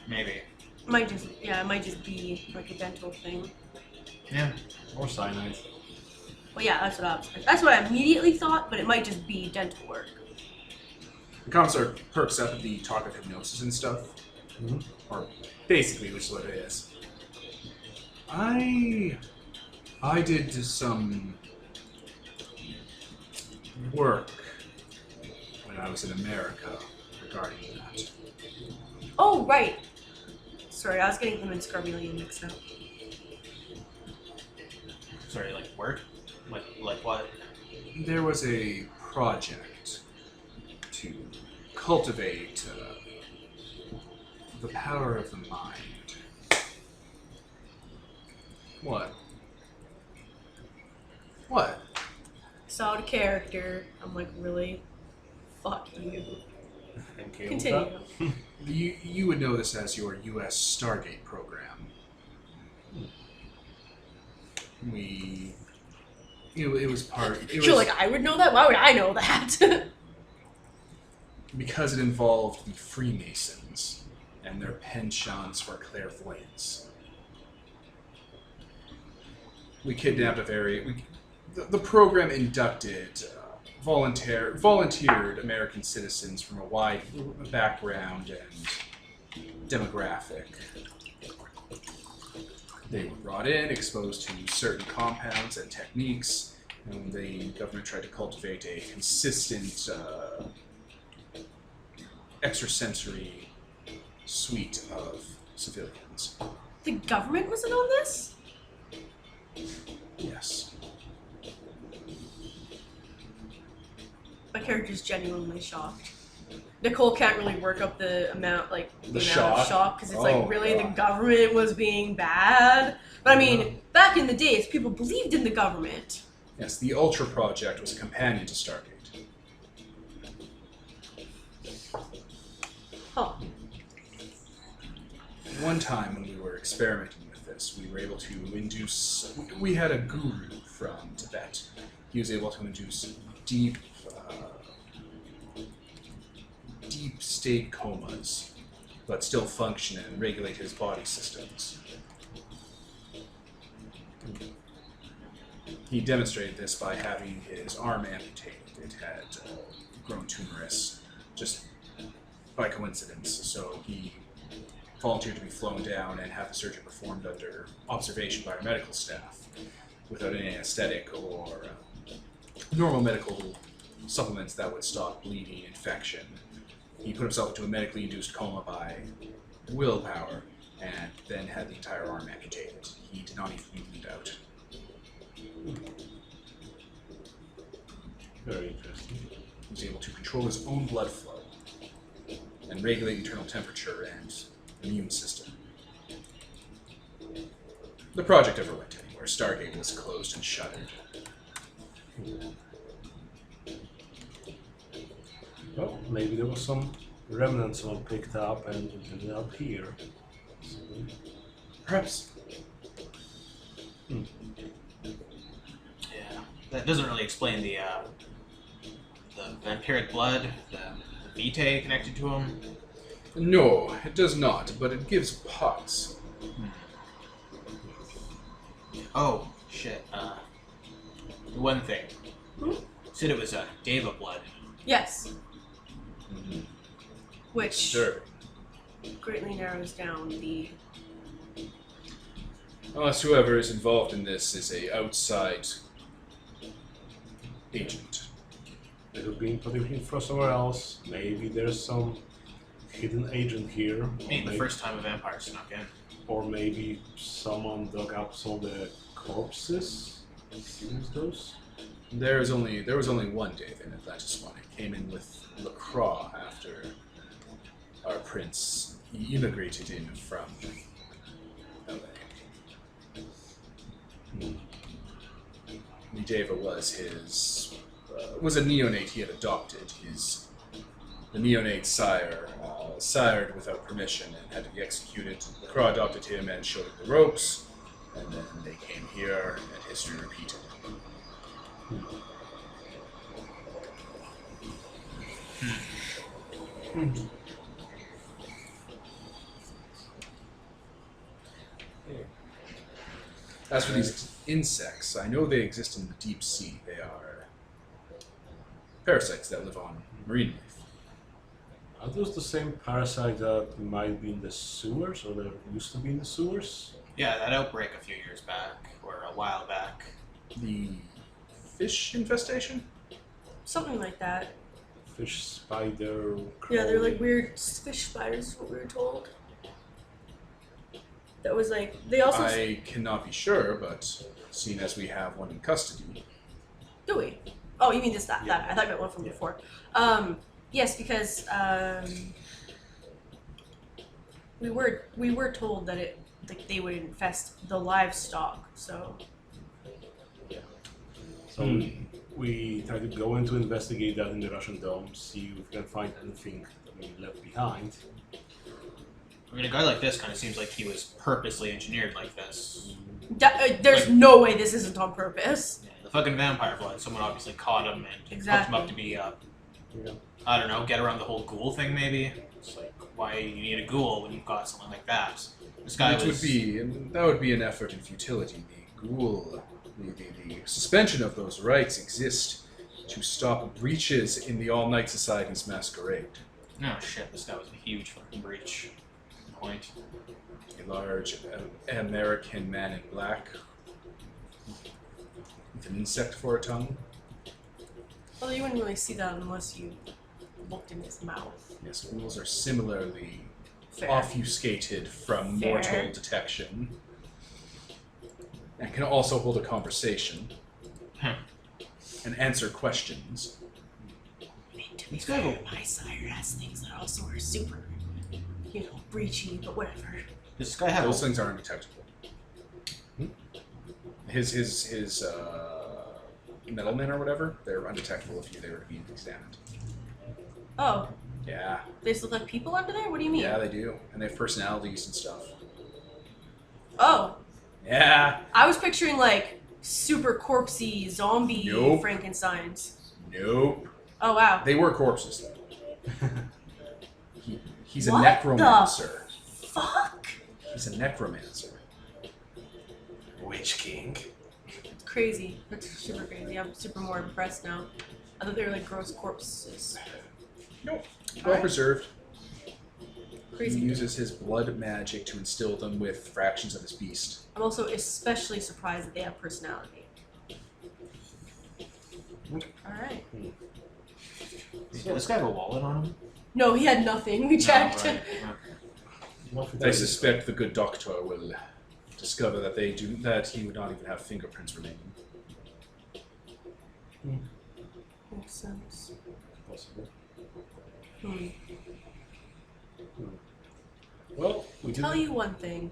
S5: Maybe.
S2: It might just be like a dental thing.
S5: Yeah.
S4: Or cyanide.
S2: Well, yeah, that's what I immediately thought, but it might just be dental work.
S1: The commissar perks up at the talk of hypnosis and stuff.
S4: Mm-hmm.
S1: Or basically, which is what it is. I did some work when I was in America regarding that.
S2: Oh, right. Sorry, I was getting him and Scarmelian mixed up.
S5: Sorry, like work? Like what?
S1: There was a project to cultivate the power of the mind. What? What?
S2: Saw the character. I'm like, really? Fuck you.
S4: Okay,
S2: Continue.
S1: You would know this as your U.S. Stargate program. It was part.
S2: You're like, I would know that? Why would I know that?
S1: Because it involved the Freemasons and their penchants for clairvoyance. We kidnapped the program inducted volunteered American citizens from a wide background and demographic. They were brought in, exposed to certain compounds and techniques, and the government tried to cultivate a consistent extrasensory suite of civilians.
S2: The government was in on this?
S1: Yes.
S2: My character's genuinely shocked. Nicole can't really work up the amount, like, the amount
S1: shock?
S2: of shock, because it's
S1: Oh,
S2: like, really,
S1: God.
S2: the government was being bad? But I mean, back in the days, people believed in the government.
S1: Yes, the Ultra Project was a companion to Stargate.
S2: Huh.
S1: One time when we were experimenting with this, we were able to induce... We had a guru from Tibet. He was able to induce deep state comas, but still function and regulate his body systems. He demonstrated this by having his arm amputated. It had grown tumorous just by coincidence, so he volunteered to be flown down and have the surgery performed under observation by our medical staff without any anesthetic or normal medical supplements that would stop bleeding, infection. He put himself into a medically induced coma by willpower and then had the entire arm amputated. He did not even bleed out.
S4: Very interesting.
S1: He was able to control his own blood flow and regulate internal temperature and immune system. The project never went anywhere. Stargate was closed and shuttered.
S4: Well, maybe there was some remnants someone picked up and ended up here. So,
S1: Perhaps.
S5: Yeah. That doesn't really explain the vampiric blood, the vitae connected to him.
S1: No, it does not, but it gives pause.
S5: Oh, shit. One thing.
S2: Hmm?
S5: Said it was Deva blood.
S2: Yes.
S6: Mm-hmm.
S2: Which
S6: Sure.
S2: greatly narrows down the.
S6: Unless whoever is involved in this is a outside agent.
S4: They have been putting him for somewhere else. Maybe there's some hidden agent here.
S5: Ain't the first time a vampire snuck in.
S4: Or maybe someone dug up some of the corpses. Use those.
S6: There was only one Dave in Atlantis one. It came in with LaCroix after our prince immigrated in from LA. Deva was was a neonate he had adopted. The neonate sire sired without permission and had to be executed. LaCroix adopted him and showed him the ropes, and then they came here, and history repeated. As for these insects, I know they exist in the deep sea. They are parasites that live on marine life.
S4: Are those the same parasite that might be in the sewers, or that used to be in the sewers?
S5: Yeah, that outbreak a few years back, or a while back.
S6: The fish infestation?
S2: Something like that.
S4: Fish, spider,
S2: Yeah, they're like
S4: crawly.
S2: weird fish spiders, is what we were told. That was like, they also.
S6: I cannot be sure, but seeing as we have one in custody,
S2: Do we? Oh, you mean that. I thought you meant one from before. Yes, because we were told that they would infest the livestock. So
S4: So we try to go in to investigate that in the Russian dome, see if we can find anything that we left behind.
S5: I mean, a guy like this kind of seems like he was purposely engineered like this.
S2: there's no way this isn't on purpose.
S5: Yeah, the fucking vampire blood, someone obviously caught him and hooked him up to be,
S4: Yeah.
S5: I don't know, get around the whole ghoul thing maybe? It's like, why you need a ghoul when you've got something like that? This guy
S6: that would be an effort in futility. The ghoul, the suspension of those rights exist to stop breaches in the all-night society's masquerade.
S5: Oh shit, this guy was a huge fucking breach. Point.
S6: A large American man in black with an insect for a tongue.
S2: Well, you wouldn't really see that unless you looked in his mouth.
S6: Yes, ghouls are similarly
S2: Fair.
S6: obfuscated from
S2: Fair.
S6: mortal detection. And can also hold a conversation. And answer questions.
S2: I mean, to be fair, my sire has things that also are super, breachy, but whatever.
S5: Does this guy have
S6: Those things aren't detectable. His metalmen or whatever, they're undetectable if they were to be examined.
S2: Oh,
S6: Yeah.
S2: they still have people under there? What do you mean?
S6: Yeah, they do. And they have personalities and stuff.
S2: Oh,
S6: Yeah.
S2: I was picturing like super corpsey zombie
S6: Nope.
S2: Frankensteins.
S6: Nope.
S2: Oh wow.
S6: They were corpses, though. He's a
S2: What
S6: necromancer.
S2: the fuck?
S6: He's a necromancer.
S4: Witch King.
S2: It's crazy. That's super crazy. I'm super more impressed now. I thought they were like gross corpses.
S6: Nope. Well
S2: Alright.
S6: preserved.
S2: Crazy.
S6: He uses his blood magic to instill them with fractions of his beast.
S2: I'm also especially surprised that they have personality. Alright.
S5: Did this guy have a wallet on him?
S2: No, he had nothing. We checked.
S5: No, right.
S6: I suspect the good doctor will discover that he would not even have fingerprints remaining.
S2: Makes sense.
S4: Possible.
S2: Hmm.
S4: Well, we
S2: Tell you one thing.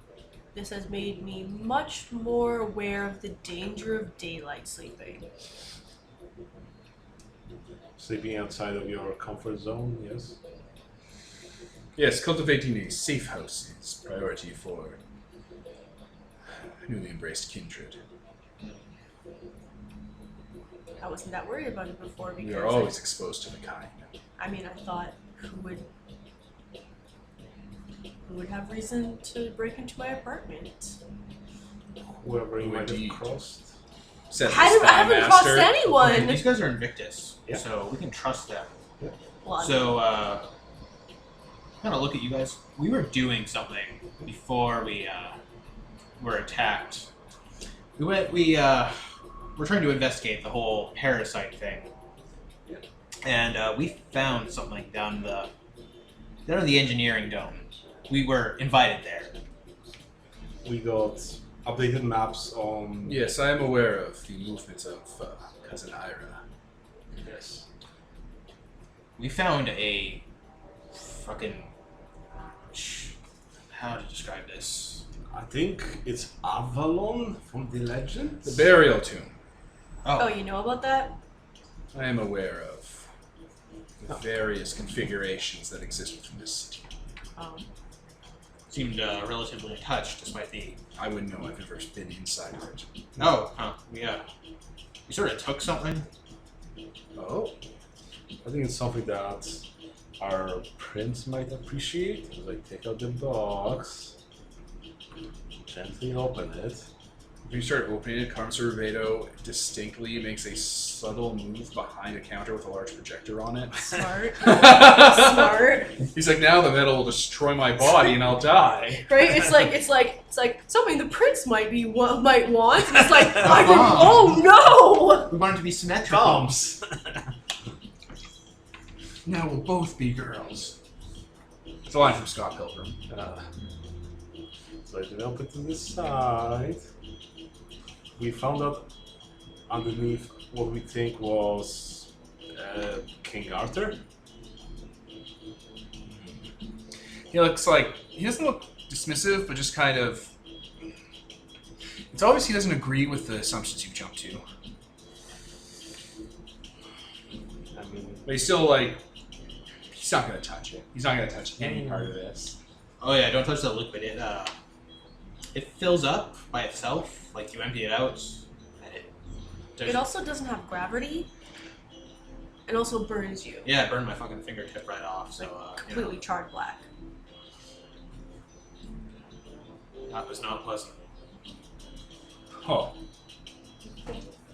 S2: This has made me much more aware of the danger of daylight sleeping.
S4: Sleeping outside of your comfort zone, yes.
S6: Yes, cultivating a safe house is priority for newly embraced kindred.
S2: I wasn't that worried about it before because
S6: We are always exposed to the kind.
S2: I mean, I thought who would have reason to break into my apartment?
S4: Whoever you
S6: Oh,
S4: might have
S6: indeed.
S4: crossed.
S6: Says the
S2: I
S6: spy
S2: haven't
S6: master.
S2: crossed anyone.
S3: These guys are Invictus,
S4: Yeah.
S3: so we can trust them.
S2: Well,
S3: So, kind of look at you guys. We were doing something before we were attacked. We're trying to investigate the whole parasite thing, and we found something down in the engineering dome. We were invited there.
S4: We got updated maps on.
S6: Yes, I am aware of the movements of Cousin Ira.
S4: Yes.
S3: We found a fucking. How to describe this?
S4: I think it's Avalon from the legend.
S6: The burial tomb.
S2: oh, you know about that?
S6: I am aware of the various configurations that exist within this city.
S2: Oh.
S3: Seemed relatively untouched, despite the.
S6: I wouldn't know. I've never been inside of it.
S3: Oh, huh. We sort of took something.
S6: Oh,
S4: I think it's something that our prince might appreciate. Like, take out the box, gently open it.
S6: if you start opening it, Carpenter Vado distinctly makes a subtle move behind a counter with a large projector on it.
S2: Smart. Smart.
S6: He's like, now the metal will destroy my body and I'll die.
S2: Right? It's like something the prince might want. It's like oh no!
S3: We wanted to be symmetrical.
S4: Bombs!
S1: Now we'll both be girls.
S6: It's a line from Scott Pilgrim.
S4: So I did open to the side. We found out underneath what we think was King Arthur.
S1: He looks like he doesn't look dismissive, but just kind of. It's obvious he doesn't agree with the assumptions you've jumped to.
S4: I mean,
S6: But he's still like, he's not going to touch it. He's not going to touch any part of this.
S3: Oh yeah, don't touch the liquid. It fills up by itself. Like you empty it out. And
S2: It also doesn't have gravity. And also burns you.
S3: Yeah, it burned my fucking fingertip right off. So
S2: Completely charred black.
S3: that was not pleasant.
S6: Oh.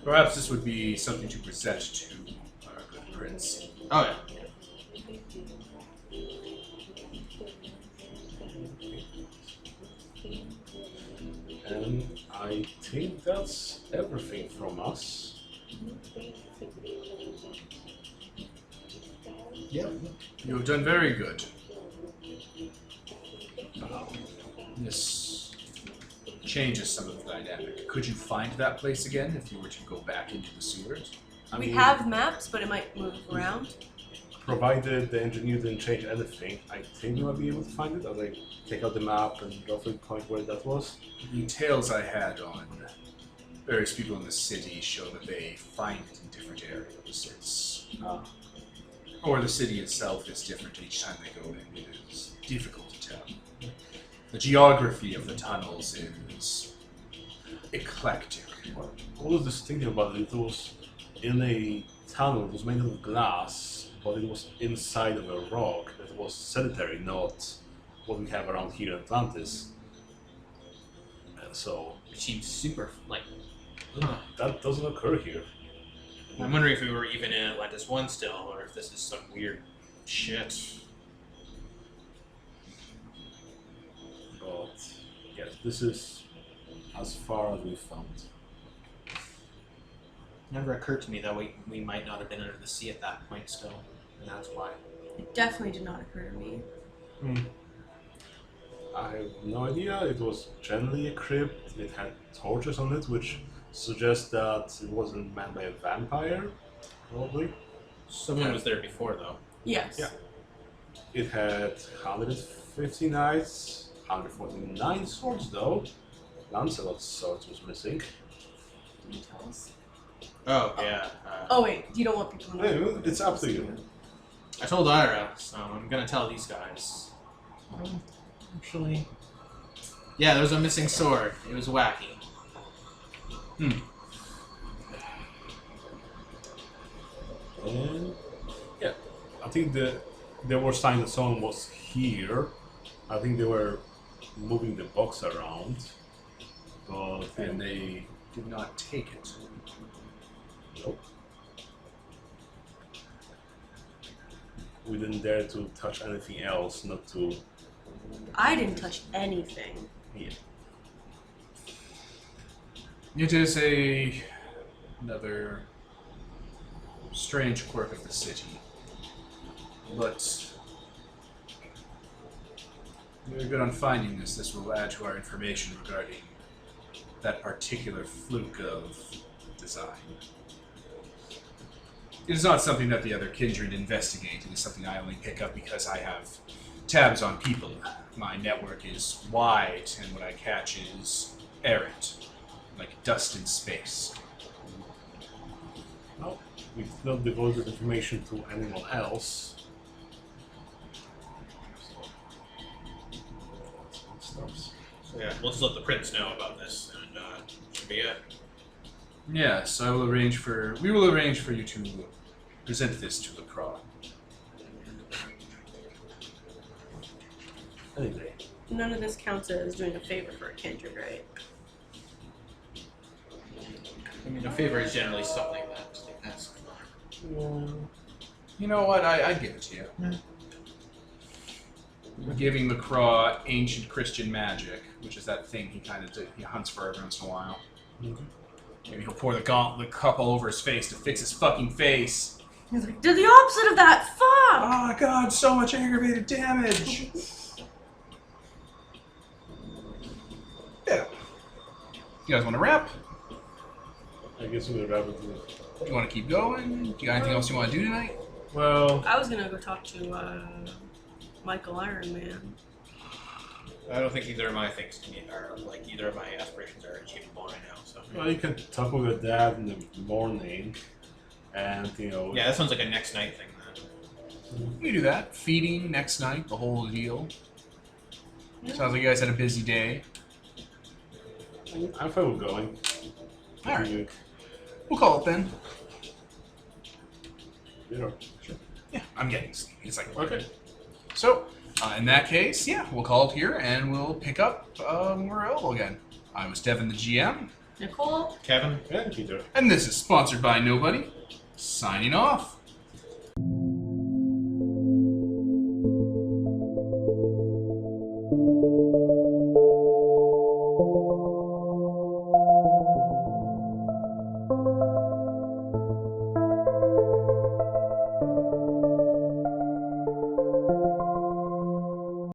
S6: Perhaps this would be something to present to our good prince.
S3: Oh yeah.
S4: and I think that's everything from us.
S6: Yeah. You have done very good. This changes some of the dynamic. Could you find that place again if you were to go back into the sewers?
S2: We have maps, but it might move around.
S4: Provided the engineer didn't change anything, I think we might be able to find it. As I take out the map and roughly point where that was.
S6: The tales I had on various people in the city show that they find it in different areas. It's or the city itself is different each time they go in. It is difficult to tell. The geography of the tunnels is eclectic.
S4: What was distinctive about it? It was in a tunnel. It was made of glass, but it was inside of a rock that was sedentary, not what we have around here in Atlantis. And so
S3: It seems super like.
S4: that doesn't occur here.
S3: I'm wondering if we were even in Atlantis 1 still, or if this is some weird shit.
S4: But yes, this is as far as we found.
S3: Never occurred to me that we might not have been under the sea at that point still, and that's why.
S2: It definitely did not occur to me.
S4: I have no idea. It was generally a crypt. It had torches on it, which suggests that it wasn't manned by a vampire, probably.
S3: Someone was there before though.
S2: Yes.
S4: Yeah. It had 150 knights, 149 swords though. Lancelot's sword was missing.
S2: Can you tell us?
S3: Oh yeah.
S2: Oh wait, you don't want people to know.
S4: Anyway, it's up to you.
S3: I told Ira, so I'm gonna tell these guys. Actually. Yeah, there was a missing sword. It was wacky.
S4: And yeah, I think there were signs that someone was here. I think they were moving the box around. But
S6: And they did not take it.
S4: Nope. We didn't dare to touch anything else, not to...
S2: I didn't touch anything.
S4: Yeah.
S6: It is another strange quirk of the city. But we're good on finding this. This will add to our information regarding that particular fluke of design. It is not something that the other kindred investigate. It is something I only pick up because I have tabs on people. My network is wide, and what I catch is errant, like dust in space.
S4: Well, we've not devoted information to anyone else. So
S5: Yeah, we'll just let the prince know about this, and should be it.
S6: Yes, I will arrange for. We will arrange for you to present this to the Craw.
S4: anyway,
S2: None of this counts as doing a favor for a kindred, right?
S5: I mean, a favor is generally something that they ask for.
S6: You know what? I'd give it to you. We're giving the Craw ancient Christian magic, which is that thing he hunts for every once in a while. Maybe he'll pour the cup all over his face to fix his fucking face.
S2: He's like, did the opposite of that. Fuck!
S6: Oh god, so much aggravated damage. Yeah. You guys want to wrap?
S4: I guess we'll wrap it with...
S6: You want to keep going? You got anything else you want to do tonight?
S4: Well,
S2: I was gonna go talk to Michael Iron Man.
S5: I don't think either of my things are, like, either of my aspirations are achievable right now, so.
S4: well, you can talk with your dad in the morning, and, you know...
S5: Yeah, that sounds like a next night thing, then.
S6: We do that. Feeding next night, the whole deal. Sounds like you guys had a busy day.
S4: I'm fine with going.
S6: Alright. We'll call it then.
S4: Yeah.
S6: Yeah, I'm getting sleepy. It's like
S4: Okay.
S6: So, in that case, yeah, we'll call it here and we'll pick up when we're available again. I was Devin, the GM,
S2: Nicole?
S5: Kevin?
S4: And Peter.
S6: and this is sponsored by Nobody. Signing off.